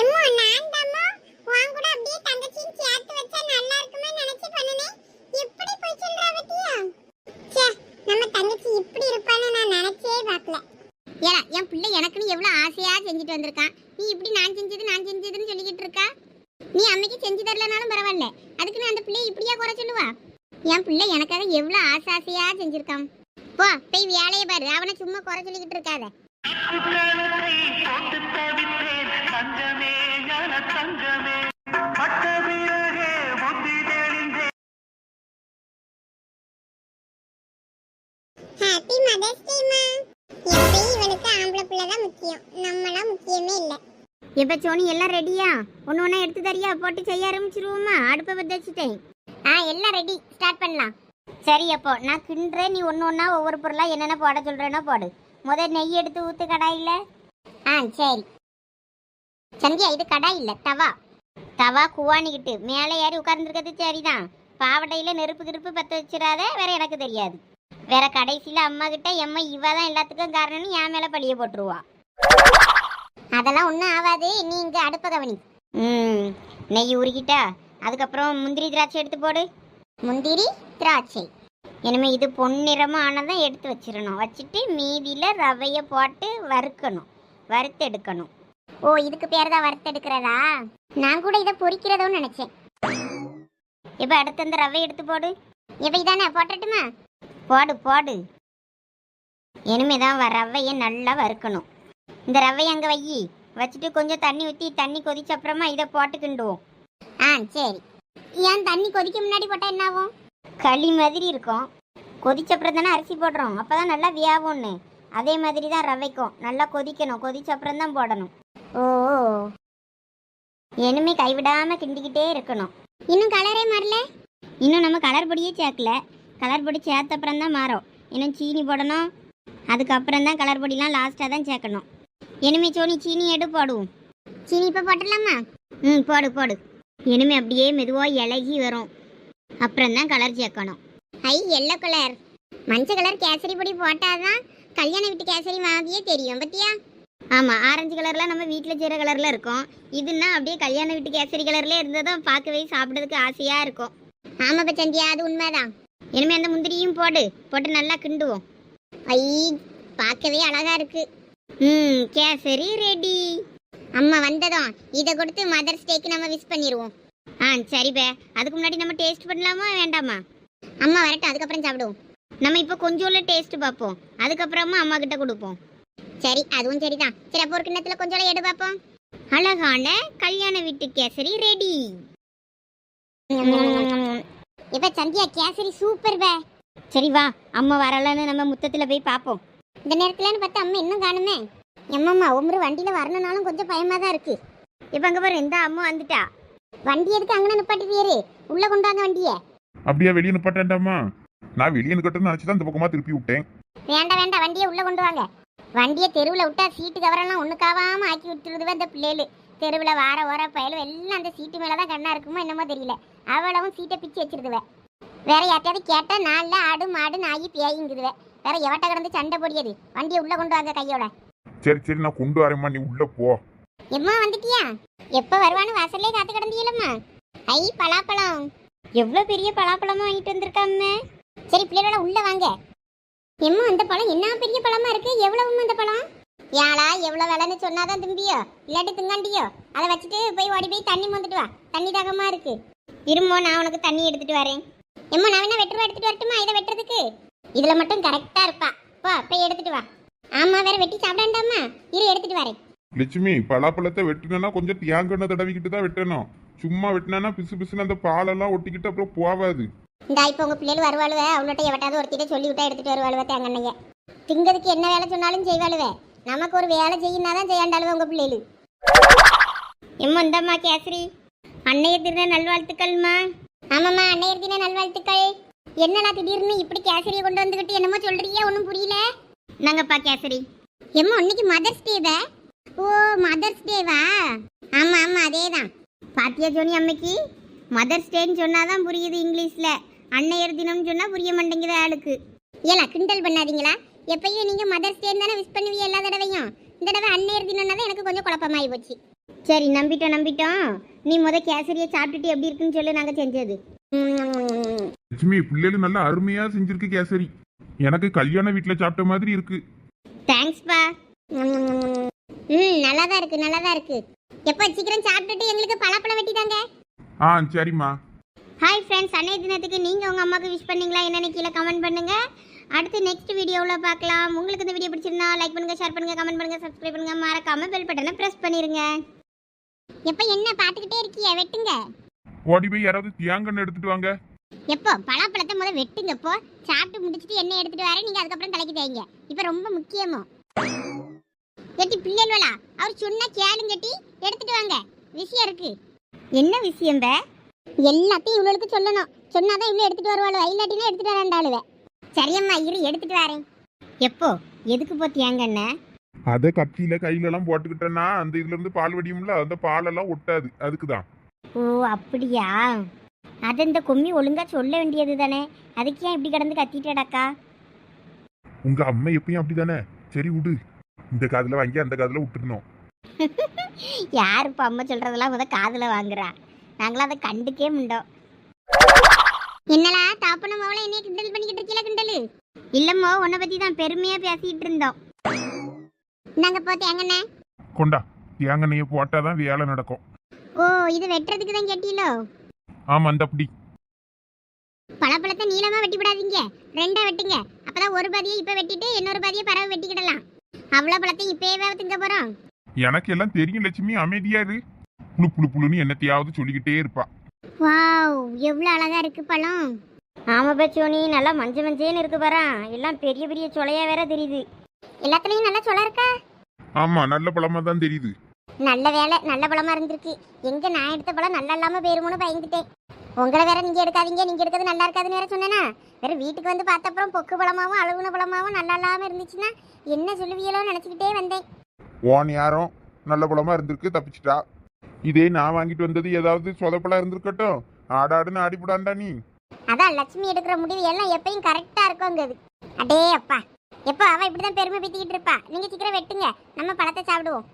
எம்மா நான் தாமா வாங்க கூட அப்படியே தங்கச்சியும் சேர்த்து வச்சா நல்லா இருக்குமே நினைச்சு பண்ணனே. எப்படி பொய் சொல்றா பத்தியா? ச்சே, நம்ம தங்கச்சி இப்படி இருப்பான்னு நான் நினைச்சே பார்க்கல. ஏடா என் பிள்ளை எனக்குன்னு எவ்வளவு ஆசையா செஞ்சுட்டு வந்திருக்கான். நீ இப்படி நான் செஞ்சதுன்னு சொல்லிக்கிட்டு இருக்கா? நீ அம்மைக்கு செஞ்சு தரலனாலும் பரவாயில்ல, அதுக்குன்னு அந்த பிள்ளையை இப்படியா குறை சொல்லுவா? என் பிள்ளை எனக்காக எவ்வளவு ஆசையா செஞ்சிருக்கான். போ போய் வேலையை பாரு, அவனை சும்மா குறை சொல்லிக்கிட்டு இருக்காத. ஹாப்பி மதர்ஸ் டே மா. எப்பயும் இவனுக்கு ஆம்பளை பிள்ளை தான் முக்கியம், நம்மளாம் முக்கியமே இல்லை. இப்போ சோனி எல்லாம் ரெடியா? ஒன்று ஒன்றா எடுத்து தரியா? போட்டு செய்ய ஆரம்பிச்சிருவோமா? அடுப்பை பற்ற வச்சுட்டேன். எல்லாம் ரெடி, ஸ்டார்ட் பண்ணலாம். சரி, அப்போ நான் கிண்டுறேன், நீ ஒன்று ஒன்றா ஒவ்வொரு பொருளாக என்னென்ன போட சொல்கிறேன்னா போடு. முதல் நெய் எடுத்து ஊற்று கடாயில். சரி சந்தியா, இது கடாய் இல்லை, தவா. தவா குவானிக்கிட்டு மேலே ஏறி உட்கார்ந்துருக்கிறது சரிதான். பாவடையில் நெருப்பு பற்ற வச்சிடாத, வேற எனக்கு தெரியாது. வேற கடைசியில் அம்மா கிட்ட எம்மா இவ தான் எல்லாத்துக்கும் காரணம்னு என் மேலே பழிய போட்டுருவா. அதெல்லாம் ஒன்றும் ஆகாது, நீ இங்கே அடுப்ப கவனி. நெய் உருகிட்டா அதுக்கப்புறம் முந்திரி திராட்சை எடுத்து போடு. முந்திரி திராட்சை இனிமே இது பொன்னிறமா ஆனதான் எடுத்து வச்சிடணும். வச்சுட்டு மீதியில் ரவையை போட்டு வறுக்கணும், வறுத்தெடுக்கணும். ஓ, இதுக்கு பேர் தான் வறுத்தெடுக்கிறதா? நான் கூட இதை பொரிக்கிறதோன்னு நினைச்சேன். இப்போ அடுத்து அந்த ரவை எடுத்து போடு. இப்போ இதானே போட்டுட்டுமா? போடு. இனிமே தான் ரவையை நல்லா வறுக்கணும். இந்த ரவையை அங்கே வச்சுட்டு கொஞ்சம் தண்ணி ஊற்றி தண்ணி கொதிச்ச அப்புறமா இதை போட்டு கிண்டுவோம். சரி. ஏன் தண்ணி கொதிக்க முன்னாடி போட்டால் என்ன ஆகும்? களி மாதிரி இருக்கும். கொதிச்ச அப்புறம் தானே அரிசி போடுறோம், அப்போ தான் நல்லா வியாகும்னு. அதே மாதிரி தான் ரவைக்கும் நல்லா கொதிக்கணும், கொதிச்ச அப்புறம் தான் போடணும். ஓ, இனிமே கைவிடாமல் கிண்டிக்கிட்டே இருக்கணும். இன்னும் கலரே மாறல. இன்னும் நம்ம கலர் பொடியே சேர்க்கல. கலர் பொடி சேர்த்த அப்புறம் தான் மாறும். இன்னும் சீனி போடணும், அதுக்கப்புறம் தான் கலர் பொடிலாம் லாஸ்ட்டாக தான் சேர்க்கணும். இனிமே சோனி சீனி எடு போடுவோம். சீனி இப்போ போட்டுடலாமா? போடு. இனிமே அப்படியே மெதுவாக இலகி வரும், அப்புறம் தான் கலர் சேர்க்கணும். எல்லோ கலர், மஞ்சள் கலர் கேசரி பொடி போட்டாதான் கல்யாண வீட்டு கேசரி மாதிரியே தெரியும் பத்தியா? ஆமாம், ஆரஞ்சு கலரில் நம்ம வீட்டில் செய்கிற கலரில் இருக்கும். இதுன்னா அப்படியே கல்யாண வீட்டு கேசரி கலர்லேயே இருந்ததும் பார்க்கவே சாப்பிட்றதுக்கு ஆசையாக இருக்கும். ஆமாப்பா சந்தியா, அது உண்மைதான். இனிமே அந்த முந்திரியும் போட்டு நல்லா கிண்டுவோம். பார்க்கவே அழகா இருக்கு. கேசரி ரெடி. அம்மா வந்ததும் இதை கொடுத்து மதர்ஸ் டேக்கு நம்ம விஷ் பண்ணிடுவோம். சரிப்பே. அதுக்கு முன்னாடி நம்ம டேஸ்ட் பண்ணலாமா வேண்டாமா? அம்மா வரட்டும், அதுக்கப்புறம் சாப்பிடுவோம். நம்ம இப்போ கொஞ்சோல டேஸ்ட் பார்ப்போம், அதுக்கப்புறமா அம்மா கிட்ட கொடுப்போம். சரி, அதுவும் சரிதான். சரி, அப்போ ஒரு கிண்ணத்துல கொஞ்சம் எடு பார்ப்போம். அழகான கல்யாண வீட்டு கேசரி ரெடி. இப்ப சந்தியா, கேசரி சூப்பர் பே. சரி வா, அம்மா வரலன்னு நம்ம முத்தத்தில் போய் பார்ப்போம். இந்த நேரத்துலன்னு பார்த்தா அம்மா இன்னும் காணுமே. எம்மம்மா ஒவ்வொரு வண்டியில வரணும்னாலும் கொஞ்சம் பயமா தான் இருக்கு. இப்போ அங்கே பாரு, இந்த அம்மா வந்துட்டா. வண்டி எதுக்கு அங்கே நிப்பாட்டி பேரு? உள்ள கொண்டு வாங்க வண்டியை. அப்படியே வெளியே நிப்பாட்டேன்டாமா? நான் வெளியே நிக்கட்டும்னு நினைச்சுதான் இந்த பக்கமா திருப்பி விட்டேன். வேண்டாம், வண்டியை உள்ள கொண்டு வாங்க. வண்டியை தெருவில் விட்டா சீட்டு கவரெல்லாம் ஒண்ணுக்காவாம ஆக்கி விட்டுருதுவே இந்த பிள்ளைகள். தெருவில் வார பயலும் எல்லாம் அந்த சீட்டு மேலதான் கண்ணா இருக்குமோ என்னமோ தெரியல. அவ்வளவும் சீட்டை பிச்சு வச்சிருதுவே. வேற யார்ட்டையாவது கேட்டா நாளில் ஆடு மாடு நாயி பேய்ங்குதுவே. வேற எவட்ட கிடந்து சண்டை பொடியது. வண்டியை உள்ள கொண்டு வாங்க கையோட. சரி, நான் கொண்டு வரேம்மா, நீ உள்ள போ. எம்மா வந்துட்டியா? எப்ப வருவான்னு வாசல்லே காத்து கிடந்தீங்களம்மா. பலாப்பழம். எவ்வளோ பெரிய பலாப்பழமா வாங்கிட்டு வந்திருக்காம. சரி, பிள்ளைகளோட உள்ள வாங்க. எம்மா, அந்த பழம் என்ன பெரிய பழமா இருக்கு. எவ்வளவு அந்த பழம்? யாழா எவ்வளவு விலைன்னு சொன்னாதான் திம்பியோ, இல்லாட்டி திங்காண்டியோ? அதை வச்சுட்டு போய் ஓடி போய் தண்ணி மொந்துட்டு வா. தண்ணி தாகமா இருக்கு. இருமோ, நான் உனக்கு தண்ணி எடுத்துட்டு வரேன். எம்மா, நான் வேணா வெட்டுருவா எடுத்துட்டு வரட்டுமா? இதை வெட்டுறதுக்கு இதுல மட்டும் கரெக்டா இருப்பா. போய் எடுத்துட்டு வா. ஆமா, வேற வெட்டி சாப்பிடாண்டாமா? இரு, எடுத்துட்டு வரேன். லட்சுமி, பலாப்பழத்தை வெட்டணும்னா கொஞ்சம் தேங்காய் தடவிக்கிட்டு தான் வெட்டணும். சும்மா வெட்டினா பிசு பிசுன்னு அந்த பாலெல்லாம் ஒட்டிக்கிட்டு அப்புறம் போவாது. இந்த இப்போ உங்க பிள்ளைகள் வருவாளுவே, அவள்கிட்ட எவட்டாவது ஒருத்திட்ட சொல்லி விட்டா எடுத்துட்டு வருவாளுவே தேங்கண்ணைய. திங்கிறதுக்கு என்ன வேலை சொன்னாலும் செய்வாளுவே. நமக்கு ஒரு வேலை செய்யினாதான் செய்யாண்டாளுவே உங்க பிள்ளைகள். எம்மா, இந்தம்மா கேசரி. அன்னைய தின நல்வாழ்த்துக்கள்மா. ஆமாம்மா, அன்னையர் தின நல்வாழ்த்துக்கள். என்னடா திடீர்னு இப்படி கேசரியை கொண்டு வந்துக்கிட்டு என்னமோ சொல்றியே, ஒன்றும் புரியல. நாங்கப்பா கேசரி. எம்மா, இன்னைக்கு மதர்ஸ் டேவா? ஓ, மதர்ஸ் டேவா? ஆமா, அதே தான். பாத்தியா ஜோனி, அம்மைக்கு மதர்ஸ் டேன்னு சொன்னாதான் புரியுது இங்கிலீஷில். அன்னையர் தினம்னு சொன்னா புரிய மாட்டேங்குது ஆளுக்கு. ஏலா கிண்டல் பண்ணாதீங்களா? எப்பயும் நீங்க மதர்ஸ் டே தானே விஷ் பண்ணுவீங்க எல்லா தடவையும். இந்த தடவை அன்னையர் தினம்னா தான் எனக்கு கொஞ்சம் குழப்பமாயி போச்சு. சரி நம்பிட்டோம். நீ கேசரியை சாப்பிட்டுட்டு எப்படி இருக்குன்னு சொல்லு, நாங்க செஞ்சது. லட்சுமி பிள்ளைகள் நல்லா அருமையா செஞ்சிருக்கு கேசரி. எனக்கு கல்யாண வீட்டுல சாப்பிட்ட மாதிரி இருக்கு. தேங்க்ஸ்பா. நல்லா தான் இருக்கு, நல்லா தான் இருக்கு. எப்போ சீக்கிரம் சாப்பிட்டுட்டு எங்களுக்கு பழப்பழம் வெட்டி தாங்க. சரிம்மா. ஹாய் ஃப்ரெண்ட்ஸ், அன்னைய தினத்துக்கு நீங்கள் உங்கள் அம்மாவுக்கு விஷ் பண்ணீங்களா என்னென்னு கீழே கமெண்ட் பண்ணுங்கள். அடுத்து நெக்ஸ்ட் வீடியோவில் பார்க்கலாம். உங்களுக்கு இந்த வீடியோ பிடிச்சிருந்தா லைக் பண்ணுங்கள், ஷேர் பண்ணுங்கள், கமெண்ட் பண்ணுங்கள், சப்ஸ்கிரைப் பண்ணுங்கள், மறக்காம பெல் பட்டனை ப்ரெஸ் பண்ணிடுங்க. எப்போ என்ன பார்த்துக்கிட்டே இருக்கிய? வெட்டுங்க. ஓடி போய் யாராவது தியாங்கன்னு எடுத்துட்டு வாங்க. எப்போ பழப்பழத்தை முதல் வெட்டுங்க. இப்போ சாப்பிட்டு முடிச்சிட்டு என்ன எடுத்துட்டு வரேன், நீங்கள் அதுக்கப்புறம் தலைக்கு தேங்க. இப்போ ரொம்ப முக்கியமோ எட்டி பிள்ளைகளா அவர் சொன்னா கேளுங்கட்டி எடுத்துட்டு வாங்க. விஷயம் இருக்கு. என்ன விஷயம் பே? எல்லாத்தையும் இவளுக்கு சொல்லணும். சொன்னாதான் இவ்வளோ எடுத்துட்டு வருவாள். இல்லாட்டினா எடுத்துட்டு வராண்டாளுவ. சரியம்மா இரு, எடுத்துட்டு வரேன். எப்போ எதுக்கு போத்தியாங்கண்ண? அதை கத்தியில கையில எல்லாம் போட்டுக்கிட்டேன்னா அந்த இதுல இருந்து பால் வடியும்ல, அந்த பாலெல்லாம் ஒட்டாது, அதுக்குதான். ஓ அப்படியா? அதை இந்த கும்மி ஒழுங்கா சொல்ல வேண்டியது தானே, அதுக்கு ஏன் இப்படி கிடந்து கத்திட்டடாக்கா? உங்க அம்மா எப்பயும் அப்படிதானே. சரி விடு, இந்த காதுல வாங்கி அந்த காதுல விட்டுருணும். யார் இப்போ அம்மா சொல்றதெல்லாம் காதுல வாங்குறா? நாங்களாம் அதை கண்டுக்கே முண்டோம். என்னலா தாப்பன மவளை என்னைய கிண்டல் பண்ணிக்கிட்டு இருக்கீல? கிண்டலு இல்லம்மோ, உன்னை பத்தி தான் பெருமையா பேசிட்டு இருந்தோம். நாங்க போட்டு எங்கண்ணே கொண்டா, தேங்கண்ணையை போட்டாதான் வேலை நடக்கும். ஓ இது வெட்டுறதுக்கு தான் கேட்டீங்களோ? ஆமா, அந்த அப்படி பழப்பழத்தை நீளமா வெட்டி விடாதீங்க, ரெண்டா வெட்டுங்க. அப்பதான் ஒரு பாதியை இப்ப வெட்டிட்டு இன்னொரு பாதியை பறவை வெட்டிக்கிடலாம். அவ்வளவு பழத்தை இப்பவே திங்க போறோம். எனக்கு எல்லாம் தெரியும் லட்சுமி, அமைதியா இரு. புழு புழு புழுன்னு என்னத்தையாவது சொல்லிக்கிட்டே இருப்பா. வாவ் எவ்வளவு அழகா இருக்கு பழம். ஆமா பச்சோனி, நல்லா மஞ்சேன்னு இருக்கு பாரா. எல்லாம் பெரிய பெரிய சொலையா வேற தெரியுது. எல்லாத்துலயும் நல்லா சொல்ல இருக்கா? ஆமா, நல்ல பழமா தான் தெரியுது. நல்ல வேலை, நல்ல பழமா இருந்திருக்கு. எங்க நான் எடுத்த பழம் நல்லா இல்லாம போயிருமோன்னு பயந்துட்டேன். உங்களை வேற நீங்க எடுக்காதீங்க, நீங்க எடுக்கிறது நல்லா இருக்காதுன்னு வேற சொன்னேன்னா, வேற வீட்டுக்கு வந்து பார்த்தப்பறம் பொக்கு பழமாவும் அழுகுன பழமாவும் நல்லா இல்லாம இருந்துச்சுன்னா என்ன சொல்லுவீங்களோ நினைச்சுக்கிட்டே வந்தேன். ஓன் யாரும் நல்ல பழமா இருந்திருக்கு, தப்பிச்சிட்டா. இதே நான் வாங்கிட்டு வந்தது ஏதாவது சொதப்பலா இருந்திருக்கட்டும், ஆடாடுன்னு ஆடிப்படாண்டா நீ. அதான் லட்சுமி எடுக்கிற முடிவு எல்லாம் எப்பயும் கரெக்டா இருக்குங்கிறது. அடே அப்பா, எப்போ அவ இப்படிதான் பெருமை பீத்திக்கிட்டு இருப்பா. நீங்க சீக்கிரம் வெட்டுங்க, நம்ம பழத்தை சாப்பிடுவோம்.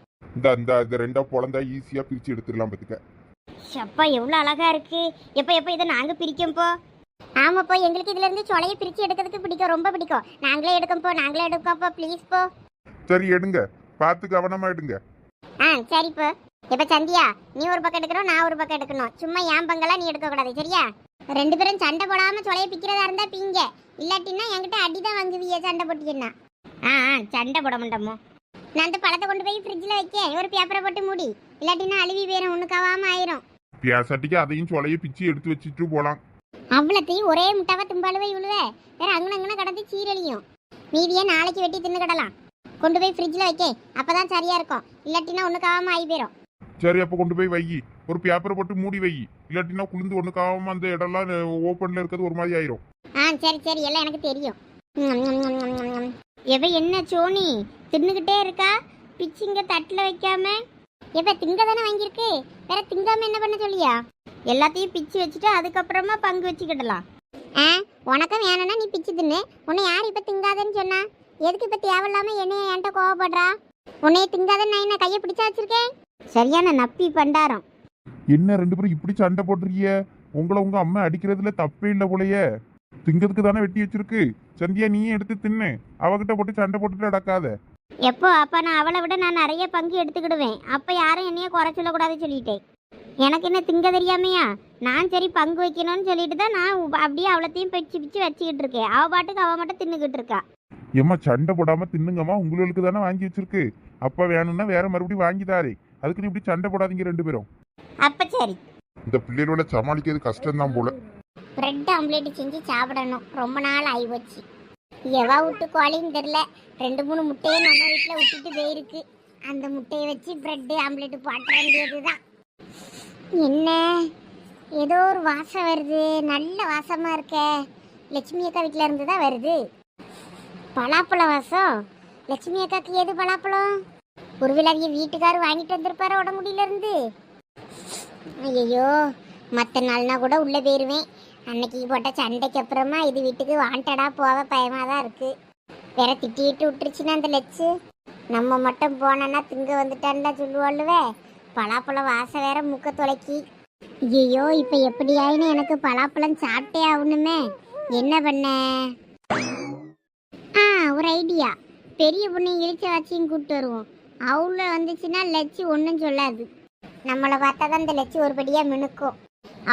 இந்த ரெண்டா பொழந்தா ஈஸியா பிரிச்சு எடுத்துடலாம் பத்துக்க. அப்பா எவ்வளோ அழகா இருக்கு. எப்போ இதை நாங்க பிரிக்கும் போ. ஆமாப்போ, எங்களுக்கு இதுல இருந்து சொலையை பிரிச்சு எடுக்கிறதுக்கு பிடிக்கும், ரொம்ப பிடிக்கும். நாங்களே எடுக்கப்போ ப்ளீஸ் போ. சரி எடுங்க, பார்த்து கவனமா எடுங்க. சரிப்போ. இப்ப சந்தியா நீ ஒரு பக்கம் எடுக்கணும், நான் ஒரு பக்கம் எடுக்கணும். சும்மா என் பங்கெல்லாம் நீ எடுக்க கூடாது, சரியா? ரெண்டு பேரும் சண்டை போடாம சொலைய பிக்கிறதா இருந்தா பீங்க, இல்லாட்டின்னா என்கிட்ட அடிதான் வாங்குவீங்க சண்டை போட்டீங்கன்னா. சண்டை போட மாட்டோமோ. நான் அந்த பழத்தை கொண்டு போய் ஃப்ரிட்ஜில் வைக்க, ஒரு பேப்பரை போட்டு மூடி, இல்லாட்டின்னா அழுவி வேறும் ஒண்ணுக்காவாம ஆயிரும். பேசாட்டிக்கு அதையும் சொலைய பிச்சு எடுத்து வச்சுட்டு போலாம். அவ்வளத்தையும் ஒரே முட்டாவா தும்பாலுவே இழுவ, வேற அங்கன கடந்து சீரழியும். மீதியை நாளைக்கு வெட்டி தின்னுக்கிடலாம். கொண்டு போய் ஃப்ரிட்ஜில் வைக்க, அப்பதான் சரியா இருக்கும். இல்லாட்டினா ஒண்ணுக்காவாம ஆகி போயிடும். சரி, அப்ப கொண்டு போய் வை, ஒரு பேப்பரை போட்டு மூடி வை. இல்லாட்டினா குளிந்து ஒண்ணுக்காவாம அந்த இடம்லாம் ஓப்பன்ல இருக்கிறது ஒரு மாதிரி ஆயிரும். சரி எல்லாம் எனக்கு தெரியும். எவ என்ன சோனி தின்னுகிட்டே இருக்கா? பிச்சிங்க தட்டில் வைக்காம. எப்ப திங்க தானே வாங்கியிருக்கு, வேற திங்காம என்ன பண்ண சொல்லியா? எல்லாத்தையும் பிச்சு வச்சுட்டு அதுக்கப்புறமா பங்கு வச்சுக்கிடலாம். உனக்கும் வேணும்னா நீ பிச்சு தின்னு. உன்னை யார் இப்ப திங்காதன்னு சொன்னா? எதுக்கு இப்ப தேவையில்லாம என்னைய என்கிட்ட கோவப்படுறா? உன்னைய திங்காதன்னு நான் என்ன கையை பிடிச்சா வச்சிருக்கேன்? சரியான நப்பி பண்டாரம். என்ன ரெண்டு பேரும் இப்படி சண்டை போட்டுருக்கிய? உங்களை உங்க அம்மா அடிக்கிறதுல தப்பே இல்லை போலயே. திங்கிறதுக்கு தானே வெட்டி வச்சிருக்கு. சந்தியா நீயே எடுத்து தின்னு, அவகிட்ட போட்டு சண்டை போட்டுட்டு அடக்காத. எப்போ அப்ப நான் அவளை விட நான் நிறைய பங்கு எடுத்துக்கிடுவேன். அப்ப யாரும் என்னைய குறை சொல்லக்கூடாது சொல்லிட்டேன். எனக்கு என்ன திங்க தெரியாமையா? நான் சரி பங்கு வைக்கணும்னு சொல்லிட்டு தான் நான் அப்படியே அவ்வளோத்தையும் பிச்சு வச்சுக்கிட்டு இருக்கேன். அவ பாட்டுக்கு அவ மட்டும் தின்னுக்கிட்டு இருக்கா. ஏம்மா சண்டை போடாம தின்னுங்கம்மா, உங்களுக்கு தானே வாங்கி வச்சிருக்கு. அப்ப வேணும்னா வேற மறுபடியும் வாங்கி தாரே. அதுக்கு நீ இப்படி சண்டை போடாதீங்க ரெண்டு பேரும். அப்ப சரி. இந்த பிள்ளைகளோட சமாளிக்கிறது கஷ்டம்தான் போல. பிரெட் ஆம்லேட் செஞ்சு சாப்பிடணும், ரொம்ப நாள் ஆகி போச்சு. எவா விட்டு கோழின்னு தெரில, 2-3 முட்டையை நம்ம வீட்டில் விட்டுட்டு போயிருக்கு. அந்த முட்டையை வச்சு பிரெட் ஆம்லேட் போட்ட வேண்டியதுதான். என்ன ஏதோ ஒரு வாசம் வருது, நல்ல வாசமா இருக்க. லட்சுமி அக்கா வீட்டில் இருந்து தான் வருது பலாப்பழ வாசம். லட்சுமி அக்காக்கு எது பலாப்பழம்? ஒருவேளை அவங்க வீட்டுக்காரர் வாங்கிட்டு வந்திருப்பாரு உடம்புடியில இருந்து. ஐயோ, மற்ற நாள்னா கூட உள்ளே போயிடுவேன். அன்னைக்கு போட்ட சண்டைக்கு அப்புறமா இது வீட்டுக்கு வாண்டடா போக பயமா தான் இருக்கு. வேற திட்டிட்டு விட்டுருச்சுன்னா அந்த லட்சு நம்ம மட்டும் போனோன்னா திங்க வந்துட்டான்ல சொல்லுவாளுவே. பலாப்பழம் வாசம் வேற மூக்க தொலைக்கி. ஐயோ இப்போ எப்படியாயின்னு எனக்கு பலாப்பழம் சாப்பிட்டே ஆகணுமே. என்ன பண்ண? ஒரு ஐடியா. பெரிய பொண்ணு இழிச்ச வச்சியும் கூப்பிட்டு வருவோம். அவள வந்துச்சுன்னா லட்சு ஒன்றும் சொல்லாது. நம்மளை பார்த்தா தான் இந்த லட்சு ஒருபடியாக மினுக்கும்.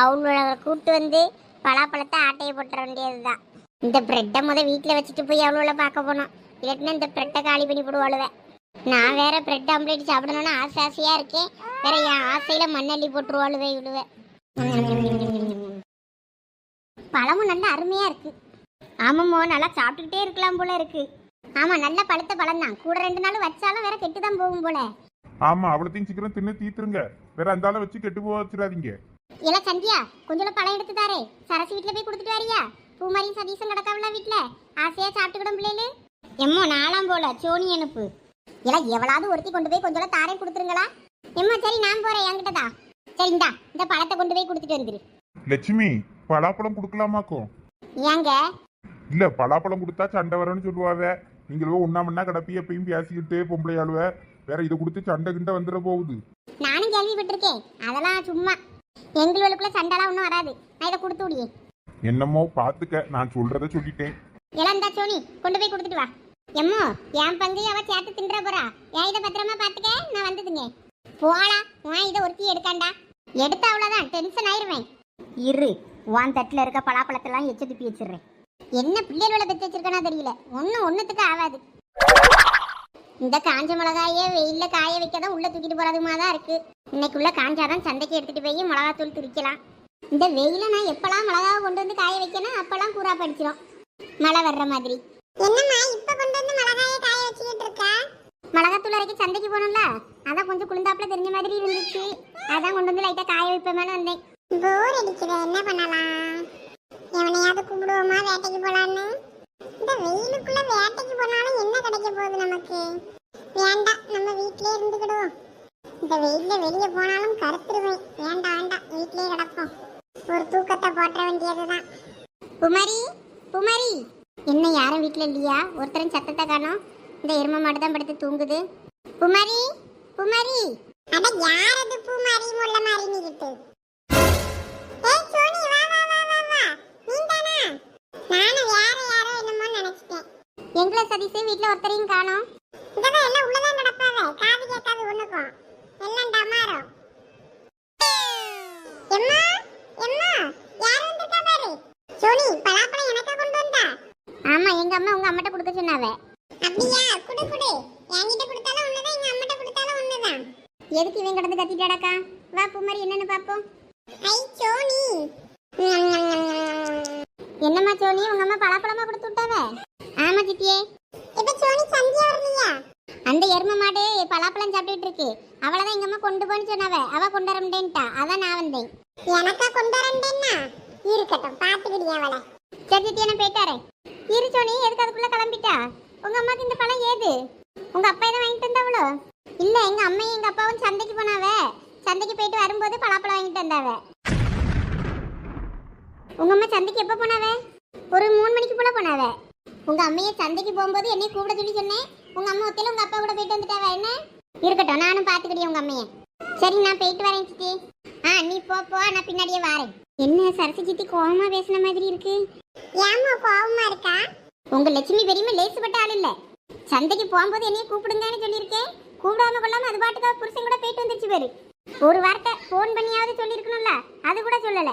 அவளோட கூப்பிட்டு வந்து பலாப்பழத்தை ஆட்டையை போட்டுற வேண்டியது தான். இந்த ப்ரெட்டை வீட்டில் வச்சுட்டு போய் அவ்வளோ பார்க்க போனோம். இல்லாட்டினா இந்த ப்ரெட்டை காலி பண்ணி போடுவாளுவேன். நான் வேற பிரெட் ஆம்லேட் சாப்பிடணும்னு ஆசையாக இருக்கேன். வேற என் ஆசையில் மண்ணள்ளி போட்டுருவாளுவே விடுவேன். பழமும் நல்ல அருமையாக இருக்கு. ஆமாம்மோ, நல்லா சாப்பிட்டுக்கிட்டே இருக்கலாம் போல இருக்கு. ஆமாம், நல்ல பழுத்த பழம் தான். கூட 2 நாள் வச்சாலும் வேற கெட்டு தான் போகும் போல. ஆமா, அவ்வளோத்தையும் சீக்கிரம் தின்னு தீத்துருங்க. வேற அந்த ஆளை வச்சு கெட்டு போக வச்சிடாதீங்க. இல்லை சந்தியா, கொஞ்சம் பழம் எடுத்து தாரே. சரசு வீட்டில் போய் கொடுத்துட்டு வரியா? பூமாரியும் சதீஷும் கிடக்காவில வீட்டில் ஆசையாக சாப்பிட்டுக்கிடும் பிள்ளைகளு. எம்மோ நாளாம் போல சோனி அனுப்பு. இல்லை எவ்வளவு ஒருத்தி கொண்டு போய் கொஞ்சம் தாரே கொடுத்துருங்களா? எம்மா சரி நான் போகிறேன் என்கிட்ட தான். சரி இந்த பழத்தை கொண்டு போய் கொடுத்துட்டு வந்துரு. லட்சுமி, பலாப்பழம் கொடுக்கலாமாக்கும்? ஏங்க? இல்ல, பலாப்பழம் கொடுத்தா சண்டை வரணும்னு சொல்லுவாங்க. நீங்களும் ஒண்ணாமண்ணா கிடப்பி எப்பயும் பேசிக்கிட்டு பொம்பளை ஆளுவ. வேற இதை கொடுத்து சண்டை கிண்ட வந்துட போகுது. நானும் கேள்விப்பட்டிருக்கேன். அதெல்லாம் சும்மா. எங்களுக்குள்ள சண்டைலாம் ஒன்றும் வராது. நான் இதை கொடுத்து விடியே. என்னமோ பாத்துக்க, நான் சொல்றத சொல்லிட்டேன். இளந்தா சோனி கொண்டு போய் கொடுத்துட்டு வா. எம்மோ என் பங்கு அவ சேர்த்து தின்ற போறா. ஏன் இதை பத்திரமா பாத்துக்க. நான் வந்துதுங்க போலா. இதை ஒருத்தி எடுக்காண்டா. எடுத்த அவ்வளவுதான், டென்ஷன் ஆயிருவேன். இரு, உன் தட்டில் இருக்க பலாப்பழத்தெல்லாம் எச்சு துப்பி வச்சிடுறேன். என்ன பிள்ளைகளோட பெற்று வச்சிருக்கனா தெரியல. ஒன்னுத்துக்கு ஆகாது. இந்த காஞ்ச மிளகாயே வெயில்ல காய வைக்கதான் உள்ள தூக்கிட்டு போறதுமா தான் இருக்கு. இன்னைக்குள்ள காஞ்சாதான் சந்தைக்கு எடுத்துட்டு போய் மிளகாத்தூள் திரிக்கலாம். இந்த வெயில நான் எப்பெல்லாம் மிளகாவை கொண்டு வந்து காய வைக்கணும் அப்பெல்லாம் கூறா படிச்சிடும் மழை வர்ற மாதிரி. என்னம்மா இப்ப கொண்டு வந்து மிளகாயை காய வச்சுக்கிட்டு இருக்கா? மிளகாத்தூள் வரைக்கும் சந்தைக்கு போனோம்ல, அதான் கொஞ்சம் குளிர்ந்தாப்புல தெரிஞ்ச மாதிரி இருந்துச்சு. அதான் கொண்டு வந்து லைட்டா காய வைப்பேன்னு வந்தேன். போர் அடிக்குது, என்ன பண்ணலாம்? எவனையாவது கூப்பிடுவோமா வேட்டைக்கு போலான்னு? இந்த வெயிலுக்குள்ள வேட்டைக்கு போனாலும் என்ன கிடைக்க போகுது நமக்கு? வேண்டாம், நம்ம வீட்லயே இருந்துக்கிடுவோம். இந்த வெயில்ல வெளியே போனாலும் கருத்துருவேன். வேண்டாம், வீட்லயே கிடப்போம். ஒரு தூக்கத்தை போட்ட வேண்டியதுதான். குமாரி, குமாரி, என்ன யாரும் வீட்டுல இல்லையா? ஒருத்தரும் சத்தத்தை காணோம். இந்த எருமை மாடு தான் படுத்து தூங்குது. குமாரி, குமாரி. அட யாரது பூமாரி முள்ள மாறி நிக்கிட்டு? ஏய் சோனி, வா வா வா வா வா. நீதானா? நானும் வேற யாரோ என்னமோ நினைச்சிட்டேன். எங்கள சதீஷ் வீட்ல ஒருத்தரையும் காணோம். இதெல்லாம் எல்லாம் உள்ளதான் நடப்பாவே. காது கேட்காது ஒண்ணுக்கும். எல்லாம் டமாரோ. எம்மா, எம்மா, யார் வந்திருக்கா பாரு. சோனி, பலாப்பழம் எனக்கா கொண்டு வந்தா? ஆமா, எங்க அம்மா உங்க அம்மாட்ட கொடுக்க சொன்னாவே. அப்படியா? குடு குடு. என்கிட்ட கொடுத்தாலும் ஒண்ணுதான், எங்க அம்மாட்ட கொடுத்தாலும் ஒண்ணுதான். எதுக்கு இவன் கடந்து கத்திட்டாடாக்கா? வா பூமாரி, என்னன்னு பாப்போம். ஐ சோனி. என்னம்மா சோனி, உங்க அம்மா பலாப்பழமா கொடுத்து விட்டாவே? ஆமா சித்தியே. இப்ப சோனி சந்தியா வரலையா? அந்த எருமை மாடு பலாப்பழம் சாப்பிட்டுட்டு இருக்கு. அவளதான் எங்க அம்மா கொண்டு போன்னு சொன்னாவே. அவ கொண்டு வரண்டேன்ட்டா. அதான் நான் வந்தேன். எனக்கா கொண்டு வரண்டேன்னா? இருக்கட்டும், பாத்துக்கிடியா அவளை. சரி சித்தியா, நான் போயிட்டாரேன். இரு சோனி, எதுக்கு அதுக்குள்ள கிளம்பிட்டா? உங்க அம்மாக்கு இந்த பழம் ஏது? உங்க அப்பா இதை வாங்கிட்டு வந்தாவளோ? இல்ல, எங்க அம்மையும் எங்க அப்பாவும் சந்தைக்கு போனாவே. சந்தைக்கு போயிட்டு வரும்போது பலாப்பழம் வாங்கிட்டு வந்தாவே. உங்க அம்மா சந்தைக்கு எப்ப போனாவே? ஒரு 3 மணிக்கு போல போனாவே. உங்க அம்மையை சந்தைக்கு போகும்போது என்னை கூப்பிட சொல்லி சொன்னேன். உங்க அம்மா ஒத்தையில உங்க அப்பா கூட போயிட்டு வந்துட்டாவா என்ன? இருக்கட்டும், நானும் பாத்துக்கிட்டேன் உங்க அம்மைய. சரி, நான் போயிட்டு வரேன் சித்தி. நீ போ, நான் பின்னாடியே வரேன். என்ன சரசு சித்தி கோவமா பேசின மாதிரி இருக்கு? ஏமா கோவமா இருக்கா? உங்க லட்சுமி பெரியமா லேசுப்பட்ட ஆள் இல்ல. சந்தைக்கு போகும்போது என்னைய கூப்பிடுங்கன்னு சொல்லியிருக்கேன். கூப்பிடாம கொள்ளாம அது பாட்டுக்கா புருஷன் கூட போயிட்டு வந்துருச்சு பேரு. ஒரு வார்த்தை போன் பண்ணியாவது சொல்லியிருக்கணும்ல, அது கூட சொல்லல.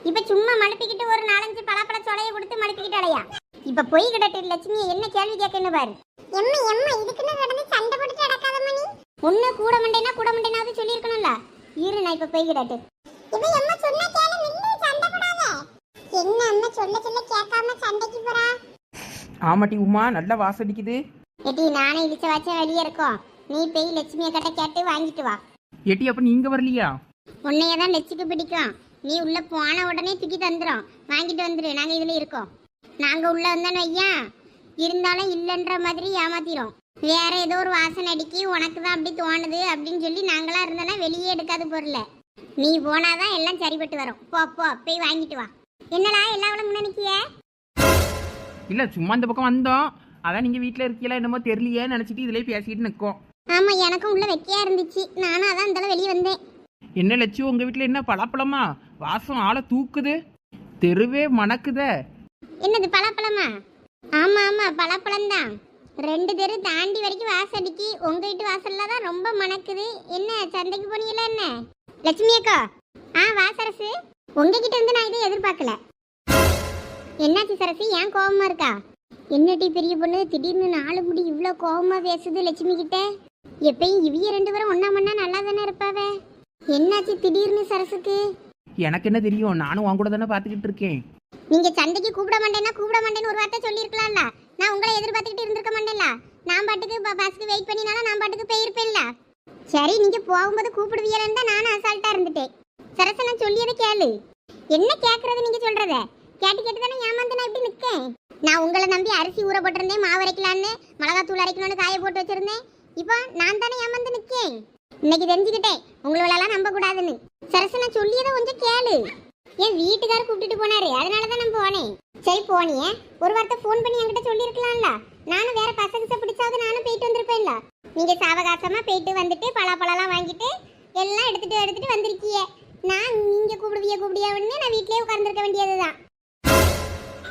இப்ப சும்மா மழுப்பிக்கிட்டு ஒரு 4-5 பலாப்பழ சொலையை கொடுத்து மழுப்பிக்கிட்டு அலையா. இப்ப பொய் கிடட்டு லட்சுமி என்ன கேள்வி கேட்கன்னு பாரு. எம்மா எம்மா, இதுக்குன்னு நடந்து சண்டை போட்டு நடக்காத மணி. ஒண்ணு கூட மண்டேனாவது சொல்லியிருக்கணும்ல. இரு, நான் இப்ப பொய் கிடட்டு. இப்ப எம்மா சொன்னா கேளு, நின்னு சண்டை போடாத. என்ன அம்மா சொல்ல கேட்காம சண்டைக்கு போறா? ஆமாட்டி உமா, நல்ல வாசடிக்குது. எட்டி, நானே இடிச்ச வச்ச வெளியே இருக்கோம். நீ போய் லட்சுமியை கிட்ட கேட்டு வாங்கிட்டு வா. எட்டி, அப்ப நீங்க வரலையா? உன்னையதான் லட்சுக்கு பிடிக்கும். நீ உள்ள போன உடனே தூக்கி தந்துடும். வாங்கிட்டு வந்துரு, நாங்க இதுல இருக்கோம். நாங்க உள்ள வந்தோன்னு வையா, இருந்தாலும் இல்லைன்ற மாதிரி ஏமாத்திரும். வேற ஏதோ ஒரு வாசனை அடிக்கி உனக்கு தான் அப்படி தோணுது அப்படின்னு சொல்லி நாங்களா இருந்தோன்னா வெளியே எடுக்காது பொருளை. நீ போனாதான் எல்லாம் சரிபட்டு வரும். போ போய் வாங்கிட்டு வா. என்னடா எல்லாவளும் முன்ன நிக்கிய? இல்லை சும்மா இந்த பக்கம் வந்தோம். அதான் நீங்கள் வீட்டில் இருக்கீங்களா என்னமோ தெரியலையே நினச்சிட்டு இதிலே பேசிக்கிட்டு நிற்கும். ஆமா, எனக்கும் உள்ள வெக்கையா இருந்துச்சு. நானும் அதான் இந்த வெளியே வந்தேன். என்ன லட்சு உங்கள் வீட்டில் என்ன பலாப்பழமா? வாசம் ஆளை தூக்குது, தெருவே மணக்குதே. என்னது பலாப்பழமா? ஆமா ஆமா, பலாப்பழம் தான். 2 தெரு தாண்டி வரைக்கும் வாசடிக்கு. உங்க வீட்டு வாசல்ல தான் ரொம்ப மணக்குது. என்ன சந்தைக்கு போனீங்களா என்ன? லட்சுமி அக்கா. வா சரசு. உங்ககிட்ட இருந்து நான் இதை எதிர்பார்க்கல. என்னாச்சு சரசு, ஏன் கோவமா இருக்கா? என்னடி பெரிய பொண்ணு திடீர்னு 4 முடி இவ்வளோ கோவமா பேசுது லட்சுமி கிட்ட? எப்பயும் இவிய 2 பேரும் ஒன்னா மண்ணா நல்லா தானே இருப்பாவ. என்னாச்சு திடீர்னு சரசுக்கு? எனக்கு என்ன தெரியும், நானும் உன் கூட தானே பார்த்துக்கிட்டு இருக்கேன். நீங்க சந்தைக்கு கூப்பிட மாட்டேன்னு ஒரு வார்த்தை சொல்லியிருக்கலாம்ல. நான் உங்களை எதிர்பார்த்துக்கிட்டு இருந்திருக்க மாட்டேன்ல. நான் பாட்டுக்கு பஸ்க்கு வெயிட் பண்ணினாலும் நான் பாட்டுக்கு போயிருப்பேன்ல. சரி, நீங்க போகும்போது கூப்பிடுவீங்கன்னு தான் நானும் அசால்ட்டா இருந்துட்டேன். சரச, நான் சொல்லியதை கேளு. என்ன கேட்கறது? நீங்க சொல்றத கேட்டு கேட்டு தானே ஏமாந்து நான் இப்படி நிற்கேன். நான் உங்களை நம்பி அரிசி ஊற போட்டிருந்தேன், மாவு அரைக்கலான்னு, மிளகாத்தூள் அரைக்கணும்னு காய போட்டு வச்சிருந்தேன். இப்போ நான் தானே ஏமாந்து நிற்கேன். இன்னைக்கு தெரிஞ்சுக்கிட்டேன் உங்களெல்லாம் நம்ப கூடாதுன்னு. சரச, நான் சொல்லியதை கொஞ்சம் கேளு. என் வீட்டுக்காரர் கூப்பிட்டுட்டு போனாரு, அதனாலதான் நான் போனேன். சரி போனியே, ஒரு வார்த்தை ஃபோன் பண்ணி என்கிட்ட சொல்லியிருக்கலாம்ல. நானும் வேற பசங்க பிடிச்சாவது நானும் போயிட்டு வந்திருப்பேன்ல. நீங்க சாவகாசமா போயிட்டு வந்துட்டு பலாப்பழம்லாம் வாங்கிட்டு எல்லாம் எடுத்துட்டு வந்திருக்கீங்க. நான் நீங்க கூப்பிடுவியான்னு நான் வீட்லயே உட்கார்ந்துருக்க வேண்டியதுதான்.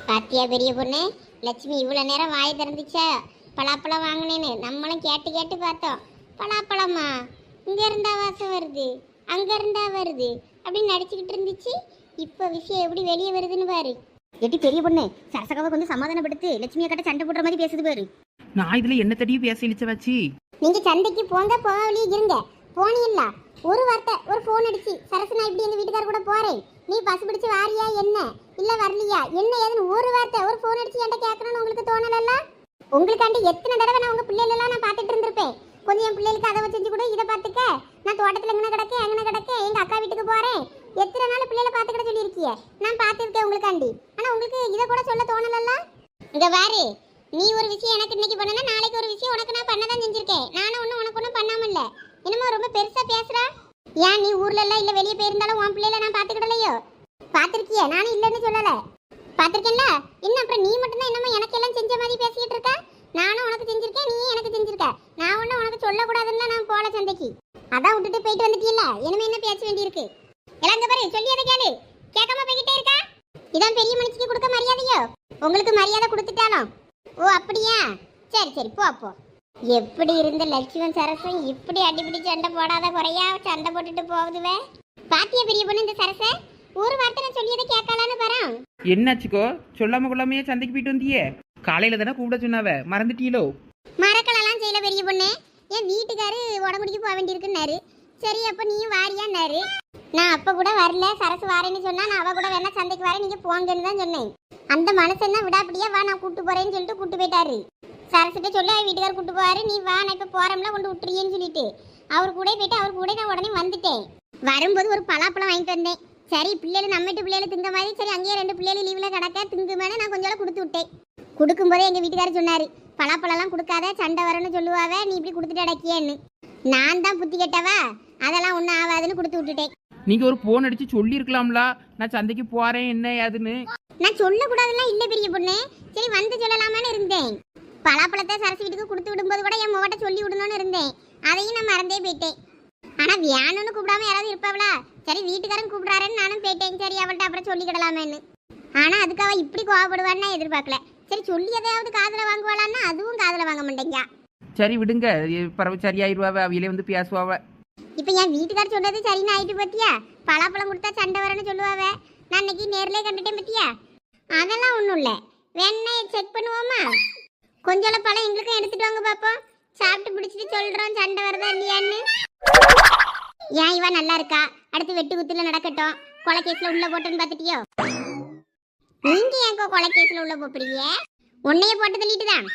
பாத்தியா பெரிய பொண்ணு, லட்சுமி இவ்வளவு நேரம் வாய் திறந்துச்சா பலாப்பழம் வாங்கினேன்னு. நம்மளும் கேட்டு கேட்டு பார்த்தோம். பலாப்பழமா? இங்க இருந்தா வாசம் வருது, அங்க இருந்தா வருது அப்படின்னு நடிச்சுக்கிட்டு இருந்துச்சு. இப்ப விஷயம் எப்படி வெளியே வருதுன்னு பாரு. எட்டி பெரிய பொண்ணு, சரசகாவை கொஞ்சம் சமாதானப்படுத்து. லட்சுமியை கிட்ட சண்டை போடுற மாதிரி பேசுது பாரு. நான் இதில் என்ன தடியும் பேச இழிச்ச வச்சு. நீங்க சந்தைக்கு போங்க, போகலையே இருங்க. போனீல்ல ஒரு வார்த்தை, ஒரு ஃபோன் அடிச்சு, சரசு நான் இப்படி எங்க வீட்டுக்கார கூட போறேன், நீ பசு பிடிச்சு வாரியா என்ன இல்ல வரலையா என்ன ஏதுன்னு ஒரு வார்த்தை, ஒரு ஃபோன் அடிச்சு என்கிட்ட கேட்கணும்னு உங்களுக்கு தோணலல்ல? உங்களுக்காண்டி எத்தனை தடவை நான் உங்க பிள்ளைகளெல்லாம் நான் பார்த்துட்டு இருந்திருப்பேன். கொஞ்சம் என் பிள்ளைகளுக்கு அதை செஞ்சு கூட இதை பார்த்துக்க, நான் தோட்டத்தில் எங்கே கிடக்க எங்க அக்கா வீட்டுக்கு போறேன், எத்தனை நாள் பிள்ளைகளை பார்த்துக்கிட சொல்லியிருக்கிய. நான் பார்த்துருக்கேன் உங்களுக்காண்டி. ஆனா உங்களுக்கு இதை கூட சொல்ல தோணலல்ல? இங்க பாரு, நீ ஒரு விஷயம் எனக்கு இன்னைக்கு பண்ணனா நாளைக்கு ஒரு விஷயம் உனக்கு நான் பண்ணதான் செஞ்சிருக்கேன். நானும் ஒன்றும் உனக்கு ஒன்றும் பண்ணாம இல்லை. என்னமோ ரொம்ப பெருசா பேசுறா. ஏன் நீ ஊர்ல எல்லாம் இல்ல வெளியே போயிருந்தாலும் உன் பிள்ளைல நான் பார்த்துக்கிடலையோ? பார்த்துருக்கிய? நானும் இல்லைன்னு சொல்லல, பார்த்துருக்கேன்ல. இன்னும் அப்புறம் நீ மட்டும்தான் என்னமோ எனக்கு எல்லாம் செஞ்ச மாதிரி பேசிக்கிட்டு இருக்க. நானும் உனக்கு செஞ்சிருக்கேன், நீ எனக்கு செஞ்சிருக்க. நான் ஒன்றும் உனக்கு சொல்லக்கூடாதுன்னு நான் போல சந்தைக்கு. அதான் விட்டுட்டு போயிட்டு வந்துட்டீல்ல, இனிமே என்ன பேச வேண்டியிருக்கு? எல்லாம் இங்க பாரு, சொல்லி அதை கேளு. கேட்காம போய்கிட்டே இருக்கா? இதான் பெரிய மனுஷிக்கு கொடுக்க மரியாதையோ? உங்களுக்கு மரியாதை கொடுத்துட்டாலும். ஓ அப்படியா? சரி சரி, போ. எப்படி இருந்த லட்சுமன் சரசும் இப்படி அடிப்பிடி சண்டை போடாத குறையா சண்டை போட்டுட்டு போகுதுவே. பாத்தியா பெரிய பொண்ணு இந்த சரச? ஒரு வார்த்தை நான் சொல்லியதை கேட்கலான்னு பாரு. என்னாச்சுக்கோ, சொல்லாம கொள்ளாமையே சந்தைக்கு போயிட்டு வந்தியே? காலையில தானே கூப்பிட சொன்னாவ, மறந்துட்டீங்களோ? மறக்கலாம் செய்யல பெரிய பொண்ணு. என் வீட்டுக்காரு உடம்புடிக்கு போக வேண்டியிருக்குன்னாரு. சரி அப்ப நீயும் வாரியான்னாரு. நான் அப்ப கூட வரல, சரசு வாரேன்னு சொன்னா நான் அவ கூட வேணா சந்தைக்கு வரேன், நீங்க போங்கன்னு தான் சொன்னேன். அந்த மனுஷன் தான் விடாப்படியா வா நான் கூட்டு போறேன்னு சொல்லிட்டு கூட்டு போயிட்டாரு. சரசுகிட்ட சொல்ல வீட்டுக்காரர் கூட்டு போவாரு, நீ வா நான் இப்ப போறோம்ல கொண்டு விட்டுறியேன்னு சொல்லிட்டு அவரு கூட போயிட்டு அவர் கூட நான் உடனே வந்துட்டேன். வரும்போது ஒரு பலாப்பழம் வாங்கிட்டு வந்தேன். சரி பிள்ளைகள் நம்ம வீட்டு பிள்ளைகள் திங்க மாதிரி, சரி அங்கேயே 2 பிள்ளைகள் லீவ்ல கிடக்க திங்குமேனு நான் கொஞ்சம் கொடுத்து விட்டேன். கொடுக்கும்போதே எங்க வீட்டுக்காரர் சொன்னாரு, பலாப்பழம்லாம் கொடுக்காத சண்டை வரணும்னு சொல்லுவாவே, நீ இப்படி கொடுத்துட்டு அடக்கியேன்னு. நான் தான் புத்தி கேட்டவா, அதெல்லாம் ஒன்றும் ஆகாதுன்னு கொடுத்து விட்டுட்டேன். நீங்க ஒரு போன் அடிச்சு சொல்லி இருக்கலாம்ல, நான் சந்தைக்கு போறேன் என்ன ஏதுன்னு. நான் சொல்லக்கூடாதுலாம் இல்லை பெரிய பொண்ணு, சரி வந்து சொல்லலாமான்னு இருந்தேன். பலாப்பழத்தை சரசு வீட்டுக்கு கொடுத்து விடும்போது கூட என் முகட்ட சொல்லி விடணும்னு இருந்தேன். அதையும் நான் மறந்தே போயிட்டேன். ஆனா வியானு கூப்பிடாம யாராவது இருப்பாவளா? சரி வீட்டுக்காரன் கூப்பிடாருன்னு நானும் போயிட்டேன். சரி அவள்கிட்ட அப்புறம் சொல்லிக்கிடலாமேன்னு. ஆனா அதுக்கு அவ இப்படி கோவப்படுவான்னு எதிர்பார்க்கல. சரி சொல்லி எதையாவது காதுல வாங்குவாளான்னா அதுவும் காதுல வாங்க மாட்டேங்க. சரி விடுங்க, பரவ சரியாயிருவாவ, அவையிலே வந்து பேசுவாவ. இப்ப என் வீட்டுக்காரர் சொன்னது சரின்னு ஆயிட்டு பத்தியா? பலாப்பழம் கொடுத்தா சண்டை வரேன்னு சொல்லுவாவ. நான் இன்னைக்கு நேர்லயே கண்டுட்டேன் பத்தியா? அதெல்லாம் ஒண்ணும் இல்ல, வேணா செக் பண்ணுவோமா? கொஞ்சம் பழம் எங்களுக்கும் எடுத்துட்டு வாங்க பாப்போம். சாப்பிட்டு பிடிச்சிட்டு சொல்றோம் சண்டை வருதா இல்லையான்னு. ஏன் இவ நல்லா இருக்கா, அடுத்து வெட்டு குத்துல நடக்கட்டும். கொலை கேஸ்ல உள்ள போட்டேன்னு பாத்துட்டியோ? நீங்க ஏன் கொலை கேஸ்ல உள்ள போறீங்க? உன்னைய போட்டு தள்ளிட்டு தான்.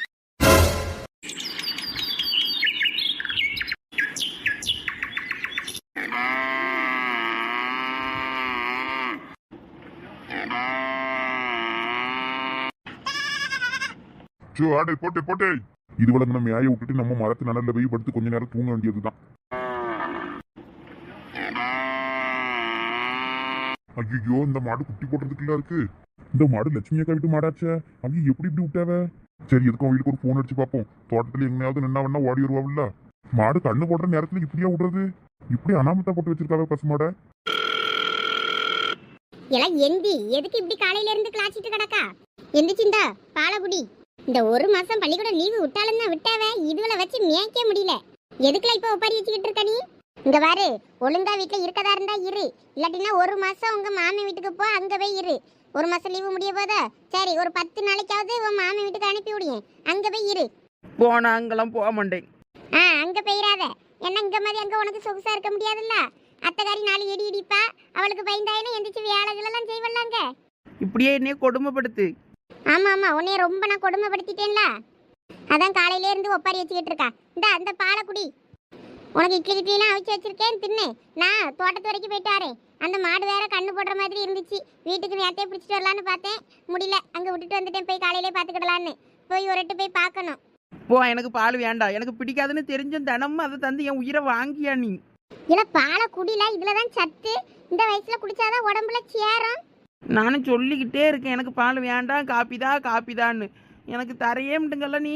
ஆடை போட்டு இது வழங்க நம்ம மேய விட்டுட்டு நம்ம மரத்து நலல்ல போய் படுத்து கொஞ்ச நேரம் தூங்க வேண்டியதுதான். ஐயோ இந்த மாடு குட்டி போடுறதுக்குள்ள இருக்கு. இந்த மாடு லட்சுமி அக்கா வீட்டு மாடாச்சே. அவங்க எப்படி இப்படி விட்டாவ? சரி எதுக்கும் அவங்களுக்கு ஒரு போன் அடிச்சு பார்ப்போம். தோட்டத்துல எங்கேயாவது நின்னா வேணா ஓடி வருவாவில்ல. மாடு கண்ணு போடுற நேரத்துல இப்படியா விடுறது? இப்படி அனாமத்தா போட்டு வச்சிருக்காவ பசு மாட. எல்லாம் எந்தி எதுக்கு இப்படி காலையில இருந்து கிளாச்சிட்டு கிடக்கா? எந்திரிச்சிந்தா பாலகுடி. இந்த ஒரு மாசம் பள்ளிக்கூட லீவு விட்டாலும் தான் விட்டாவ, இதுவளை வச்சு மேய்க்க முடியல. எதுக்குல இப்ப ஒப்பாரி வச்சுக்கிட்டு இருக்க நீ? இங்க பாரு, ஒழுங்கா வீட்டுல இருக்கதா இருந்தா இரு, இல்லாட்டினா ஒரு மாசம் உங்க மாமி வீட்டுக்கு போ, அங்க போய் இரு. ஒரு மாசம் லீவு முடிய போதா? சரி ஒரு 10 நாளைக்காவது உன் மாமி வீட்டுக்கு அனுப்பி விடுங்க, அங்க போய் இரு. போனா அங்கெல்லாம் போக மாட்டேன். அங்க போயிடாத. ஏன்னா இங்க மாதிரி அங்க உனக்கு சொகுசா இருக்க முடியாதுல்ல. அத்தைக்காரி 4 இடி இடிப்பா, அவளுக்கு பயந்தாயினா எந்திரிச்சு வேலைகளெல்லாம் செய்வல்லாங்க. இப்படியே என்னைய கொடுமைப்படுத்து. ஆமா ஆமா, உன்னைய ரொம்ப நான் கொடுமைப்படுத்திட்டேன்ல. அதான் காலையில இருந்து ஒப்பாரி வச்சுக்கிட்டு இருக்கா. இந்த அந்த பாலக்குடி உனக்கு இட்லிலாம் அவிச்சு வச்சிருக்கேன், தின்னு. நான் தோட்டத்து வரைக்கும் போயிட்டு வரேன். அந்த மாடு வேற கண்ணு போடுற மாதிரி இருந்துச்சு. வீட்டுக்கு நேரத்தையே பிடிச்சிட்டு வரலான்னு பார்த்தேன், முடியல. அங்க விட்டுட்டு வந்துட்டேன். போய் காலையிலே பார்த்துக்கிடலான்னு போய் ஒரு எட்டு போய் பார்க்கணும். போ, எனக்கு பால் வேண்டாம். எனக்கு பிடிக்காதுன்னு தெரிஞ்ச தினமும் அதை தந்து என் உயிரை வாங்கியா நீ? இல்ல பாலை குடில, இதுலதான் சத்து. இந்த வயசுல குடிச்சாதான் உடம்புல சேரும். நானும் சொல்லிக்கிட்டே இருக்கேன் எனக்கு பால் வேண்டாம், காப்பிதான்னு. எனக்கு தரையே முடிங்கல்ல நீ.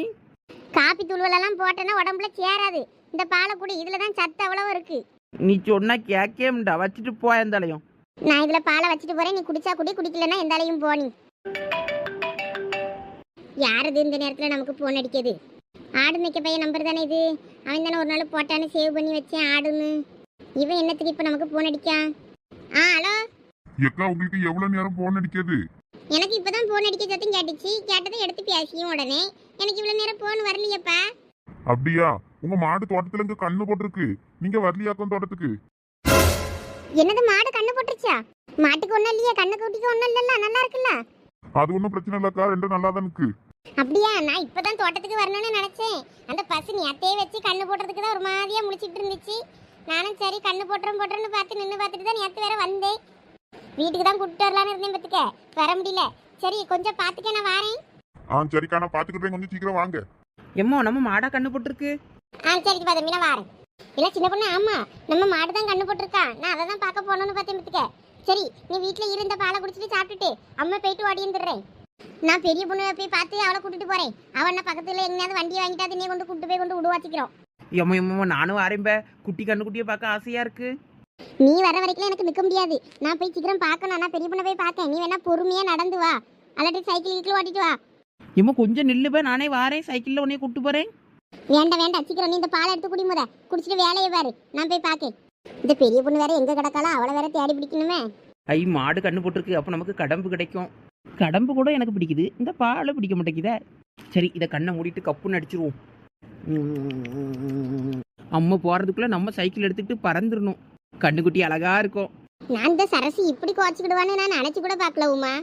காப்பி தூள்களெல்லாம் போட்டேன்னா உடம்புல சேராது. இந்த பாலை குடி, இதுலதான் சத்து அவ்வளவு இருக்கு. நீ சொன்னா கேக்கேம்டா, வச்சுட்டு போ எந்தாலையும். நான் இதுல பாலை வச்சுட்டு போறேன், நீ குடிச்சா குடி, குடிக்கலன்னா எந்தாலையும் போனி. யாரது இந்த நேரத்துல நமக்கு போன் அடிக்குது? ஆடு மேய்க்க பையன் நம்பர் தானே இது. அவன் தானே ஒரு நாள் போட்டான்னு சேவ் பண்ணி வச்சேன் ஆடுன்னு. இவன் என்னத்துக்கு இப்ப நமக்கு போன் அடிக்கான்? ஹலோ எக்கா உங்களுக்கு எவ்வளவு நேரம் போன் அடிக்கிறது? எனக்கு இப்பதான் போன் அடிக்க சத்தம் கேட்டுச்சு. கேட்டதை எடுத்து பேசியும் உடனே. எனக்கு இவ்வளவு நேரம் போன் வரலையப்பா. அப்படியா? உங்க மாடு தோட்டத்துல இங்க கண்ணு போட்டிருக்கு, நீங்க வரலையாக்கும் தோட்டத்துக்கு? என்னது மாடு கண்ணு போட்டுருச்சா? மாட்டுக்கு ஒண்ணும் இல்லையா? கண்ணு குட்டிக்கு ஒண்ணும் இல்லல்ல, நல்லா இருக்குல்ல? அது ஒன்றும் பிரச்சனை இல்லக்கா, ரெண்டும் நல்லா தான் இருக்கு. அப்படியா? நான் இப்பதான் தோட்டத்துக்கு வரணும்னு நினைச்சேன். அந்த பசு நேத்தையே வச்சு கண்ணு போடுறதுக்கு தான் ஒரு மாதிரியா முழிச்சிட்டு இருந்துச்சு. நானும் சரி கண்ணு போட்டுறேன்னு பார்த்து நின்று பார்த்துட்டு தான் நேற்று வேற வந்தேன். வீட்டுக்கு தான் கூப்பிட்டு வரலான்னு இருந்தேன், பத்துக்க வர முடியல. சரி கொஞ்சம் பார்த்துக்க, நான் வரேன். சரிக்கா, நான் பாத்துக்கிட்டேன், கொஞ்சம் சீக்கிரம் வாங்க. எம்மோ நம்ம மாடா கண்ணு போட்டிருக்கு. சரிக்கு பாதமி, நான் வரேன். இல்ல சின்ன பொண்ணு, ஆமா நம்ம மாடு தான் கண்ணு போட்டிருக்கா. நான் அதை தான் பார்க்க போகணும்னு பார்த்தேன், பத்துக்க. சரி நீ வீட்டில் இருந்த பாலை குடிச்சிட்டு சாப்பிட்டுட்டு அம்மா போயிட்டு ஓடி வந்துடுறேன். நான் பெரிய பொண்ணு போய் பார்த்து அவளை கூட்டிட்டு போறேன். அவன் பக்கத்துல எங்கேயாவது வண்டியை வாங்கிட்டா நீ கொண்டு கூட்டு போய் கொண்டு விடுவாச்சிக்கிறோம். எம்மோ நானும் வரேன்ப. குட்டி கண்ணு குட்டியை பார்க்க ஆசையா இருக்கு. நீ வர வரைக்கும் எனக்கு நிற்க முடியாது. நான் போய் சீக்கிரம் பார்க்கணும். நான் பெரிய பொண்ணை போய் பார்க்கேன். நீ வேணா பொறுமையா நடந்து வா, அல்லாட்டி சைக்கிள் வீட்டில் ஓட்டிட்டு வா. எம்மோ கொஞ்சம் நில்லுப்ப, நானே வாரேன். சைக்கிளில் உன்னைய கூட்டு போறேன். வேண்டாம் சீக்கிரம் நீ இந்த பாலை எடுத்து குடி முத. குடிச்சிட்டு வேலையை பாரு, நான் போய் பார்க்கேன். இந்த பெரிய பொண்ணு வேற எங்க கிடக்காளா? அவளை வேற தேடி பிடிக்கணுமே. மாடு கண்ணு போட்டிருக்கு, அப்போ நமக்கு கடம்பு கிடைக்கும். கடம்பு கூட எனக்கு பிடிக்குது, இந்த பாலை பிடிக்க மாட்டேங்குதே. சரி இதை கண்ணை மூடிட்டு கப்புன்னு அடிச்சிருவோம். அம்மா போறதுக்குள்ள நம்ம சைக்கிள் எடுத்துட்டு பறந்துடணும். கண்ணுக்குட்டி அழகா இருக்கும். நான் இந்த சரசு இப்படி குறைச்சிக்கிடுவான்னு நான் நினைச்சு கூட பார்க்கல உமா.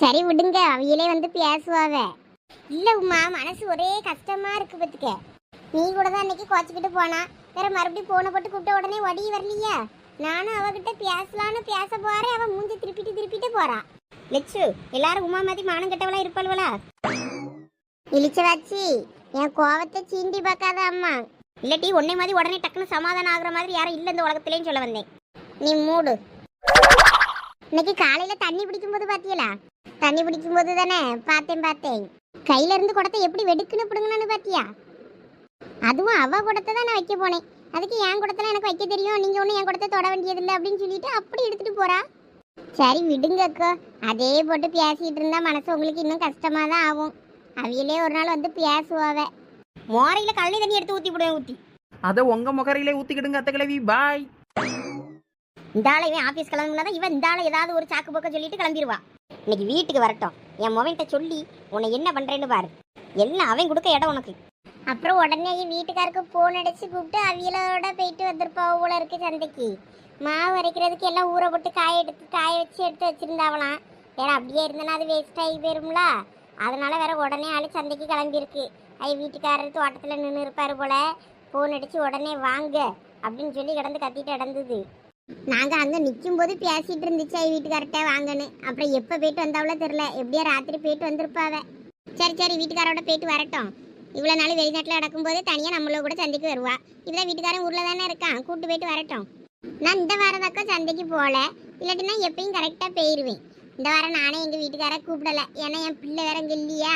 சரி விடுங்க, அவையிலே வந்து பேசுவாவ. இல்ல உமா, மனசு ஒரே கஷ்டமா இருக்கு பத்துக்க. நீ கூட தான் அன்னைக்கு குறைச்சிக்கிட்டு போனா, வேற மறுபடியும் போன போட்டு கூப்பிட்ட உடனே ஒடி வரலையா? நானும் அவகிட்ட பேசலான்னு பேச போறேன், அவன் மூஞ்சி திருப்பிட்டு போறான். லட்சு எல்லாரும் உமா மாதிரி மானம் கெட்டவளா இருப்பாள்வளா? இழிச்சவாச்சி, என் கோவத்தை சீண்டி பார்க்காத அம்மா. இல்லாட்டி உன்னை மாதிரி உடனே டக்குன்னு சமாதானம் ஆகுற மாதிரி யாரும் இல்லை இந்த உலகத்திலேன்னு சொல்ல வந்தேன். நீ மூடு. இன்னைக்கு காலையில தண்ணி பிடிக்கும் போது பாத்தியலா? தண்ணி பிடிக்கும் போது தானே பார்த்தேன். கையில இருந்து குடத்தை எப்படி வெடுக்குன்னு பிடுங்கணும்னு பாத்தியா? அதுவும் அவ குடத்தை தான் நான் வைக்க போனேன். அதுக்கு என் குடத்துல எனக்கு வைக்க தெரியும், நீங்க ஒன்றும் என் குடத்தை தொட வேண்டியதில்லை அப்படின்னு சொல்லிட்டு அப்படி எடுத்துட்டு போறா. சரி விடுங்க அக்கா, அதே போட்டு பேசிட்டு இருந்தா மனசு உங்களுக்கு இன்னும் கஷ்டமா தான் ஆகும். அவையிலே ஒரு நாள் வந்து பேசுவாவ. மோரையில கழனி தண்ணி எடுத்து ஊத்தி விடுவேன். ஊத்தி அதை உங்க முகரையிலே ஊத்திக்கிடுங்க அத்தை கிழவி. பாய். இந்த ஆளை இவன் ஆஃபீஸ் கிளம்புனாதான் இவன் இந்த ஆளை ஏதாவது ஒரு சாக்கு போக்க சொல்லிட்டு கிளம்பிடுவா. இன்னைக்கு வீட்டுக்கு வரட்டும், என் மொபைல்கிட்ட சொல்லி உன்னை என்ன பண்றேன்னு பாரு. எல்லாம் அவன் கொடுக்க இடம் உனக்கு. அப்புறம் உடனே வீட்டுக்காருக்கு போன் அடிச்சு கூப்பிட்டு அவியலோட போயிட்டு வந்திருப்பா போல இருக்கு சந்தைக்கு. மாவு அரைக்கிறதுக்கு எல்லாம் ஊற போட்டு காய வச்சு எடுத்து வச்சிருந்தாவலாம். வேற அப்படியே இருந்தனா அது வேஸ்ட் ஆகி போயிரும்ல. அதனால வேற உடனே ஆளு சந்தைக்கு கிளம்பியிருக்கு. வீட்டுக்காரர் தோட்டத்தில் நின்று இருப்பாரு போல. போன் அடிச்சு உடனே வாங்க அப்படின்னு சொல்லி கிடந்து கத்திட்டு இடந்தது. நாங்கள் அங்கே நிற்கும் போது பேசிட்டு இருந்துச்சு வீட்டுக்கார்ட்ட வாங்கன்னு. அப்புறம் எப்போ போயிட்டு வந்தாவளோ தெரில. எப்படியா ராத்திரி போயிட்டு வந்திருப்பாவ. சரி வீட்டுக்காரோட போயிட்டு வரட்டும். இவ்வளோ நாள் வெளிநாட்டில் நடக்கும்போது தனியாக நம்மளோட கூட சந்தைக்கு வருவா. இதில் வீட்டுக்காரன் ஊரில் தானே இருக்கான், கூப்பிட்டு போயிட்டு வரட்டும். நான் இந்த வாரதாக்கா சந்தைக்கு போகல, இல்லாட்டினா எப்பயும் கரெக்டாக போயிடுவேன். இந்த வாரம் நானே எங்கள் வீட்டுக்கார கூப்பிடல, ஏன்னா என் பிள்ளை வேற இங்கே இல்லையா.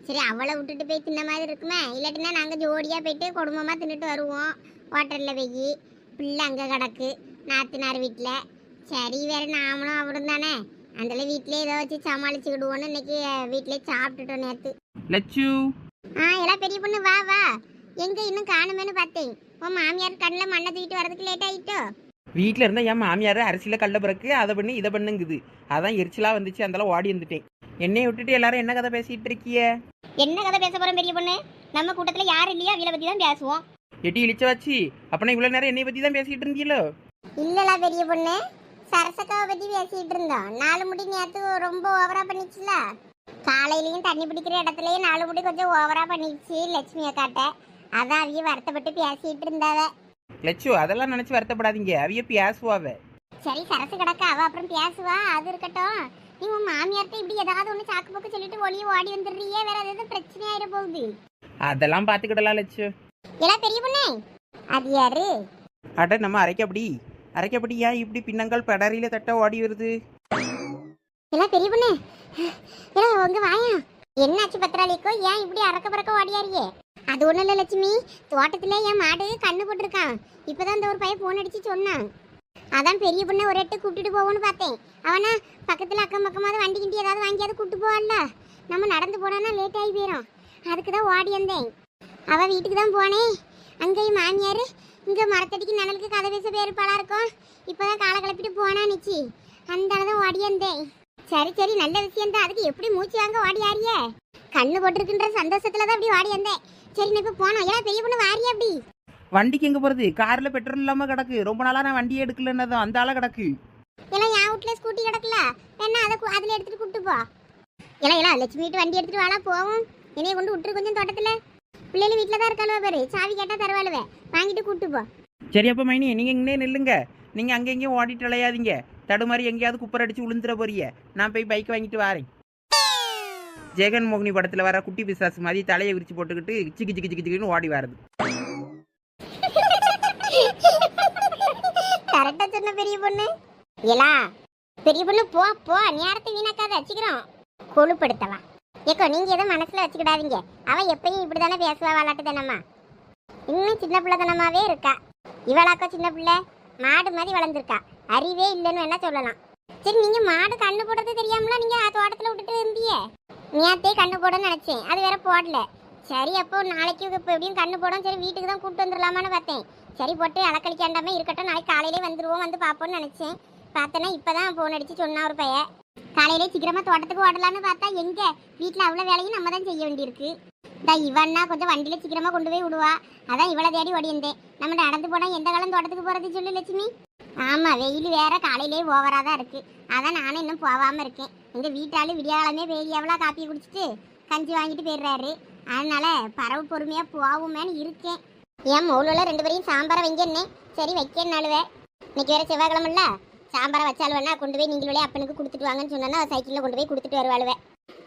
சரி அவளை விட்டுட்டு போய் தின்ன மாதிரி இருக்குமே, இல்லாட்டினா நாங்கள் ஜோடியாக போயிட்டு குடும்பமாக தின்னுட்டு வருவோம். ஹோட்டலில் போய் பிள்ளை அங்கே கிடக்கு நாத்தனார் வீட்டில். சரி வேற நாமளும் அவரும் தானே, அதனால வீட்டிலே ஏதோ வச்சு சமாளிச்சுக்கிடுவோன்னு இன்னைக்கு வீட்டிலே சாப்பிட்டுட்டோம் நேற்று. லட்சு எல்லாம் பெரிய பொண்ணு வா வா. எங்கே இன்னும் காணுமேனு பார்த்தேன். உன் மாமியார் கண்ணில் மண்ணை தூக்கிட்டு வரதுக்கு லேட் ஆகிட்டோ? வீட்டில் இருந்தால் என் மாமியார் அரிசியில் கல்ல பிறகு அதை பண்ணி இதை பண்ணுங்குது. அதான் எரிச்சலாக வந்துச்சு, அந்தளவு ஓடி வந்துட்டேன். என்னையை விட்டுட்டு எல்லாரும் என்ன கதை பேசிகிட்டு இருக்கிய? என்ன கதை பேச போகிறோம் பெரிய பொண்ணு? நம்ம கூட்டத்தில் யாரும் இல்லையா, அவளை பற்றி தான் பேசுவோம். எட்டி இழிச்ச வச்சு அப்பனா இவ்வளோ நேரம் என்னை பற்றி தான் பேசிகிட்டு இருந்தீங்களோ? இல்லலா பெரிய பொண்ணு, சரசக்காவை பற்றி பேசிகிட்டு இருந்தோம். 4 முடி நேற்று ரொம்ப ஓவரா பண்ணிச்சுல. காலையிலையும் தண்ணி பிடிக்கிற இடத்துலயும் 4 முடி கொஞ்சம் ஓவரா பண்ணிடுச்சு லட்சுமி அக்காட்ட. அதான் அவிய வருத்தப்பட்டு பேசிட்டு இருந்தாவ. லட்சு அதெல்லாம் நினச்சி வருத்தப்படாதீங்க, அவிய பேசுவாவ. சரி சரசு கிடக்க, அவ அப்புறம் பேசுவா, அது இருக்கட்டும். நீ உன் மாமியார்ட்ட இப்படி ஏதாவது ஒன்று சாக்கு போக்கு சொல்லிட்டு ஒளிய ஓடி வந்துடுறியே, வேற ஏதாவது பிரச்சனை ஆயிட போகுது. அதெல்லாம் பார்த்துக்கிடலாம் லட்சு. எல்லாம் பெரிய பொண்ணு, அது யாரு? அட நம்ம அரைக்கப்படி ஏன் இப்படி பின்னங்கால் படரியில தட்ட ஓடி வருது? எல்லாம் பெரிய பொண்ணு, எல்லாம் உங்க வாயா. என்னாச்சு பத்திராளிக்கோ, ஏன் இப்படி அறக்க பறக்க ஓடியாரியே? அது ஒன்றும் இல்லை லட்சுமி, தோட்டத்தில் என் மாடு கண்ணு போட்டிருக்கான். இப்போதான் இந்த ஒரு பையன் ஃபோன் அடிச்சு சொன்னான். அதான் பெரிய பொண்ணை ஒரு எட்டு கூப்பிட்டுட்டு போவோன்னு பார்த்தேன். அவனா பக்கத்தில் அக்கம் பக்கமாவது வண்டி கிண்டி ஏதாவது வாங்கியாவது கூப்பிட்டு போவான்ல, நம்ம நடந்து போனோன்னா லேட் ஆகி போயிடும். அதுக்கு தான் ஓடி வந்தேன். அவள் வீட்டுக்கு தான் போனேன். அங்கேயும் மாமியார் இங்கே மரத்தடிக்கு நிழலுக்கு கதை பேச பேருப்பாளாக இருக்கும். இப்போ தான் காலை கிளப்பிட்டு போனா நிச்சி, அந்த தான் ஓடி வந்தேன். சரி சரி நல்ல விஷயம்தான். அதுக்கு எப்படி மூச்சு வாங்க ஓடி ஆறிய? கண்ணு போட்டிருக்குன்ற சந்தோஷத்துல தான் அப்படி ஓடி வந்தேன். சரி நான் இப்போ போனோம். ஏன்னா பெரிய பொண்ணு வாரியா அப்படி? வண்டிக்கு எங்கே போகிறது? காரில் பெட்ரோல் இல்லாமல் கிடக்கு. ரொம்ப நாளாக நான் வண்டியே எடுக்கலன்னதும் அந்த ஆளாக கிடக்கு. எல்லாம் என் வீட்டில் ஸ்கூட்டி கிடக்கல, வேணா அதை அதில் எடுத்துகிட்டு கூப்பிட்டு போ. எல்லாம் லட்சுமி வீட்டு வண்டி எடுத்துகிட்டு வாழா போவோம். என்னைய கொண்டு விட்டுரு கொஞ்சம் தோட்டத்தில். பிள்ளைகள் வீட்டில் தான் இருக்காளுவ பேரு, சாவி கேட்டால் தருவாளுவே, வாங்கிட்டு கூப்பிட்டு போ. சரி அப்போ மைனி நீங்கள் இங்கே நில்லுங்க. நீங்கள் அங்கே எங்கேயும் ஓடிட்டு அலையாதீங்க. தடுமாறி எங்கேயாவது குப்பர் அடிச்சு விழுந்துட போறிய. நான் போய் பைக் வாங்கிட்டு வரேன். ஜெகன் மோகினி படத்தில் வர குட்டி பிசாசு மாதிரி தலையை விரிச்சு போட்டுக்கிட்டு சிக்கி சிக்கி சிக்கி சிக்கின்னு ஓடி வருது. கரெக்டா சொன்ன பெரிய பொண்ணு. ஏலா பெரிய பொண்ணு போ போ, நேரத்தை வீணாக்காத, சீக்கிரம் கொழுப்படுத்தலாம். ஏக்கோ நீங்க எதுவும் மனசுல வச்சுக்கிடாதீங்க. அவ எப்பயும் இப்படிதானே பேசுவா, விளாட்டு தானம்மா. இன்னும் சின்ன பிள்ளை தானமாவே இருக்கா. இவளாக்கோ சின்ன பிள்ளை மாடு மாதிரி வளர்ந்துருக்கா, அறிவே இல்லைன்னு என்ன சொல்லலாம். சரி நீங்க மாடு கண்ணு போடுறது தெரியாமலாம் நீங்க தோட்டத்துல விட்டுட்டு இருந்தீங்க. நேத்தே கண்ணு போடணும்னு நினைச்சேன், அது வேற போடல. சரி அப்போ நாளைக்கு இப்போ எப்படியும் கண்ணு போடும். சரி வீட்டுக்கு தான் கூப்பிட்டு வந்துடலாமான்னு பார்த்தேன். சரி போட்டு அலக்கழிக்காண்டாமே இருக்கட்டும், நாளைக்கு காலையிலே வந்துடுவோம், வந்து பார்ப்போம்னு நினச்சேன். பார்த்தேன்னா இப்போ தான் ஃபோன் அடித்து சொன்னா ஒரு பையன். காலையிலே சீக்கிரமாக தோட்டத்துக்கு ஓடலான்னு பார்த்தா எங்கே வீட்டில் அவ்வளோ வேலையும் நம்ம தான் செய்ய வேண்டியிருக்கு. இவன்னா கொஞ்சம் வண்டியில் சீக்கிரமாக கொண்டு போய் விடுவா, அதான் இவளை தேடி ஓடி வந்தேன். நம்ம நடந்து போனால் எந்த காலம் தோட்டத்துக்கு போகிறது சொல்லு லட்சுமி? ஆமாம் வெயில் வேற காலையிலே ஓவராக தான் இருக்குது, அதான் நானும் இன்னும் போகாமல் இருக்கேன். எங்கள் வீட்டாலும் விடியாலமே பெரியவளா காப்பி குடிச்சிட்டு கஞ்சி வாங்கிட்டு போயிடுறாரு. அதனால பறவை பொறுமையாக போவோமேனு இருக்கேன். என் மௌலில் 2 பேரையும் சாம்பாரை வைங்கன்னே, சரி வைக்கனாலுவே. இன்னைக்கு வேற செவ்வாய்க்கிழமைல சாம்பாரை வச்சாலுவேன்னா கொண்டு போய் நீங்களே அப்பனுக்கு கொடுத்துட்டு வாங்கன்னு சொன்னா சைக்கிளில் கொண்டு போய் கொடுத்துட்டு வருவாளுவேன்.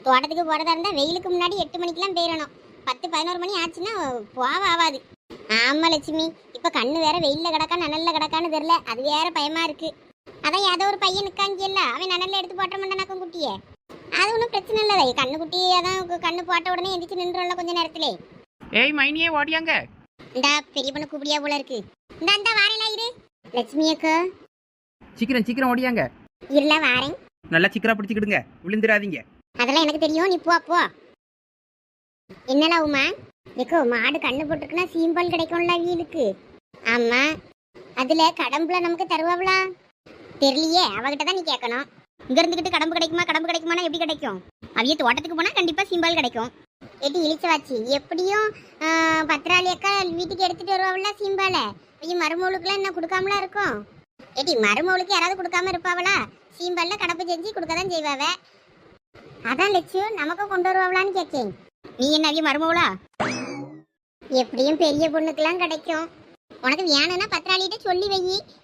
தோட்டத்துக்கு போகிறதா இருந்தால் வெயிலுக்கு முன்னாடி 8 மணிக்கெலாம் போயிடணும். 10-11 மணி ஆச்சுன்னா போக ஆகாது. ஆமாம் லட்சுமி, இப்போ கண்ணு வேற வெயிலில் கிடக்கா நனலில் கிடக்கான்னு தெரில, அது வேற பயமாக இருக்குது. அதான் ஏதோ ஒரு பையன் நிற்காங்கில்ல, அவன் நனலில் எடுத்து போட்ட மாட்டானாக்கும் குட்டியே. அது ஒன்றும் பிரச்சனை இல்லை, கண்ணு குட்டியே தான் கண்ணு போட்ட உடனே எந்திரிச்சு நின்றுள்ள கொஞ்ச நேரத்திலே. ஏய் மைனியே ஓடியாங்க. இந்தா பெரிய பொண்ணு கூப்பிடியா போல இருக்கு. இந்த வாரேலா இரு லட்சுமி அக்கா. சீக்கிரம் சீக்கிரம் ஓடியாங்க. இருல வாரேன். நல்லா சீக்கிரம் பிடிச்சிக்கிடுங்க, விழுந்துடாதீங்க. அதெல்லாம் எனக்கு தெரியும், நீ போ போ. என்னடா உமா, ஏக்கோ மாடு கண்ணு போட்டுருக்குன்னா சீம்பால் கிடைக்கும்ல வீலுக்கு. ஆமா, அதுல கடம்புல நமக்கு தருவாங்களா தெரியலையே, அவகிட்ட தான் நீ கேட்கணும். இங்க இருந்துகிட்டு கடம்பு கிடைக்குமானா எப்படி கிடைக்கும்? அவிய தோட்டத்துக்கு போனா கண்டிப்பா சீம்பால் கிடைக்கும். எட்டி இழிச்சவாச்சி எப்படியும் பத்திராளி அக்கா வீட்டுக்கு எடுத்துட்டு வருவாங்களா சீம்பால. ஐயோ மருமவளுக்குலாம் என்ன கொடுக்காமலா இருக்கும்? ஏட்டி மருமவளுக்கு யாராவது கொடுக்காம இருப்பாவளா? சீம்பால்ல கடப்பு செஞ்சு கொடுக்கதான் செய்வாவ. அதான் லட்சு நமக்கும் கொண்டு வருவாங்களான்னு கேட்கேன். நீ என்ன அவிய மருமவளா? எப்படியும் பெரிய பொண்ணுக்கெல்லாம் கிடைக்கும். உனக்கு வேணும்னா பத்திராளிகிட்ட சொல்லி வை.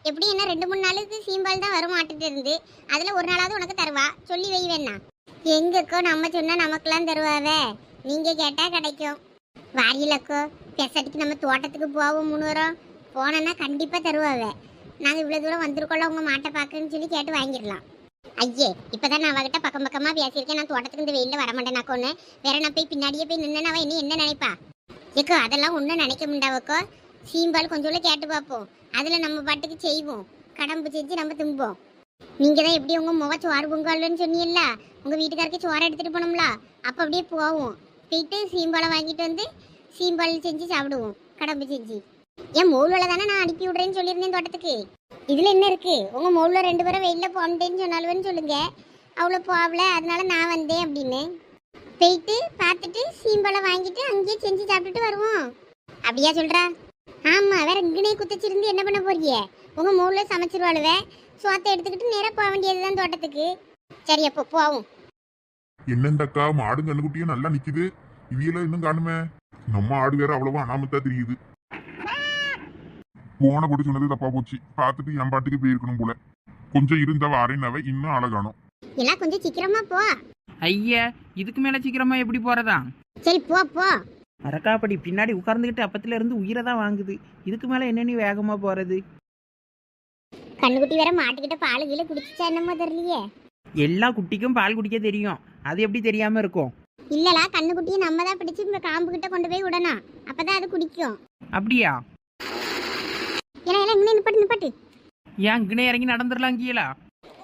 எப்படி என்ன 2-3 நாளுக்கு சீம்பால் தான் வரும் மாட்டுட்டு இருந்து, அதுல ஒரு நாளாவது உனக்கு தருவா. சொல்லி வை வேணா. எங்கக்கோ நம்ம சொன்னா நமக்கெல்லாம் தருவாவே, நீங்க கேட்டா கிடைக்கும். வாரியலக்கோ பெசட்டுக்கு நம்ம தோட்டத்துக்கு போவோம் 3 வாரம் போனோன்னா கண்டிப்பா தருவாவே. நாங்கள் இவ்வளோ தூரம் வந்திருக்கோம்ல உங்கள் மாட்டை பார்க்குன்னு சொல்லி கேட்டு வாங்கிடலாம். ஐயே இப்போதான் நான் அவகிட்ட பக்கம் பக்கமாக பேசியிருக்கேன். நான் தோட்டத்துக்கு இந்த வெயிலில் வரமாட்டேனாக்கோ ஒன்று வேற நான் போய் பின்னாடியே போய் நின்று அவன் என்ன நினைப்பா? ஏக்கோ அதெல்லாம் ஒன்றும் நினைக்க முடியாவக்கோ. சீம்பால் கொஞ்சம் கேட்டு பார்ப்போம். அதில் நம்ம பாட்டுக்கு செய்வோம், கடம்பு செஞ்சு நம்ம தும்போம். நீங்கள் தான் எப்படி உங்கள் முக சோறு பொங்கல்னு சொன்னீங்கல்ல, உங்கள் வீட்டுக்காருக்கு சோறை எடுத்துகிட்டு போனோம்ல, அப்போ அப்படியே போவோம். போயிட்டு சீம்பாலை வாங்கிட்டு வந்து சீம்பால் செஞ்சு சாப்பிடுவோம், கடம்பு செஞ்சு. என் மோளில் தானே நான் அனுப்பி விட்றேன்னு சொல்லியிருந்தேன் தோட்டத்துக்கு. இதில் என்ன இருக்குது? உங்கள் மோளில் 2 பேரும் வெயிலில் போனேன்னு சொன்னாலுன்னு சொல்லுங்கள். அவ்வளோ போகல, அதனால நான் வந்தேன் அப்படின்னு. போயிட்டு பார்த்துட்டு சீம்பாலை வாங்கிட்டு அங்கேயே செஞ்சு சாப்பிட்டுட்டு வருவோம். அப்படியா சொல்கிறா? ஆமாம், வேற இங்கனே குத்திச்சிருந்து என்ன பண்ண போறிய? உங்கள் மோளில் சமைச்சிருவாளுவே, சோத்தை எடுத்துக்கிட்டு நேராக போக வேண்டியது தான் தோட்டத்துக்கு. சரி அப்போ போவோம். என்னண்டக்கா மாடு கண்ணுக்குட்டியும் நல்லா நிக்குது, இவியெல்லாம் இன்னும் காணுமே. நம்ம ஆடு வேற அவ்வளவா அனாமத்தா தெரியுது. போன போட்டு சொன்னது தப்பா போச்சு. பார்த்துட்டு என் பாட்டுக்கு போயிருக்கணும் போல. கொஞ்சம் இருந்த வாரேனவை இன்னும் அழகானோம். எல்லாம் கொஞ்சம் சீக்கிரமா போ. ஐயா, இதுக்கு மேலே சீக்கிரமா எப்படி போகிறதா? சரி போ போ. மறக்காப்படி பின்னாடி உட்கார்ந்துக்கிட்டு அப்பத்துல இருந்து உயிரை தான் வாங்குது. இதுக்கு மேலே என்ன நீ வேகமாக போகிறது? கண்ணுக்குட்டி வேற மாட்டுக்கிட்ட பால் கீழே குடிச்சிச்சா என்னமோ தெரியலையே. எல்லா குட்டிக்கும் பால் குடிக்க தெரியும், அது எப்படி தெரியாமல் இருக்கும்? இல்லலா, கண்ணுக்குட்டியை நம்ம தான் பிடிச்சி இந்த காம்பு கிட்ட கொண்டு போய் விடணும், அப்பதான் அது குடிக்கும். அப்படியா? ஏன்னா எல்லாம் இங்கே நிப்பாட்டு நிப்பாட்டு. ஏன் இங்கனே இறங்கி நடந்துடலாம் கீழா?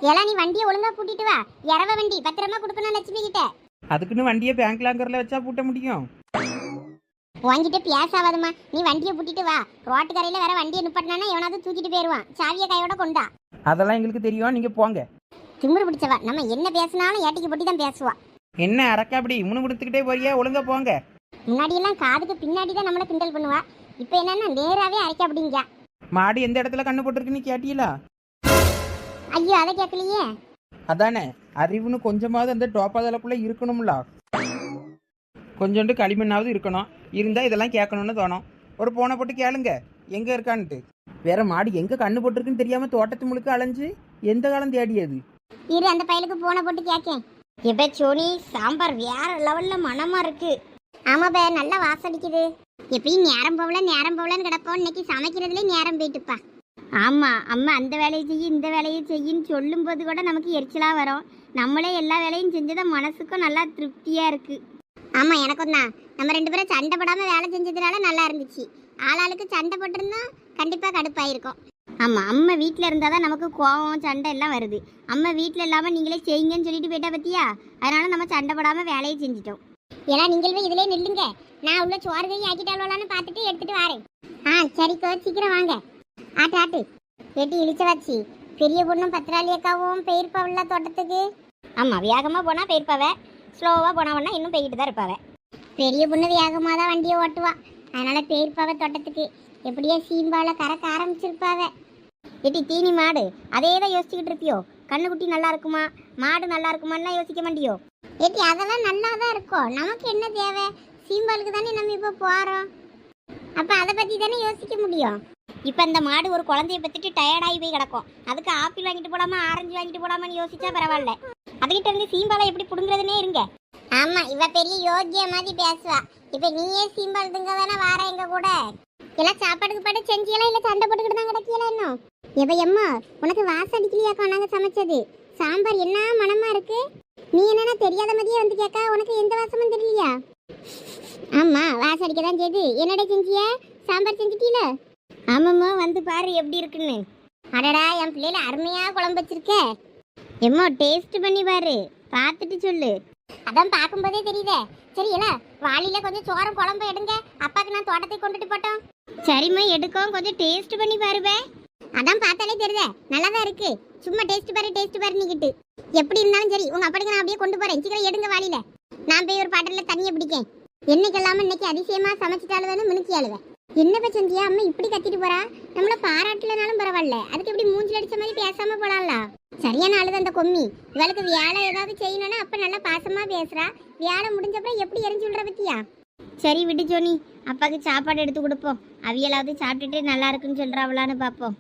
எல்லாம் நீ வண்டியை ஒழுங்கா கூட்டிட்டு வா. இரவ வண்டி பத்திரமா கொடுக்கணும் லட்சுமி கிட்ட. அதுக்குன்னு வண்டியை பேங்க் லாங்கரில் வச்சா பூட்ட முடியும்? வாங்கிட்டு பேசாவாதம்மா, நீ வண்டியை பூட்டிட்டு வா. ரோட்டு கரையில வேற வண்டியை நிப்பாட்டினா எவனாவது தூக்கிட்டு போயிடுவான். சாவியை கையோட கொண்டா. அதெல்லாம் எங்களுக்கு தெரியும், நீங்கள் போங்க. திமிரு பிடிச்சவா, நம்ம என்ன பேசினாலும் ஏட்டிக்கு போட்டி தான் பேசுவா. என்ன அரக்கா அப்படி முணுமுணுத்துக்கிட்டே போறியா? ஒழுங்கா போங்க. முன்னாடியெல்லாம் காதுக்கு பின்னாடி தான் நம்மளை கிண்டல் பண்ணுவா. இப்போ என்னன்னா நேராவே அரைக்க அப்படிங்க. மாடு எந்த இடத்துல கண்ணு போட்டிருக்குன்னு கேட்டீங்களா? ஐயோ அதை கேட்கலையே. அதானே, அறிவுன்னு கொஞ்சமாவது அந்த டோப்பாதலுக்குள்ளே இருக்கணும்ல. கொஞ்சோண்டு களிமண்ணாவது இருக்கணும். இருந்தால் இதெல்லாம் கேட்கணும்னு தோணும். ஒரு போனை போட்டு கேளுங்க எங்கே இருக்கான்ட்டு. வேற மாடு எங்கே கண்ணு போட்டிருக்குன்னு தெரியாமல் தோட்டத்து முழுக்க அலைஞ்சு எந்த காலம் தேடியது? இரு அந்த பையலுக்கு போனை போட்டு கேட்கேன். இப்போ சோனி சாம்பார் வேற லெவலில் மனமாக இருக்கு. ஆமா பே, நல்லா வாசடிக்குது. எப்பயும் நேரம் போகலன்னு கிடப்போம். இன்னைக்கு சமைக்கிறதுலேயே நேரம் போயிட்டுப்பா. ஆமாம், அம்மா அந்த வேலையை செய்ய இந்த வேலையை செய்யின்னு சொல்லும்போது கூட நமக்கு எரிச்சலாக வரும். நம்மளே எல்லா வேலையும் செஞ்சதான் மனசுக்கும் நல்லா திருப்தியாக இருக்குது. ஆமா எனக்கும் தான். நம்ம 2 பேரும் சண்டை போடாமல் வேலை செஞ்சதுனால நல்லா இருந்துச்சு. ஆளாளுக்கு சண்டை போட்டிருந்தோம் கண்டிப்பாக கடுப்பாயிருக்கும். ஆமாம், அம்மா வீட்டில் இருந்தால் தான் நமக்கு கோவம் சண்டை எல்லாம் வருது. அம்மா வீட்டில் இல்லாமல் நீங்களே செய்யுங்கன்னு சொல்லிட்டு போயிட்டா பத்தியா, அதனால நம்ம சண்டை போடாமல் வேலையை செஞ்சிட்டோம். எல்லாம் நீங்கள் போய் இதிலே நில்லுங்க. நான் உள்ள சோறு கை ஆக்கிட்டாலும் பார்த்துட்டு எடுத்துட்டு வரேன். சரிக்கோ, சீக்கிரம் வாங்க. ஆட்டு ஆட்டு எட்டி இழிச்ச வச்சு. பெரிய பொண்ணும் பத்திராளியக்காவும் பெயர்ப்பாவில்ல தோட்டத்துக்கு. ஆமாம், வேகமாக போனால் போயிருப்பாவ, ஸ்லோவாக போனவன்னா இன்னும் போய்கிட்டு தான் இருப்பாவ. பெரிய பொண்ணு வேகமாக தான் வண்டியை ஓட்டுவா, அதனால பெயர்ப்பாவ தோட்டத்துக்கு. எப்படியோ சீம்பால கறக்க ஆரம்பிச்சிருப்பாவ. எட்டி தீனி மாடு அதே தான் யோசிச்சுக்கிட்டு இருப்பியோ? கண்ணுக்குட்டி நல்லா இருக்குமா, மாடு நல்லா இருக்குமான்லாம் யோசிக்க மாட்டியோ? ஏட்டி அதெல்லாம் நல்லா தான் இருக்கும். நமக்கு என்ன தேவை? சீம்பாலுக்கு தானே நம்ம இப்போ போகிறோம். அப்போ அதை பற்றி தானே யோசிக்க முடியும். இப்போ இந்த மாடு ஒரு குழந்தைய பற்றிட்டு டயர்டாகி போய் கிடக்கும். அதுக்கு ஆப்பிள் வாங்கிட்டு போடாமா ஆரஞ்சு வாங்கிட்டு போடாமான்னு யோசிச்சா பரவாயில்ல. அதுகிட்ட இருந்து சீம்பாலை எப்படி பிடுங்குறதுனே இருங்க. ஆமாம், இவ பெரிய யோகிய மாதிரி பேசுவா. இப்போ நீயே சீம்பால் திங்க தானே வார எங்க கூட. எல்லாம் சாப்பாடுக்கு பாட்டு செஞ்சியெல்லாம் இல்லை சண்டை போட்டுக்கிட்டு தான் கிடக்கியலாம் இன்னும். எப்போ எம்மா உனக்கு வாசம் அடிக்கலையாக்கா நாங்கள் சமைச்சது? சாம்பார் என்ன மனமா இருக்கு. நீ என்னன்னா தெரியாத மாதிரியே வந்து கேட்கா. உனக்கு எந்த வாசமும் தெரியலையா? ஆமாம், வாசம் அடிக்க தான் செய்து. என்னடா செஞ்சிய? சாம்பார் செஞ்சுட்டீல? ஆமாம்மா, வந்து பாரு எப்படி இருக்குன்னு. அடடா, என் பிள்ளைல அருமையாக குழம்பு வச்சிருக்க. எம்மா டேஸ்ட் பண்ணி பாரு, பார்த்துட்டு சொல்லு. அதான் பார்க்கும்போதே தெரியுதே. சரி இல்ல, வாளியில கொஞ்சம் சோறும் குழம்பு எடுங்க. அப்பாக்கு நான் தோட்டத்துக்கு கொண்டுட்டு போட்டோம். சரிம்மா எடுக்கும், கொஞ்சம் டேஸ்ட் பண்ணி பாருவே. அதான் பார்த்தாலே தெரியுதே, நல்லா தான் இருக்கு. சும்மா டேஸ்ட் பாரு நீக்கிட்டு. எப்படி இருந்தாலும் சரி, உங்க அப்பாக்கு நான் அப்படியே கொண்டு போறேன். சீக்கிரம் எடுங்க வாளியில. நான் போய் ஒரு பாட்டில தண்ணியை பிடிக்கேன். என்னைக்கு இல்லாம இன்னைக்கு அதிசயமா சமைச்சிட்டாலும் மினுக்கி அழுவேன். என்ன செஞ்சியா அம்மா இப்படி கத்திட்டு போறா? நம்மள பாராட்டலனாலும் பரவாயில்ல, அதுக்கு இப்படி மூஞ்சில் அடிச்ச மாதிரி பேசாம போலாம்ல. சரியான அழுது அந்த கொம்மி. இவளுக்கு வேலை ஏதாவது செய்யணும்னா அப்ப நல்லா பாசமா பேசுறா. வேலை முடிஞ்சப்பறம் எப்படி எரிஞ்சு விடுற பத்தியா? சரி விட்டு ஜோனி, அப்பாவுக்கு சாப்பாடு எடுத்து கொடுப்போம். அவியலாவது சாப்பிட்டுட்டு நல்லா இருக்குன்னு சொல்றாவலான்னு பார்ப்போம்.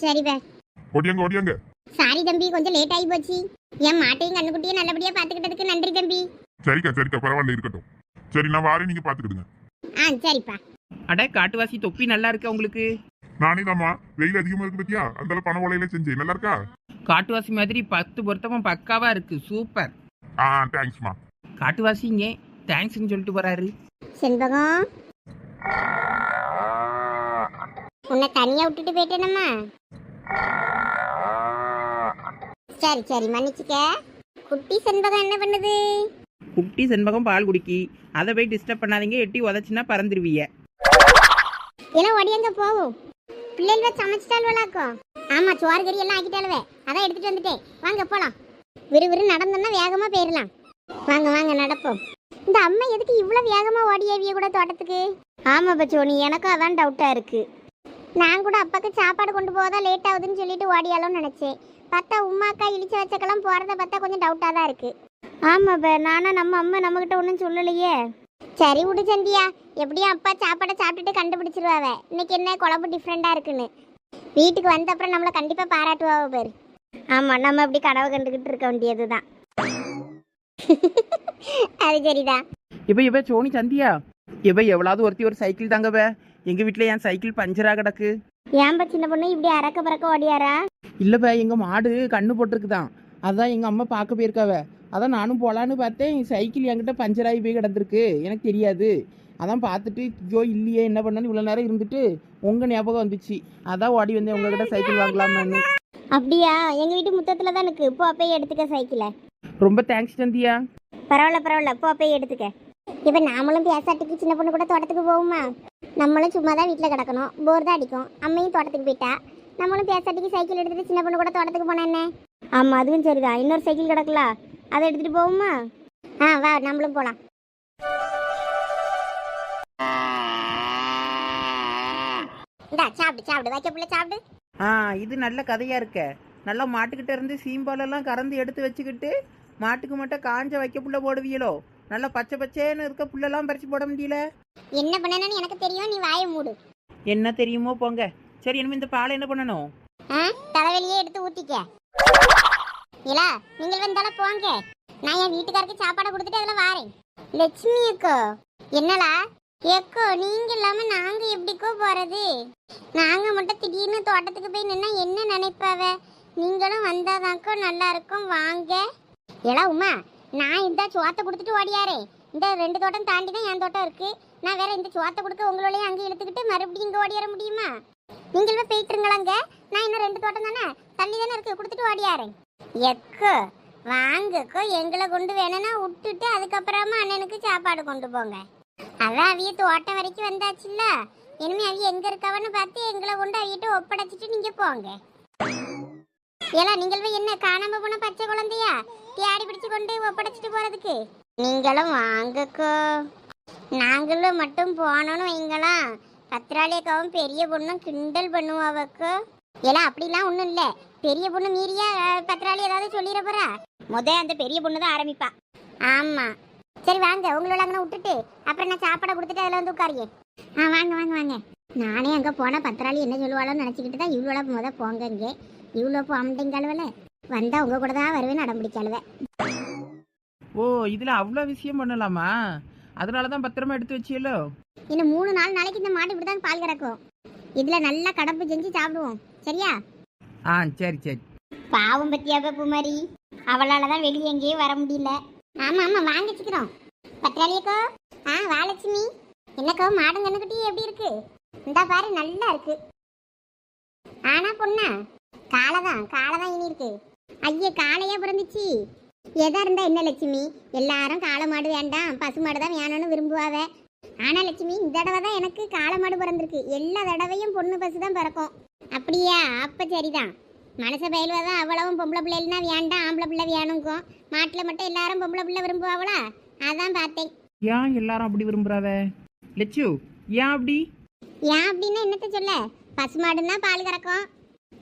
சரி பே. ஓடியாங்க ஓடியாங்க. சாரி தம்பி, கொஞ்சம் லேட் ஆகி போச்சு. என் மாட்டையும் கண்ணுக்குட்டியும் நல்லபடியா பாத்துக்கிட்டதுக்கு நன்றி தம்பி. சரிக்கா பரவாயில்ல இருக்கட்டும். சரி நான் வாரேன், நீங்க பாத்துக்கிடுங்க. சரிப்பா. அட காட்டுவாசி தொப்பி நல்லா இருக்கு உங்களுக்கு. நானே தாம்மா வெயில் அதிகமா இருக்கு பத்தியா அந்த பண ஓலையில செஞ்சேன். நல்லா இருக்கா? காட்டுவாசி மாதிரி 10 பொருத்தமும் பக்காவா இருக்கு. சூப்பர். தேங்க்ஸ்மா. காட்டுவாசிங்க தேங்க்ஸ்ன்னு சொல்லிட்டு போறாரு. செண்பகம், உன்னை தனியா விட்டுட்டு போயிட்டேனம்மா. சரி சரி மன்னிச்சுக்க. குட்டி செண்பகம் என்ன பண்ணுது? குட்டி செண்பகம் பால் குடிக்கி. அதை போய் டிஸ்டர்ப் பண்ணாதீங்க, எட்டி உதச்சுன்னா பறந்துருவீங்க. எல்லாம் ஒடியாங்க போவோம். பிள்ளைகள் சமைச்சிட்டாலும் ஆமா சோறு கறி எல்லாம் ஆக்கிட்டாலுவே அதான் எடுத்துட்டு வந்துட்டேன். வாங்க போலாம். விறுவிறு நடந்தோம்னா வேகமா போயிடலாம். வாங்க வாங்க நடப்போம். இந்த அம்மா எதுக்கு இவ்வளவு வேகமா ஓடியாவிய கூட தோட்டத்துக்கு? ஆமா பச்சோனி, எனக்கும் அதான் டவுட்டா இருக்கு. நான் கூட அப்பாக்கு சாப்பாடு கொண்டு போவதா லேட் ஆகுதுன்னு சொல்லிட்டு ஓடியாலும்னு நினைச்சேன். பார்த்தா உமாக்கா இழிச்ச வச்சக்கெல்லாம் போறத பார்த்தா கொஞ்சம் டவுட்டா தான் இருக்கு. ஆமாப்ப, நானா நம்ம அம்மா நம்மகிட்ட ஒன்றும் சொல்லலையே. சரி விடு சந்தியா, எப்படியும் அப்பா சாப்பாடை சாப்பிட்டுட்டு கண்டுபிடிச்சிருவாவ இன்னைக்கு என்ன குழம்பு டிஃப்ரெண்டா இருக்குன்னு. வீட்டுக்கு வந்த அப்புறம் நம்மளை கண்டிப்பா பாராட்டுவாவ பேரு. ஆமா, நம்ம அப்படி கனவு கண்டுகிட்டு இருக்க வேண்டியதுதான். அது சரிதான். இப்ப சோனி சந்தியா, இப்ப எவ்வளவு ஒருத்தி ஒரு சைக்கிள் தாங்கவே. எங்க வீட்டுல என் சைக்கிள் பஞ்சரா கிடக்கு. ஏன்பா சின்ன பொண்ணு இப்படி அறக்க பறக்க ஓடியாரா? இல்லப்ப எங்க மாடு கண்ணு போட்டிருக்குதான். அதான் எங்க அம்மா பார்க்க போயிருக்காவ. அதான் நானும் போலான்னு பார்த்தேன். சைக்கிள் என்கிட்ட பஞ்சராகி போய் கிடந்திருக்கு. எனக்கு தெரியாது. அதான் பார்த்துட்டு ஐயோ இல்லையே என்ன பண்ணாலும் இவ்வளோ நேரம் இருந்துட்டு உங்கள் ஞாபகம் வந்துச்சு. அதான் ஓடி வந்தேன் உங்ககிட்ட சைக்கிள் வாங்கலாமான்னு. அப்படியா? எங்க வீட்டு முத்தத்துல தான் இருக்கு. போ போய் எடுத்துக்க சைக்கிளை. ரொம்ப தேங்க்ஸ் சந்தியா. பரவாயில்ல பரவாயில்ல, போ போய் எடுத்துக்க. இப்ப நாமளும் பேசாட்டிக்கு சின்ன பொண்ணு கூட தோட்டத்துக்கு போவோமா? நம்மளும் சும்மா தான் வீட்டில் கிடக்கணும், போர் தான் அடிக்கும். அம்மையும் தோட்டத்துக்கு போயிட்டா, நம்மளும் பேசாட்டிக்கு சைக்கிள் எடுத்துட்டு சின்ன பொண்ணு கூட தோட்டத்துக்கு போனா என்ன? ஆமா, அதுவும் சரிதான். இன்னொரு சைக்கிள் கிடக்கலாம், அதை எடுத்துட்டு போவோமா? வா நம்மளும் போலாம். இந்தா சாப்பிடு சாப்பிடு, வைக்க பிள்ளை சாப்பிடு. இது நல்ல கதையா இருக்க. நல்லா மாட்டுக்கிட்ட இருந்து சீம்பாலெல்லாம் கறந்து எடுத்து வச்சுக்கிட்டு மாட்டுக்கு மட்டும் காஞ்ச வைக்க புள்ள போடுவீங்களோ? நல்லா பச்சை பச்சைன்னு இருக்க புல்லெல்லாம் பறிச்சு போட முடியல. என்ன பண்ணணும்னு எனக்கு தெரியும், நீ வாயை மூடு. என்ன தெரியுமோ போங்க. சரி, இனிமே இந்த பாலை என்ன பண்ணணும்? தலைவலியே எடுத்து ஊத்திக்க. இல்ல நீங்கள் வந்தாலும் போங்க, நான் என் வீட்டுக்காருக்கு சாப்பாடை கொடுத்துட்டு அதில் வாரேன். லட்சுமி அக்கோ, என்னலா எக்கோ நீங்க இல்லாம நாங்க எப்படிக்கோ போறது? நாங்க மட்டும் திடீர்னு தோட்டத்துக்கு போய் நின்னா என்ன நினைப்பாவ? நீங்களும் வந்தாதாக்கோ நல்லா இருக்கும், வாங்க. ஏலா உமா, நான் இந்த சோத்தை கொடுத்துட்டு ஓடியாரே. இந்த 2 தோட்டம் தாண்டி தான் என் தோட்டம் இருக்கு. நான் வேற இந்த சோத்தை கொடுக்க உங்களையும் அங்கே இழுத்துக்கிட்டு மறுபடியும் இங்கே ஓடியார முடியுமா? நீங்களுமே போயிட்டுருங்களாங்க. நான் இன்னும் 2 தோட்டம் தானே தள்ளி தானே இருக்கு, கொடுத்துட்டு ஓடியாரேன். எக்கோ வாங்கக்கோ, எங்களை கொண்டு வேணும்னா விட்டுட்டு அதுக்கப்புறமா அண்ணனுக்கு சாப்பாடு கொண்டு போங்க. அதான் அவிய தோட்டம் வரைக்கும் வந்தாச்சுல்ல, இனிமே அவிய எங்க இருக்காவன்னு பார்த்து எங்களை கொண்டு அவியிட்ட ஒப்படைச்சிட்டு நீங்க போங்க. ஏலா நீங்கள் போய் என்ன காணாம போன பச்சை குழந்தையா தேடி பிடிச்சு கொண்டு ஒப்படைச்சிட்டு போறதுக்கு? நீங்களும் வாங்கக்கோ. நாங்களும் மட்டும் போனோன்னு வைங்களாம், பத்திராளியக்காவும் பெரிய பொண்ணும் கிண்டல் பண்ணுவாவக்கோ. ஏலா அப்படிலாம் ஒன்றும் இல்லை, பெரிய பொண்ணு மீறியா பத்திராளி ஏதாவது சொல்லிட போறா? அந்த பெரிய பொண்ணு தான் ஆரம்பிப்பா. ஆமா சரி வாங்க, உங்களோட அங்கே விட்டுட்டு அப்புறம் நான் சாப்பாடை கொடுத்துட்டு அதில் வந்து உட்காரியே. வாங்க வாங்க வாங்க. நானே அங்கே போனால் பத்திராளி என்ன சொல்லுவாளோன்னு நினச்சிக்கிட்டு தான் இவ்வளோ போங்க. இங்கே இவ்வளோ போம்டைங்கழுவல வந்தால் உங்கள் கூட தான் வருவேன் அடம்பிடிக்கழுவேன். ஓ, இதில் அவ்வளோ விஷயம் பண்ணலாமா? அதனால தான் பத்திரமா எடுத்து வச்சியலோ. இன்னும் 3-4 நாளைக்கு இந்த மாடு இப்படி தான் பால் கறக்கும். இதில் நல்லா கடப்பு செஞ்சு சாப்பிடுவோம், சரியா? சரி சரி. பாவம் பத்தியாப்ப பூமாரி, அவளால் தான் வெளியே எங்கேயும் வர முடியல. ஆமாம் ஆமாம் வாங்கிச்சுக்கிறோம். பத்திராளியக்கோ, வாலட்சுமி, என்னக்கோ மாடும் கண்ணுக்குட்டி எப்படி இருக்கு? இந்தா பாரு, நல்லா இருக்கு. ஆனா பொண்ணா, காளைதான் இனி இருக்கு. ஐயே, காளையா பிறந்துச்சு. எதா இருந்தா என்ன லட்சுமி, எல்லாரும் காளை மாடு வேண்டாம் பசு மாடு தான் வேணும்னு விரும்புவாவ. ஆனா லட்சுமி, இந்த தடவை தான் எனக்கு காளை மாடு பிறந்திருக்கு. எல்லா தடவையும் பொண்ணு பசு தான் பிறக்கும். அப்படியா? அப்ப சரிதான். மனச பயில்வாதான் அவ்வளவும் பொம்பளை பிள்ளைன்னா வேண்டாம் ஆம்பளை பிள்ளை வேணுங்கும். மாட்டில் மட்டும் எல்லாரும் பொம்பளை பிள்ளை விரும்புவாங்களா? அதான் பார்த்தேன். ஏன் எல்லாரும் அப்படி விரும்புறாவ லட்சு? ஏன் அப்படி? ஏன் அப்படின்னா என்னத்த சொல்ல, பசு மாடுன்னா பால் கறக்கும்,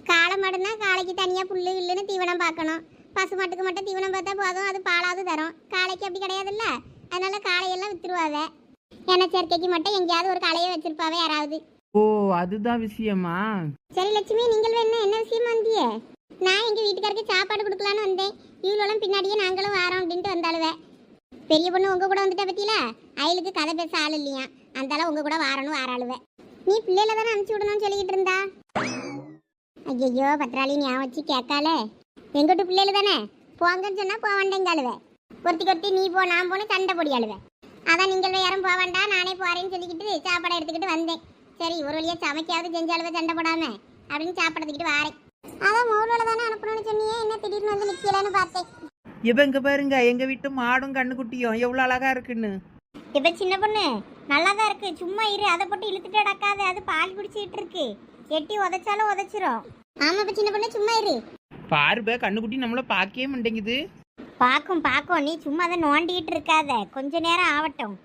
காளை மாடுன்னா காளைக்கு தனியாக புல்லு இல்லைன்னு தீவனம் பார்க்கணும். பசு மாட்டுக்கு மட்டும் தீவனம் பார்த்தா போதும், அது பாலாவது தரும். காளைக்கு அப்படி கிடையாதுல்ல, அதனால காளையெல்லாம் வித்துருவாவ. எண்ணெய் சேர்க்கைக்கு மட்டும் எங்கேயாவது ஒரு காளையை வச்சிருப்பாவே யாராவது. ஓ, அதுதான் விஷயமா? சரி லட்சுமி, நீங்கள் என்ன விஷயமா வந்தியே? நான் எங்கள் வீட்டுக்காருக்கு சாப்பாடு கொடுக்கலான்னு வந்தேன். இவ்வளோலாம் பின்னாடியே நாங்களும் வரோம் அப்படின்ட்டு வந்தாளுவே. பெரிய பொண்ணு உங்கள் கூட வந்துட்டா பற்றியில, அயலுக்கு கதை பேச ஆள் இல்லையா, அந்தால உங்கள் கூட வாரணும் வாராளுவே. நீ பிள்ளையில தானே அனுப்பிச்சு விடணும்னு சொல்லிக்கிட்டு இருந்தா. ஐயோ பத்திராளி ஞாபகம் வச்சு கேட்கால. எங்கிட்ட பிள்ளைல தானே போங்கன்னு சொன்னா போவாண்டேங்க அழுவே. ஒருத்தி நீ போ நான் போன சண்டை பொடி அழுவேன். அதான் நீங்கள் யாரும் போவாண்டா நானே போறேன்னு சொல்லிக்கிட்டு சாப்பாடை எடுத்துக்கிட்டு வந்தேன். சரி ஒரு வழியா சமைக்காவது செஞ்ச அழுவே சண்டை போடாம அப்படின்னு சாப்பாடு எடுத்துக்கிட்டு வாரேன். அதான் மௌலோட தானே அனுப்பணும்னு சொன்னியே, என்ன திடீர்னு வந்து நிக்கலன்னு பார்த்தேன். இப்ப இங்க பாருங்க, எங்க வீட்டு மாடும் கண்ணுக்குட்டியும் எவ்வளவு அழகா இருக்குன்னு. இப்ப சின்ன பொண்ணு நல்லா தான் இருக்கு, சும்மா இரு, அதை போட்டு இழுத்துட்டு அடக்காது, அது பால் குடிச்சிட்டு இருக்கு. எட்டி உதைச்சாலும் உதைச்சிரும். ஆமா இப்ப சின்ன பொண்ணு சும்மா இரு. பாருப கண்ணுக்குட்டி நம்மள பார்க்கவே மாட்டேங்குது. பாக்கும் பாக்கும், நீ சும்மா அதை நோண்டிட்டு இருக்காத, கொஞ்ச நேரம் ஆகட்டும்.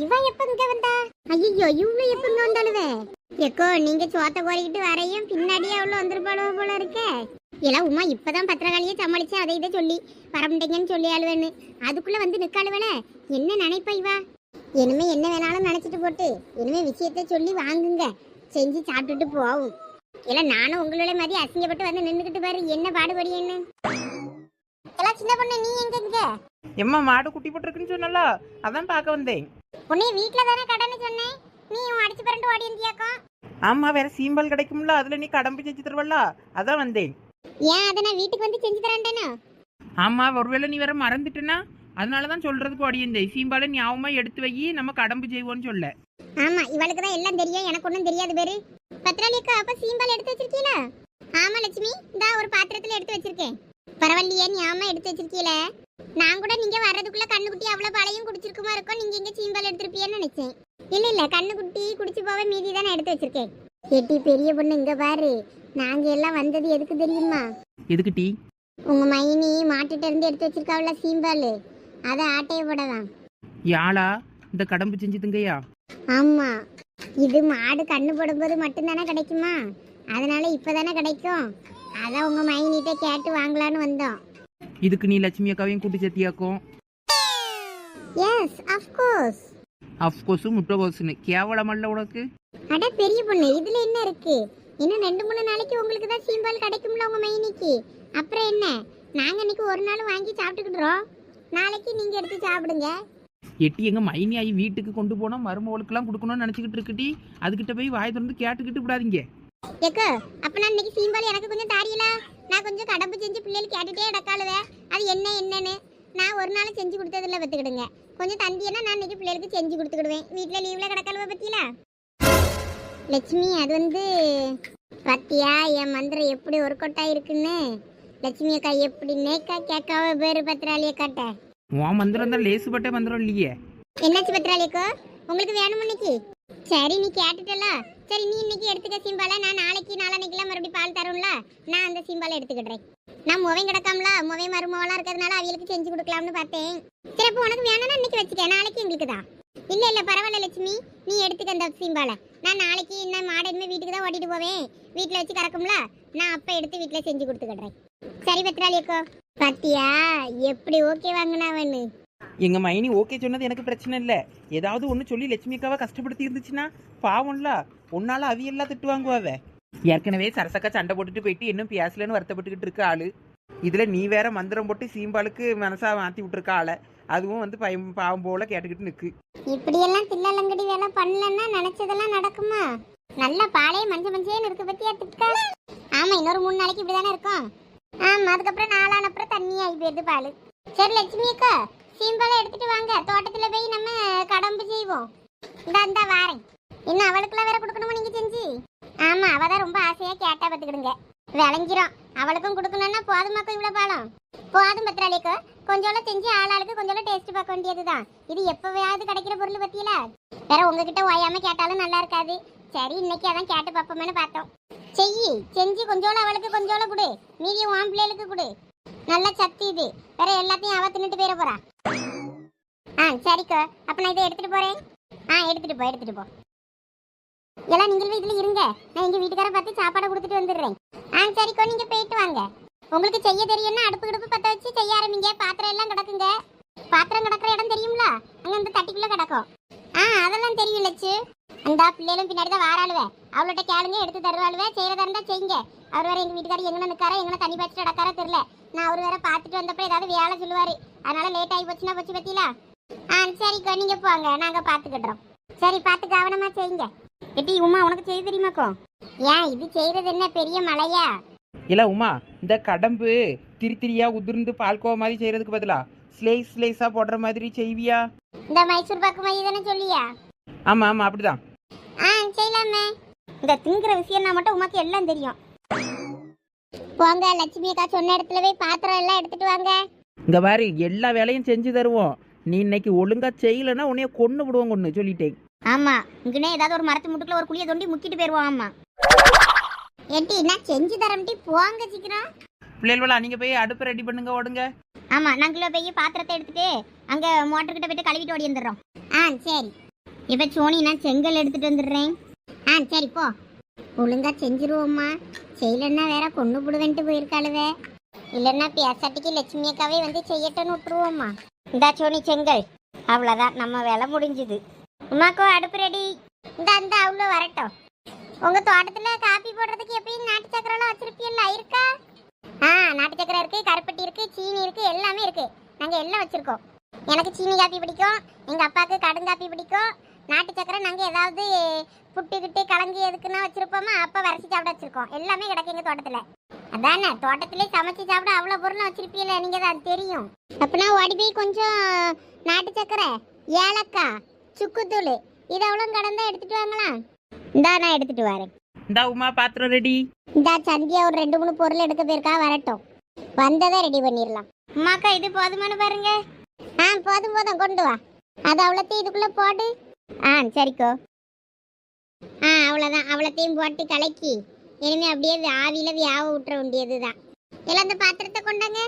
இவன் எப்ப இங்க வந்தா? ஐயோ இவ்வளவு எப்ப இங்க வந்தாலுவே? எக்கோ நீங்க சோத்த கோரிக்கிட்டு வரையும் பின்னாடியே அவ்வளவு வந்துருப்பாளோ போல இருக்கே. எல்லாம் உமா இப்பதான் பத்திரகாளியே சமாளிச்சு அதை இதை சொல்லி வரமுட்டேங்கன்னு சொல்லி ஆளுவேன்னு அதுக்குள்ள வந்து நிக்காளுவல. என்ன நினைப்பா இவா? இனிமே என்ன வேணாலும் நினைச்சிட்டு போட்டு இனிமே விஷயத்த சொல்லி வாங்குங்க, செஞ்சு சாப்பிட்டுட்டு போவும். இல்ல நானும் உங்களோட மாதிரி அசிங்கப்பட்டு வந்து நின்றுக்கிட்டு பாரு என்ன பாடுபடியன்னு. எல்லாம் சின்ன பொண்ணு நீ எங்க இங்க? எம்மா மாடு குட்டி போட்டிருக்குன்னு சொன்னல, அதான் பார்க்க வந்தேன். உன்னை வீட்டுல தானே கடன்னு சொன்னேன், நீ அடிச்சு பரண்டு ஓடி வந்தியாக்கும். ஆமா வேற சீம்பால் கிடைக்கும்ல, அதுல நீ கடம்பு செஞ்சு தருவல்ல, அதான் வந்தேன். ஏன் அதை நான் வீட்டுக்கு வந்து செஞ்சு தரேன்டேனா? ஆமா ஒருவேளை நீ வேற மறந்துட்டேன்னா அதனாலதான் சொல்றதுக்கு ஓடியிருந்தேன். சீம்பாலை ஞாபகமா எடுத்து வை, நம்ம கடம்பு செய்வோம்னு சொல்ல. ஆமா இவளுக்கு தான் எல்லாம் தெரியும், எனக்கு ஒன்றும் தெரியாது பேரு. பத்திராளிக்கா அப்ப சீம்பால் எடுத்து வச்சிருக்கீல? ஆமா லட்சுமி, இந்த ஒரு பாத்திரத்துல எடுத்து வச்சிருக்கேன். பரவாயில்லையே ஞாபகம் எடுத்து வச்சிருக்கீல. நான் கூட நீங்க வர்றதுக்குள்ள கண்ணுக்குட்டி அவ்வளவு பாலையும் குடிச்சிருக்குமா இருக்கும், நீங்க எங்க சீம்பால் எடுத்திருப்பீன்னு நினைச்சேன். இல்ல கண்ணுக்குட்டி குடிச்சு போக மீதி தான் நான் எடுத்து வச்சிருக்கேன். ஏட்டி பெரிய பொண்ணு இங்க பாரு, நாங்க எல்லாம் வந்தது எதுக்கு தெரியுமா? எதுக்கு டீ? உங்க மைனி மாட்டுட்ட இருந்து எடுத்து வச்சிருக்காவுல சீம்பால், அதை ஆட்டைய போடலாம். யாழா இந்த கடம்பு செஞ்சுதுங்கய்யா? ஆமா இது மாடு கண்ணு போடும்போது மட்டும்தானே கிடைக்குமா, அதனால இப்பதானே கிடைக்கும். அதான் உங்க மைனிட்ட கேட்டு வாங்கலான்னு வந்தோம். இதுக்கு நீ லட்சுமி அக்காவையும் கூட்டி சேர்த்தியாக்கும்? Yes of course. அஃப்கோர்ஸு முட்டைகோசுன்னு கேவலமல்ல உனக்கு. அட பெரிய பொண்ணு இதுல என்ன இருக்கு? இன்னும் 2-3 நாளைக்கு உங்களுக்கு தான் சீம்பால் கிடைக்கும்ல உங்க மைனிக்கு. அப்புறம் என்ன, நாங்க இன்னைக்கு ஒரு நாள் வாங்கி சாப்பிட்டுக்கிட்டுறோம், நாளைக்கு நீங்க எடுத்து சாப்பிடுங்க. எட்டி எங்க மைனி ஆகி வீட்டுக்கு கொண்டு போனா மருமகளுக்கெல்லாம் கொடுக்கணும்னு நினைச்சுக்கிட்டு இருக்குட்டி, அதுகிட்ட போய் வாய் திறந்து கேட்டுக்கிட்டு விடாதீங்க. ஏக்கோ அப்ப நான் இன்னைக்கு சீம்பால் எனக்கு கொஞ்சம் தாரியலா, நான் கொஞ்சம் கடம்பு செஞ்சு பிள்ளைகள் கேட்டுட்டே இடக்காளுவே அது என்னன்னு. நான் ஒரு நாள் செஞ்சு கொடுத்ததில்ல பத்துக்கிடுங்க, கொஞ்சம் தந்தியன்னா நான் இன்னைக்கு பிள்ளைகளுக்கு செஞ்சு கொடுத்துக்கிடுவேன். வீட்டில் லீவ்ல கிடக்காளுவ பத்தியில லட்சுமி. அது வந்து பத்தியா என் மந்திரம் எப்படி ஒர்க் அவுட் ஆயிருக்குன்னு. லட்சுமி அக்கா எப்படி நேக்கா கேட்காவ பேரு பத்திராளிய காட்ட. உன் மந்திரம் தான் லேசுப்பட்ட மந்திரம் இல்லையே. என்னாச்சு பத்திராளியக்கோ, உங்களுக்கு வேணும் இன்னைக்கு? சரி நீ கேட்டுட்டல, சரி நீ இன்னைக்கு எடுத்துக்க சீம்பாலை, நான் நாளைக்கு நாளான்னைக்கெல்லாம் மறுபடியும் பால் தரும்ல, நான் அந்த சீம்பாலை எடுத்துக்கிடுறேன். நான் முவை கிடக்காமல முவை மருமவெல்லாம் இருக்கிறதுனால அவங்களுக்கு செஞ்சு கொடுக்கலாம்னு பார்த்தேன். சரி அப்போ உனக்கு வேணும்னா இன்னைக்கு வச்சுக்க, நாளைக்கு எங்களுக்கு தான். இல்ல பரவாயில்ல லட்சுமி, நீ எடுத்துக்க அந்த சீம்பாலை. நான் நாளைக்கு என்ன மாடு இனிமே வீட்டுக்கு தான் ஓட்டிட்டு போவேன், வீட்டில் வச்சு கறக்கும்ல, நான் அப்போ எடுத்து வீட்டில் செஞ்சு கொடுத்துக்கிடுறேன். சரி பத்திராளியக்கோ பாத்தியா எப்படி ஓகே வாங்கினாவன்னு. எங்க மைனி ஓகே சொன்னது எனக்கு பிரச்சனை இல்லை. ஏதாவது ஒன்று சொல்லி லட்சுமி அக்காவை கஷ்டப்படுத்தி இருந்துச்சுன்னா பாவம்ல, உன்னால அவியெல்லாம் திட்டு வாங்குவாவ. ஏற்கனவே சரசக்கா சண்டை போட்டுட்டு போயிட்டு இன்னும் பேசலன்னு வருத்தப்பட்டுக்கிட்டு இருக்க ஆளு, இதுல நீ வேற மந்திரம் போட்டு சீம்பாலுக்கு மனசா மாத்தி விட்டுருக்க ஆளை, அதுவும் வந்து பாவம் போல கேட்டுக்கிட்டு நிற்கு. இப்படியெல்லாம் தில்லலங்கடி வேலை பண்ணலன்னா நினைச்சதெல்லாம் நடக்குமா? நல்ல பாலையே மஞ்சேன்னு இருக்கு பத்தியா திட்டா. ஆமா இன்னொரு 3 நாளைக்கு இப்படிதானே இருக்கும். ஆமா அதுக்கப்புறம் நாளான அப்புறம் தண்ணி ஆகி போயிருது பால். சரி லட்சுமி அக்கா சீம்பாலை எடுத்துட்டு வாங்க, தோட்டத்துல போய் நம்ம கடம்பு செய்வோம். இந்த வாரேன். இன்னும் அவளுக்குலாம் வேற கொடுக்கணுமா நீங்க செஞ்சு? ஆமா அவதான் ரொம்ப ஆசையா கேட்டா பத்துக்கிடுங்க, விளைஞ்சிரும். அவளுக்கும் கொடுக்கணும்னா போதுமாக்கும் இவ்வளவு பாலம்? போதும் பத்திராளிக்கோ, கொஞ்சோல செஞ்சு ஆளாளுக்கு கொஞ்சோல டேஸ்ட் பார்க்க வேண்டியதுதான். இது எப்பவாவது கிடைக்கிற பொருள் பத்தியில வேற உங்ககிட்ட ஓயாம கேட்டாலும் நல்லா இருக்காது. சரி இன்னைக்கு அதான் கேட்டு பார்ப்போம்னு பார்த்தோம். செஞ்சு கொஞ்சோல அவளுக்கு கொஞ்சோல கொடு, மீதி உன் பிள்ளைகளுக்கு கொடு. நல்ல சத்து இது, வேற எல்லாத்தையும் அவ தின்னுட்டு போயிட போறா. சரிக்கா அப்ப நான் இதை எடுத்துட்டு போறேன். எடுத்துட்டு போ எல்லாம் நீங்களும் இதுல இருங்க, நான் எங்க வீட்டுக்கார பார்த்து சாப்பாடு கொடுத்துட்டு வந்துடுறேன். சரிக்கோ நீங்க போயிட்டு வாங்க. உங்களுக்கு செய்ய தெரியும்னா அடுப்பு கிடப்பு பத்த வச்சு செய்ய ஆரம்பிங்க. பாத்திரம் எல்லாம் கிடக்குங்க, பாத்திரம் கிடக்குற இடம் தெரியுங்களா, அங்க அந்த தட்டிக்குள்ள கிடக்கும். அதெல்லாம் தெரியும் லட்சு. அந்த பிள்ளைகளும் பின்னாடி தான் வாராளுவே, அவள்கிட்ட கேளுங்க எடுத்து தருவாளுவே. செய்யறதா இருந்தா செய்யுங்க. அவர் வேற எங்க வீட்டுக்காரர் எங்கன நிற்காரா எங்கன தண்ணி பாய்ச்சிட்டு நடக்காரா தெரியல. நான் அவர் வேற பார்த்துட்டு வந்தப்ப ஏதாவது வேலை சொல்லுவாரு, அதனால லேட் ஆகி போச்சுன்னா போச்சு பத்தியில. சரிக்கா நீங்க போங்க, நாங்க பாத்துக்கிடுறோம். சரி பார்த்து கவனமா செய்யுங்க. எட்டி உமா உனக்கு செய்ய தெரியுமாக்கோ? ஏன் இது செய்யறது என்ன பெரிய மலையா? இல்லை உமா, இந்த கடம்பு திரியா உதிர்ந்து பால்கோவா மாதிரி செய்கிறதுக்கு பதிலாக ஸ்லைஸாக போடுற மாதிரி செய்வியா? இந்த மைசூர் பாக்கு மாதிரி தானே சொல்லியா? ஆமாம் ஆமாம் அப்படிதான். செய்யலாமே. இந்த திங்கிற விஷயம்னா மட்டும் உமாக்கு எல்லாம் தெரியும். போங்க, லட்சுமி அக்கா சொன்ன இடத்துல போய் பாத்திரம் எல்லாம் எடுத்துட்டு வாங்க. இங்கே பாரு, எல்லா வேலையும் செஞ்சு தருவோம். நீ இன்னைக்கு ஒழுங்காக செய்யலைன்னா உன்னைய கொன்று விடுவோம் ஒன்று சொல்லிட்டேன். ஆமா, இங்கனே ஏதாவது ஒரு மரத்து முட்டுக்குள்ள ஒரு குழியை தோண்டி முக்கிட்டு போயிருவோம். ஆமா ஏட்டி நான் செஞ்சு தரம்டி, போங்க சீக்கிரம். பிள்ளைகளா நீங்கள் போய் அடுப்பு ரெடி பண்ணுங்க, ஓடுங்க. ஆமா, நாங்கள போய் பாத்திரத்தை எடுத்துட்டு அங்க மோட்டர் கிட்ட போயிட்டு கழுவிட்டு ஓடி வந்துடுறோம். சரி. இப்ப சோனி நான் செங்கல் எடுத்துட்டு வந்துடுறேன். சரி போ. ஒழுங்கா செஞ்சிருவோம்மா. செய்யலன்னா வேற கொண்டு போடுவேன்ட்டு போயிருக்காளுவே. இல்லைன்னா பேசாட்டிக்கு லட்சுமி அக்காவே வந்து செய்யட்டும்னு விட்டுருவோம்மா. இந்தா சோனி செங்கல். அவ்வளவுதான், நம்ம வேலை முடிஞ்சுது. உமாக்கோ அடுப்பு ரெடி. இந்த அவ்வளோ வரட்டும். உங்க தோட்டத்துல காப்பி போடுறதுக்கு எப்பயும் நாட்டு சக்கரெல்லாம் வச்சிருப்பீல்ல, இருக்கா? நாட்டு சக்கரை இருக்கு, கருப்பட்டி இருக்கு, சீனி இருக்கு, எல்லாமே இருக்கு. நாங்க எல்லாம் வச்சிருக்கோம். எனக்கு சீனி காப்பி பிடிக்கும், எங்க அப்பாவுக்கு கடுங்காப்பி பிடிக்கும். நாட்டு சக்கரை நாங்க ஏதாவது புட்டுக்கிட்டு கலங்கி எதுக்குன்னா வச்சிருப்போமா, அப்ப வரைச்சி சாப்பிட வச்சிருக்கோம். எல்லாமே கிடக்கு எங்க தோட்டத்துல. அதானே தோட்டத்திலே சமைச்சு சாப்பிட அவ்வளோ பொருளும் வச்சிருப்பீல்ல, நீங்க தான் தெரியும். அப்பனா ஓடி போய் கொஞ்சம் நாட்டு சக்கரை, ஏலக்காய், சுக்குத்தூள் இது அவ்வளோ கடந்தா எடுத்துட்டு வாங்கலாம். இந்தா நான் எடுத்துட்டு வரேன். இந்தா உமா, பாத்திரம் ரெடி. இந்தா சந்தியா ஒரு 2-3 பொருள் எடுக்க போயிருக்கா, வரட்டும். வந்ததை ரெடி பண்ணிடலாம். அம்மாக்கா இது போதுமானு பாருங்க. போதும் போதும், கொண்டு வா. அது அவ்வளோத்தையும் இதுக்குள்ள போடு. சரிக்கோ. அவ்வளோதான், அவ்வளோத்தையும் போட்டு கலக்கி இனிமே அப்படியே ஆவியில வியாவ விட்டுற வேண்டியதுதான். எல்லாம் அந்த பாத்திரத்தை கொண்டாங்க.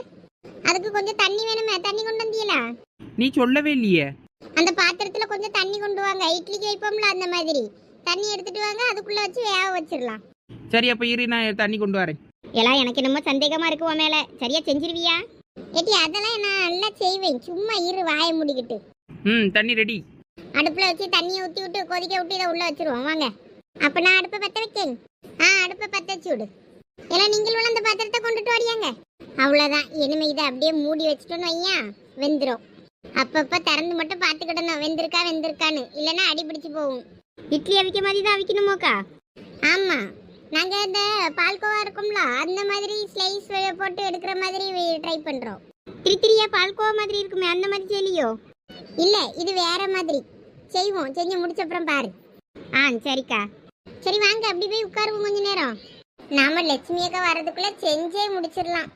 அதுக்கு கொஞ்சம் தண்ணி வேணுமே, தண்ணி கொண்டு வந்தீங்களா? நீ சொல்லவே இல்லையே. அந்த பாத்திரத்துல கொஞ்சம் தண்ணி கொண்டு வாங்க. இட்லிக்கு வைப்போம்ல அந்த மாதிரி தண்ணி எடுத்துட்டு வாங்க. அதுக்குள்ள வச்சு வேக வச்சிடலாம். சரி, அப்போ இரு, நான் தண்ணி கொண்டு வரேன். எல்லாம் எனக்கு என்னமோ சந்தேகமா இருக்கு உன் மேல. சரியா செஞ்சிருவியா? ஏட்டி அதெல்லாம் நான் நல்லா செய்வேன். சும்மா இரு, வாயை முடிக்கிட்டு. தண்ணி ரெடி. அடுப்புல வச்சு தண்ணியை ஊற்றி விட்டு கொதிக்க விட்டு இதை உள்ள வச்சிருவோம். வாங்க. அப்ப நான் அடுப்பை பற்ற வைக்கேன். அடுப்பை பற்ற வச்சு விடு. எல்லாம் நீங்கள் அந்த பாத்திரத்தை கொண்டுட்டு வரியாங்க. அவ்வளோதான். இனிமே இதை அப்படியே மூடி வச்சுட்டோன்னு வையா, வெந்துடும். அப்பப்போ திறந்து மட்டும் பார்த்துக்கிடணும், வெந்திருக்கான்னு. இல்லைன்னா அடி பிடிச்சி போகும். இட்லி அவிக்க மாதிரி தான் அவிக்கணுமோக்கா? ஆமா, நாங்க இந்த பால்கோவா இருக்கும்ல அந்த மாதிரி ஸ்லைஸ் போட்டு எடுக்கிற மாதிரி ட்ரை பண்றோம். திரியா பால்கோவா மாதிரி இருக்குமே, அந்த மாதிரி செய்யலையோ? இல்ல, இது வேற மாதிரி செய்வோம். செஞ்சு முடிச்ச அப்புறம் பாரு. சரிக்கா. சரி வாங்க, அப்படி போய் உட்காருவோம் கொஞ்ச நேரம். நாம லட்சுமி அக்கா வர்றதுக்குள்ள செஞ்சே முடிச்சிடலாம்.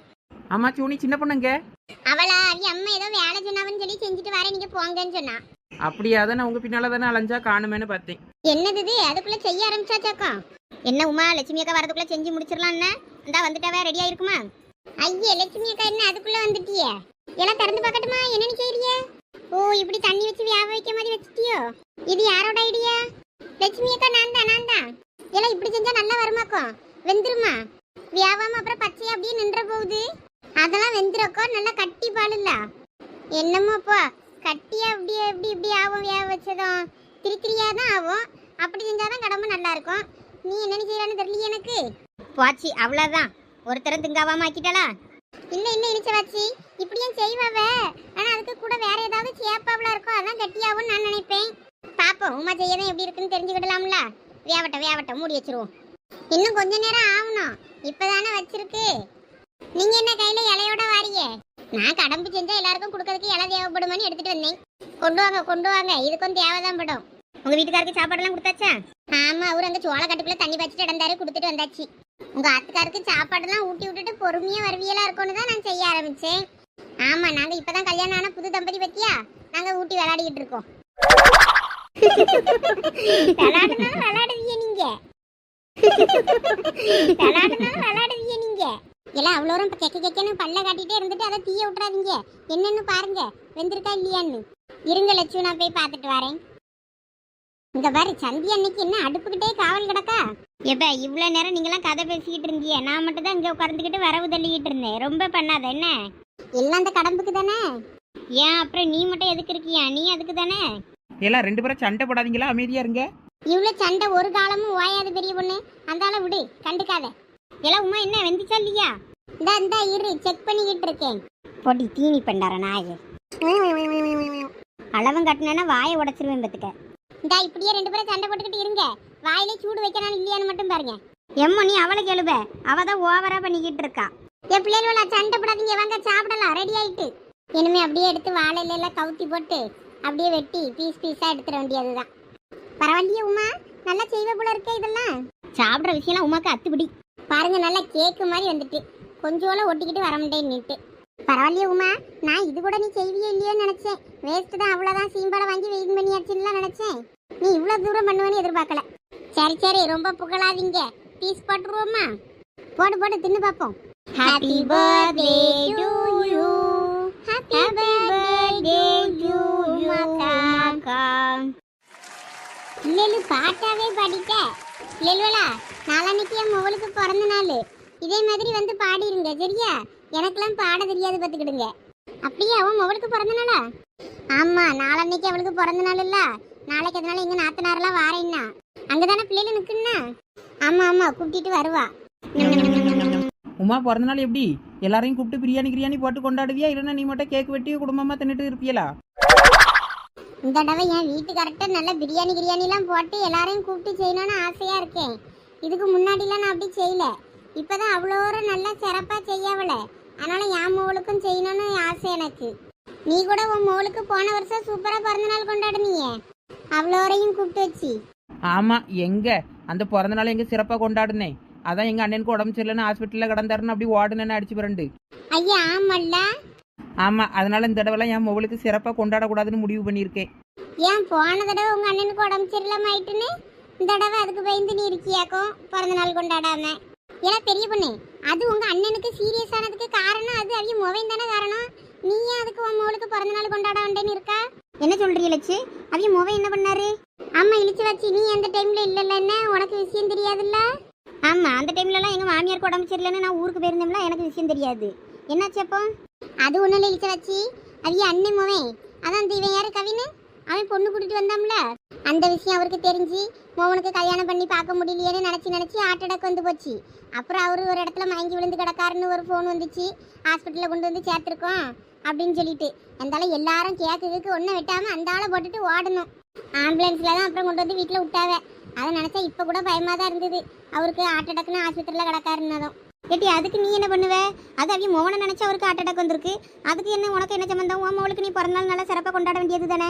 ஆமா சோனி, சின்ன பொண்ணுங்க. அவளா அம்மா ஏதோ வேலை சொன்னாவன்னு சொல்லி செஞ்சுட்டு வரேன், நீங்க போங்கன்னு சொன்னா. அப்படியா? தானே உங்க பின்னால தானே அலைஞ்சா காணுமேனு பார்த்தேன். என்னது இது, அதுக்குள்ள செய்ய ஆரம்பிச்சாச்சாக்கா? என்ன உமா, லட்சுமி அக்கா வரதுக்குள்ள செஞ்சு முடிச்சிடலாம்னா? இந்தா வந்துட்டாவே, ரெடியா இருக்குமா? ஐயே லட்சுமி அக்கா, என்ன அதுக்குள்ள வந்துட்டியே? எல்லாம் திறந்து பார்க்கட்டுமா? என்ன செய்யறிய? ஓ, இப்படி தண்ணி வச்சு வியாப வைக்க மாதிரி வச்சுட்டியோ? இது யாரோட ஐடியா? லட்சுமி அக்கா, நான் தான். எல்லாம் இப்படி செஞ்சா நல்லா வருமாக்கும்? வெந்துருமா? வியாபாம அப்புறம் பச்சையா அப்படியே நின்ற போகுது. அதெல்லாம் வெந்துருக்கோ, நல்லா கட்டி பாலுல்ல. என்னமோப்பா, கட்டியா அப்படியே இப்படி ஆகும். வியாப வச்சதும் திரியா தான் ஆகும். அப்படி செஞ்சாதான் கடம்பு நல்லா இருக்கும். நீ என்ன செய்யறான்னு தெரியல எனக்கு. போச்சு, அவ்வளவுதான். ஒருத்தரும் திங்காவாம ஆக்கிட்டாளா? இல்ல இனிச்ச வச்சு இப்படியும் செய்வாவ. ஆனா அதுக்கு கூட வேற ஏதாவது சேப்பாவளா இருக்கும், அதான் கட்டியாவும் நான் நினைப்பேன். பாப்போம், உமா செய்யதான் எப்படி இருக்குன்னு தெரிஞ்சுக்கிடலாம்ல. வியாவட்டம் மூடி வச்சிருவோம். இன்னும் கொஞ்ச நேரம் ஆகணும், இப்பதானே வச்சிருக்கு. நீங்க என்ன கையில இலையோட வாரிய? நான் கடம்பு செஞ்சா எல்லாருக்கும் கொடுக்கறதுக்கு இலை தேவைப்படுமான்னு எடுத்துட்டு வந்தேன். கொண்டு வாங்க, இதுக்கும் தேவைதான் படும். உங்க வீட்டுக்காருக்கு சாப்பாடெல்லாம் கொடுத்தாச்சா? ஆமா, அவரு அங்க சோள கட்டுக்குள்ள தண்ணி பச்சிட்டு இடந்தாரு, கொடுத்துட்டு வந்தாச்சு. உங்க ஆத்துக்காருக்கு சாப்பாடெல்லாம் ஊட்டி விட்டுட்டு பொறுமையா வருவியலா இருக்கும்னு தான் நான் செய்ய ஆரம்பிச்சேன். ஆமா, நாங்க இப்பதான் கல்யாணம் ஆன புது தம்பதி பத்தியா நாங்க ஊட்டி விளையாடிட்டு இருக்கோம். விளையாடுவீங்க நீங்க. எல்லாம் அவ்வளோ கெக்கன்னு பல்ல காட்டிட்டே இருந்துட்டு அதை தீய விட்டுறாதீங்க. என்னன்னு பாருங்க, வெந்திருக்கா இல்லையான்னு. இருங்க லட்சு, நான் போய் பார்த்துட்டு வரேன். இந்த பாரு, சந்தி அன்னைக்கு என்ன அடுப்புக்கிட்டே காவல் கிடக்கா? எப்ப இவ்வளவு நேரம் நீங்களாம் கதை பேசிக்கிட்டு இருந்தீங்க, நான் மட்டும் தான் இங்க உட்கார்ந்துக்கிட்டு வரவு தள்ளிக்கிட்டு இருந்தேன். ரொம்ப பண்ணாத என்ன? எல்லாம் அந்த கடம்புக்கு தானே. ஏன் அப்புறம் நீ மட்டும் எதுக்கு இருக்கியா? நீ அதுக்கு தானே. எல்லாம் 2 பேரும் சண்டை போடாதீங்களா, அமைதியா இருங்க. இவ்வளவு சண்டை ஒரு காலமும் ஓயாது பெரிய பொண்ணு. அந்தால விடு, கண்டுக்காத. எல்லாம் உமா என்ன வெந்துச்சா இல்லையா? இந்த இரு, செக் பண்ணிக்கிட்டு இருக்கேன். பொடி தீனி பண்டார நாயே. அளவம் கட்டினா வாயை உடைச்சிருவேன் பத்துக்க. இந்த இப்படியே 2 பேரும் சண்டை போட்டுக்கிட்டு இருங்க. வாயிலே சூடு வைக்கிறான் இல்லையான்னு மட்டும் பாருங்க. எம்மோ நீ அவளை கேளுப, அவ தான் ஓவரா பண்ணிக்கிட்டு இருக்கா. என் பிள்ளைகள சண்டை போடாதீங்க, வாங்க சாப்பிடலாம். ரெடி ஆயிட்டு இனிமே அப்படியே எடுத்து வாழையில எல்லாம் கவுத்தி போட்டு அப்படியே வெட்டி பீஸ் பீஸா எடுத்துட வேண்டியதுதான். பரவாயில்லையே உமா, நல்லா செய்வ போல இருக்கே இதெல்லாம். சாப்பிட்ற விஷயம்லாம் உமாக்கு அத்துப்பிடி. பாருங்க நல்லா கேக்கு மாதிரி வந்துட்டு, கொஞ்சோல ஒட்டிக்கிட்டு வர முடியேன்னுட்டு. பரவாயில்லையே உமா, நான் இது கூட நீ செய்வியே இல்லையோன்னு நினைச்சேன். வேஸ்ட் தான், அவ்வளோதான். சீம்பாலை வாங்கி வெயிட் பண்ணியாச்சுன்னு நினைச்சேன். நீ இவ்வளோ தூரம் பண்ணுவேன்னு எதிர்பார்க்கல. சரி சரி, ரொம்ப புகழாதீங்க. பீஸ் போட்டுருவோமா? போட்டு போட்டு தின்னு பார்ப்போம். Happy birthday to you, happy birthday to you மக்கா. இல்லைன்னு பாட்டாவே படிக்க இல்லைங்களா? நாளான்னைக்கு என் மொபைலுக்கு பிறந்த நாள். இதே மாதிரி வந்து பாடிருங்க சரியா? எனக்கெல்லாம் பாட தெரியாது பார்த்துக்கிடுங்க. அப்படியே அவன் மொபைலுக்கு பிறந்த நாளா? ஆமா, நாளான்னைக்கு அவளுக்கு பிறந்த நாள் இல்ல. நாளைக்கு அதனால எங்க நாத்தனாரெல்லாம் வாரேன்னா அங்கதானே பிள்ளைகள் நிக்குன்னா. ஆமா ஆமா, கூப்பிட்டு வருவா. உமா பிறந்த நாள் எப்படி எல்லாரையும் கூப்பிட்டு பிரியாணி போட்டு கொண்டாடுவியா, இல்லைன்னா நீ மட்டும் கேக் வெட்டி குடும்பமா தின்னுட்டு இருப்பியலா? இந்த தடவை என் வீட்டுக்காரர்கிட்ட நல்ல பிரியாணிலாம் போட்டு எல்லாரையும் கூப்பிட்டு செய்யணும்னு ஆசையா இருக்கேன். இதுக்கு முன்னாடிலாம் நான் அப்படி செய்யல. இப்பதான் அவ்வளோ நல்லா சிறப்பா செய்யவல. அதனால என் மோளுக்கும் செய்யணும்னு ஆசை எனக்கு. நீ கூட உன் மோளுக்கு போன வருஷம் சூப்பரா பிறந்த நாள் கொண்டாடுனியே, அவ்வளோரையும் கூப்பிட்டு வச்சு. ஆமா, எங்க அந்த பிறந்த நாள் எங்க சிறப்பா கொண்டாடுனேன். அதான் எங்க அண்ணனுக்கு உடம்பு சரியில்லைன்னு ஹாஸ்பிட்டல்ல கிடந்தாருன்னு அப்படி ஓடுனேன்னு அடிச்சு பிறண்டு. ஐயா ஆமல்ல. ஆமா, அதனால இந்த தடவைலாம் என் மொபைலுக்கு சிறப்பா கொண்டாடக்கூடாதுன்னு முடிவு பண்ணியிருக்கேன். ஏன் போன தடவை உங்க அண்ணனுக்கு உடம்பு சரியில்லாம ஆயிட்டுன்னு இந்த தடவை அதுக்கு பயந்து நீ இருக்கியாக்கும் பிறந்த நாள் கொண்டாடாம? ஏன்னா பெரிய பொண்ணு, அது உங்க அண்ணனுக்கு சீரியஸ் ஆனதுக்கு காரணம் அது அவைய மொபைல் தானே காரணம். நீ அதுக்கு உன் மோளுக்கு பிறந்த நாள் கொண்டாட வேண்டேன்னு இருக்கா? என்ன சொல்றீ லட்சு? அவைய மொபைல் என்ன பண்ணாரு? ஆமா இழிச்சு வச்சு, நீ அந்த டைம்ல இல்லைன்னு உனக்கு விஷயம் தெரியாதுல்ல? ஆமா, அந்த டைம்லலாம் எங்க மாமியாருக்கு உடம்பு சரியில்லைன்னு நான் ஊருக்கு போயிருந்தோம்ல, எனக்கு விஷயம் தெரியாது. என்னாச்சு அப்போ? அது ஒண்ணும் இழிச்ச வச்சு, அவைய அண்ணன் மோவன் அதான் இவன் யாரு கவின்னு அவன் பொண்ணு கூட்டிட்டு வந்தாம்ல, அந்த விஷயம் அவருக்கு தெரிஞ்சு மோவனுக்கு கல்யாணம் பண்ணி பார்க்க முடியலையேன்னு நினைச்சு ஹார்ட் அட்டாக் வந்து போச்சு. அப்புறம் அவரு ஒரு இடத்துல மயங்கி விழுந்து கிடக்காருன்னு ஒரு ஃபோன் வந்துச்சு. ஹாஸ்பிட்டலில் கொண்டு வந்து சேர்த்துருக்கோம் அப்படின்னு சொல்லிட்டு அந்தால எல்லாரும் கேக்குக்கு ஒன்றும் வெட்டாம அந்த ஆளை போட்டுட்டு ஓடணும். ஆம்புலன்ஸ்ல தான் அப்புறம் கொண்டு வந்து வீட்டில் விட்டாவ. அதை நினைச்சா இப்போ கூட பயமா தான் இருந்தது, அவருக்கு ஹார்ட் அட்டாக்னு ஆஸ்பத்திரியில் கிடக்காருன்னதும். கேட்டி அதுக்கு நீ என்ன பண்ணுவ? அது அவைய மோவனை நினைச்சா அவருக்கு ஹார்ட் அட்டாக் வந்திருக்கு. அதுக்கு என்ன உனக்கு என்ன சம்பந்தம்? உன் மோளுக்கு நீ பிறந்த நாள் நல்லா சிறப்பாக கொண்டாட வேண்டியது தானே?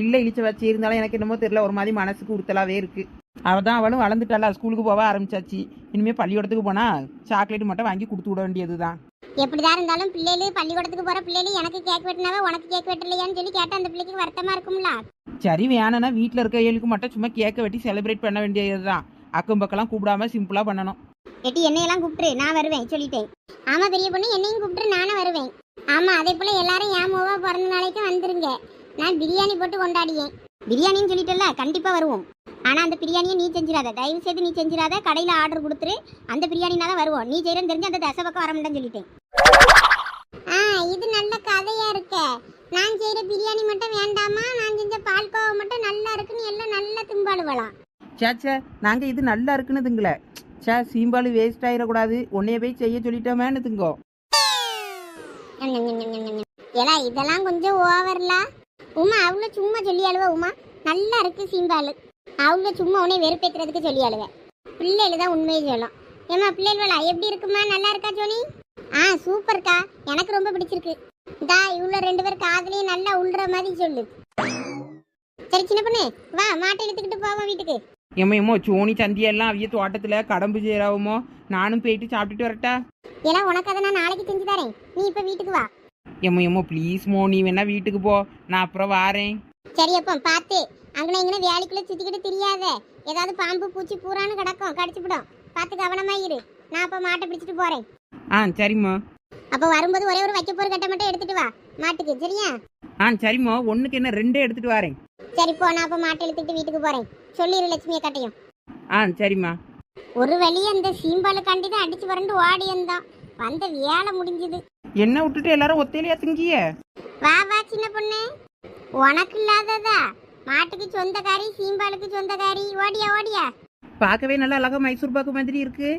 இல்ல இழிச்ச வச்சு இருந்தாலும் எனக்கு என்னமோ தெரியல, ஒரு மாதிரி மனசுக்கு உறுத்தலாவே இருக்கு. அவதான் அவளும் வளர்ந்துட்டாளா, ஸ்கூலுக்கு போக ஆரம்பிச்சாச்சு. இனிமே பள்ளிக்கூடத்துக்கு போனா சாக்லேட் மட்டும் வாங்கி கொடுத்து விட வேண்டியதுதான். எப்படிதான் இருந்தாலும் பிள்ளைகள் பள்ளிக்கூடத்துக்கு போற பிள்ளைகள் எனக்கு கேக் வெட்டினாவே உனக்கு கேக் வெட்டலையான்னு சொல்லி கேட்டா அந்த பிள்ளைக்கு வருத்தமா இருக்கும்ல. சரி வேணான்னா வீட்டில் இருக்கவங்களுக்கு மட்டும் சும்மா கேக்கை வெட்டி செலிப்ரேட் பண்ண வேண்டியதுதான். அக்கம் பக்கம்லாம் கூப்பிடாம சிம்பிளா பண்ணணும். கேட்டி என்னையெல்லாம் கூப்பிட்டு நான் வருவேன் சொல்லிட்டேன். ஆமா பெரிய பொண்ணு, என்னையும் கூப்பிட்டு நானும் வருவேன். ஆமா, அதே போல எல்லாரும் என் மோவா பிறந்த நாளைக்கு வந்துருங்க. நான் பிரியாணி போட்டு கொண்டாடியேன். பிரியாணின்னு சொல்லிட்டல, கண்டிப்பா வருவோம். ஆனா அந்த பிரியாணியை நீ செஞ்சிடாத, தயவு செய்து நீ செஞ்சிடாத. கடையில ஆர்டர் கொடுத்துரு, அந்த பிரியாணினா தான் வருவோம். நீ செய்யறன்னு தெரிஞ்சு அந்த தசை பக்கம் வர முடியும்னு சொல்லிட்டேன். இது நல்ல கதையா இருக்க. நான் செய்யற பிரியாணி மட்டும் வேண்டாமா, நான் செஞ்ச பால்கோவா மட்டும் நல்லா இருக்குன்னு எல்லாம் நல்லா திம்பாளுவலாம். சேச்சே, நாங்க இது நல்லா இருக்குன்னு திங்கல. சே, சீம்பாலு வேஸ்ட் ஆயிடக்கூடாது, உன்னைய போய் செய்ய சொல்லிட்டோமேன்னு திங்கோ. ஏலா இதெல்லாம் கொஞ்சம் ஓவர்ல. உமா அவ்வளோ சும்மா சொல்லி அழுவ. உமா நல்லா இருக்கு சீம்பாலு, அவ்வளோ சும்மா உன்னை வெறுப்பேற்றுறதுக்கு சொல்லி அழுவ. பிள்ளைகள் தான் உண்மையை சொல்லும். ஏமா பிள்ளைகளா எப்படி இருக்குமா, நல்லா இருக்கா சோனி? சூப்பர்க்கா, எனக்கு ரொம்ப பிடிச்சிருக்கு. இதா இவ்வளோ 2 பேர் காதலையும் நல்லா உள்ற மாதிரி சொல்லு. சரி சின்ன பொண்ணு, வா மாட்டை இழுத்துக்கிட்டு போவோம் வீட்டுக்கு. எம்மோ சோனி சந்தியெல்லாம் அவிய தோட்டத்துல கடம்பு செய்யறாவுமோ, நானும் போயிட்டு சாப்பிட்டுட்டு வரட்டா? ஏன்னா உனக்கு அதை நான் நாளைக்கு செஞ்சு தரேன், நீ இப்போ வீட்டுக்கு வா. எம்மோ ப்ளீஸ் மோ, நீ வேணா வீட்டுக்கு போ, நான் அப்புறம் வாரேன். சரி அப்போ பார்த்து அங்கே இங்கே வேலைக்குள்ள சுற்றிக்கிட்டு தெரியாத. ஏதாவது பாம்பு பூச்சி பூரான்னு கிடக்கும், கடிச்சுவிடும். பார்த்து கவனமா இரு. நான் அப்போ மாட்டை பிடிச்சிட்டு போறேன். சரிம்மா. அப்போ வரும்போது ஒரே ஒரு வைக்க போற கட்டை மட்டும் எடுத்துட்டு வா மாட்டுக்கு, சரியா? சரிம்மா, ஒண்ணுக்கு என்ன 2 எடுத்துட்டு வரேன். சரி போ, நான் அப்போ மாட்டை எடுத்துட்டு வீட்டுக்கு போறேன். சொல்லிடு லட்சுமியை கட்டையும். சரிம்மா. ஒரு வழியை அந்த சீம்பாலு கண்டி தான் அடிச்சு வரண்டு ஓடி வந்தான். வந்த வேலை முடிஞ்சது. என்ன விட்டுட்டு எல்லாரும் ஒத்தையிலையா திங்கிய? வா வா சின்ன பொண்ணு, உனக்கு இல்லாததா மாட்டுக்கு சொந்தக்காரி, சீம்பாலுக்கு சொந்தக்காரி. ஓடியா ஓடியா. பார்க்கவே நல்லா அழகா மைசூர் பாக்கு மாதிரி இருக்கு.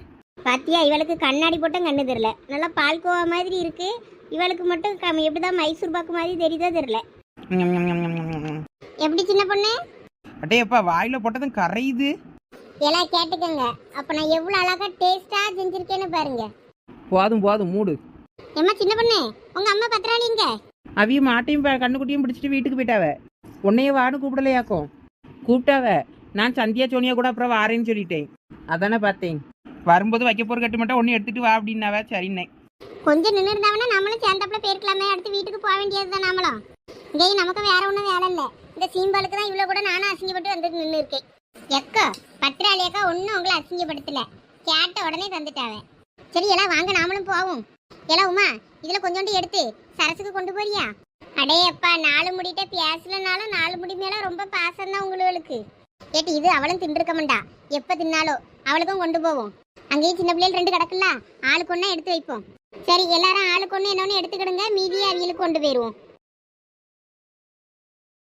பாத்தியா, இவளுக்கு கண்ணாடி போட்டும் கண்ணு தெரியல, நல்லா பால்கோவா மாதிரி இருக்கு. இவளுக்கு மட்டும் எப்படிதான் மைசூர் பாக்கு மாதிரி தெரியுதோ தெரியல. எப்படி சின்ன பொண்ணு? அட்டையப்பா வாயில போட்டதும் கரையுது. எல்லாம் கேட்டுக்கோங்க. அப்ப நான் எவ்வளவு அழகா டேஸ்டா செஞ்சிருக்கேன்னு பாருங்க. போதும் போதும் மூடு. ஏம்மா சின்ன பொண்ணு, உங்க அம்மா பத்திராளி எங்க? அவிய மாட்டையும் கண்ணுக்குட்டியும் பிடிச்சிட்டு வீட்டுக்கு போயிட்டாவ. உன்னைய வான்னு கூப்பிடலையாக்கும். கூப்பிட்டாவ. நான் சந்தியா சோனியா கூட அப்புறம் வாரேன்னு சொல்லிட்டேன். அதானே பார்த்தேன். வரும்போது வைக்க போற கட்டு மட்டும் ஒன்று எடுத்துட்டு வா அப்படின்னாவ. சரிண்ணே. கொஞ்சம் நின்று இருந்தாங்கன்னா நம்மளும் சேர்ந்தாப்புல போயிருக்கலாமே. அடுத்து வீட்டுக்கு போக வேண்டியதுதான் நாமளும். இங்கேயும் நமக்கு வேற ஒன்றும் வேலை இல்லை. இந்த சீம்பாலுக்கு தான் இவ்வளோ கூட நானும் அசிங்கப்பட்டு வந்து நின்று இருக்கேன். எக்கா பத்திராளி அக்கா ஒன்றும் உங்களை அசிங்கப்படுத்தல. கேட்ட உடனே தந்துட்டாவே. சரி எல்லாம் வாங்க நாமளும் போவோம். எல்லாம் உமா இதுல கொஞ்சோண்டு எடுத்து சரசுக்கு கொண்டு போறியா? அடே அப்பா 4 முடிட்ட பேசலனாலும் 4 முடி மேல ரொம்ப பாசம் தான் உங்களுக்கு. ஏட்டி இது அவளும் தின்றுக்க மாட்டா. எப்ப தின்னாலோ அவளுக்கும் கொண்டு போவோம். அங்கேயும் சின்ன பிள்ளைகள் 2 கிடக்குல்ல, ஆளுக்கு ஒண்ணா எடுத்து வைப்போம். சரி எல்லாரும் ஆளுக்கு ஒண்ணு என்னொன்னு எடுத்துக்கிடுங்க. மீதியை அவியலுக்கு கொண்டு போயிருவோம்.